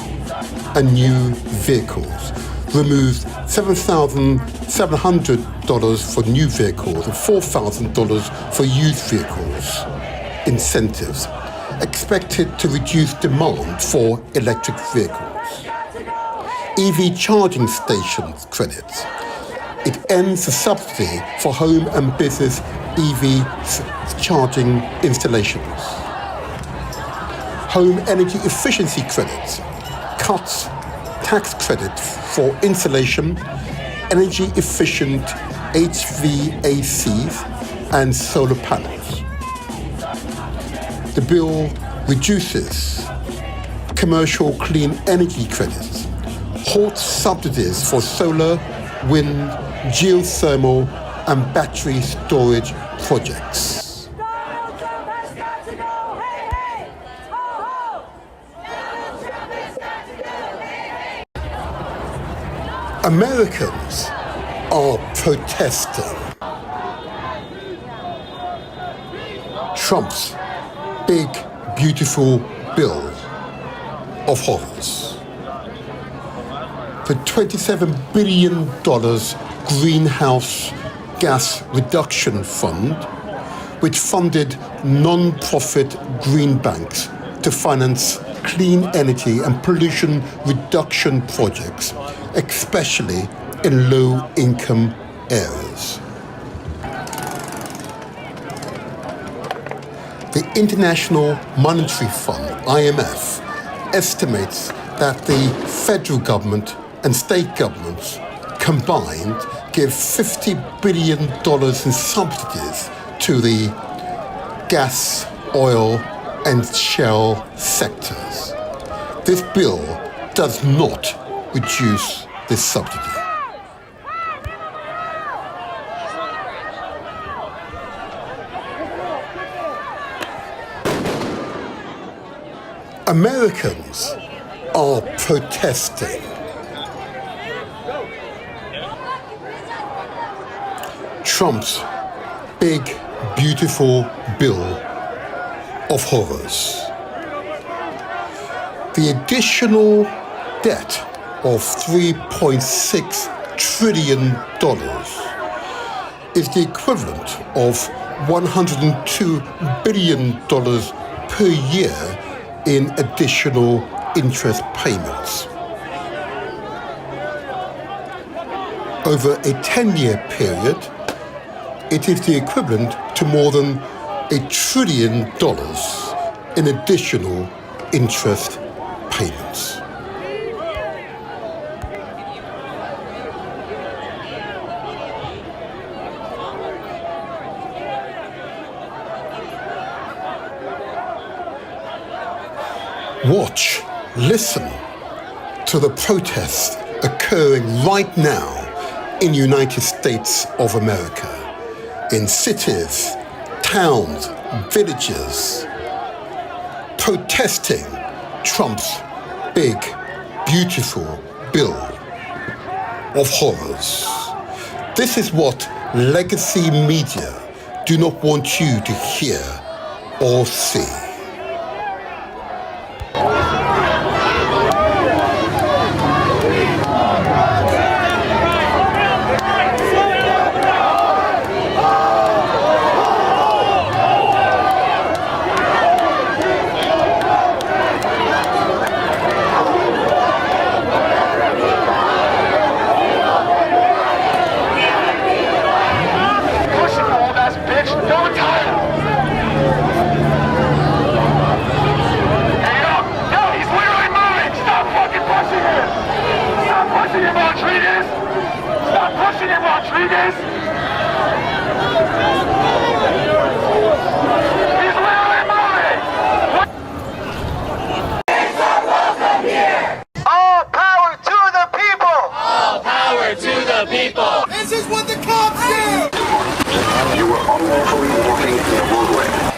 and new vehicles, removes $7,700 for new vehicles and $4,000 for used vehicles. Incentives expected to reduce demand for electric vehicles. EV charging stations credits. It ends the subsidy for home and business EV charging installations. Home energy efficiency credits. Cuts tax credit for installation, energy efficient HVACs and solar panels. The bill reduces commercial clean energy credits, halts subsidies for solar, wind, geothermal and battery storage projects. Americans are protesting. Trump's big, beautiful bill of horrors. The $27 billion greenhouse gas reduction fund, which funded non-profit green banks to finance clean energy and pollution reduction projects, especially in low-income areas. The International Monetary Fund, IMF, estimates that the federal government and state governments combined give $50 billion in subsidies to the gas, oil, and shale sectors. This bill does not reduce this subsidy. Americans are protesting. Trump's big, beautiful bill of horrors. The additional debt of $3.6 trillion is the equivalent of $102 billion per year in additional interest payments. Over a 10-year period, it is the equivalent to more than $1 trillion in additional interest payments. Watch, listen to to the protests occurring right now in the United States of America, in cities, towns, villages, protesting Trump's big, beautiful bill of horrors. This is what legacy media do not want you to hear or see. All power to the people! All power to the people! You were unlawfully walking in the roadway.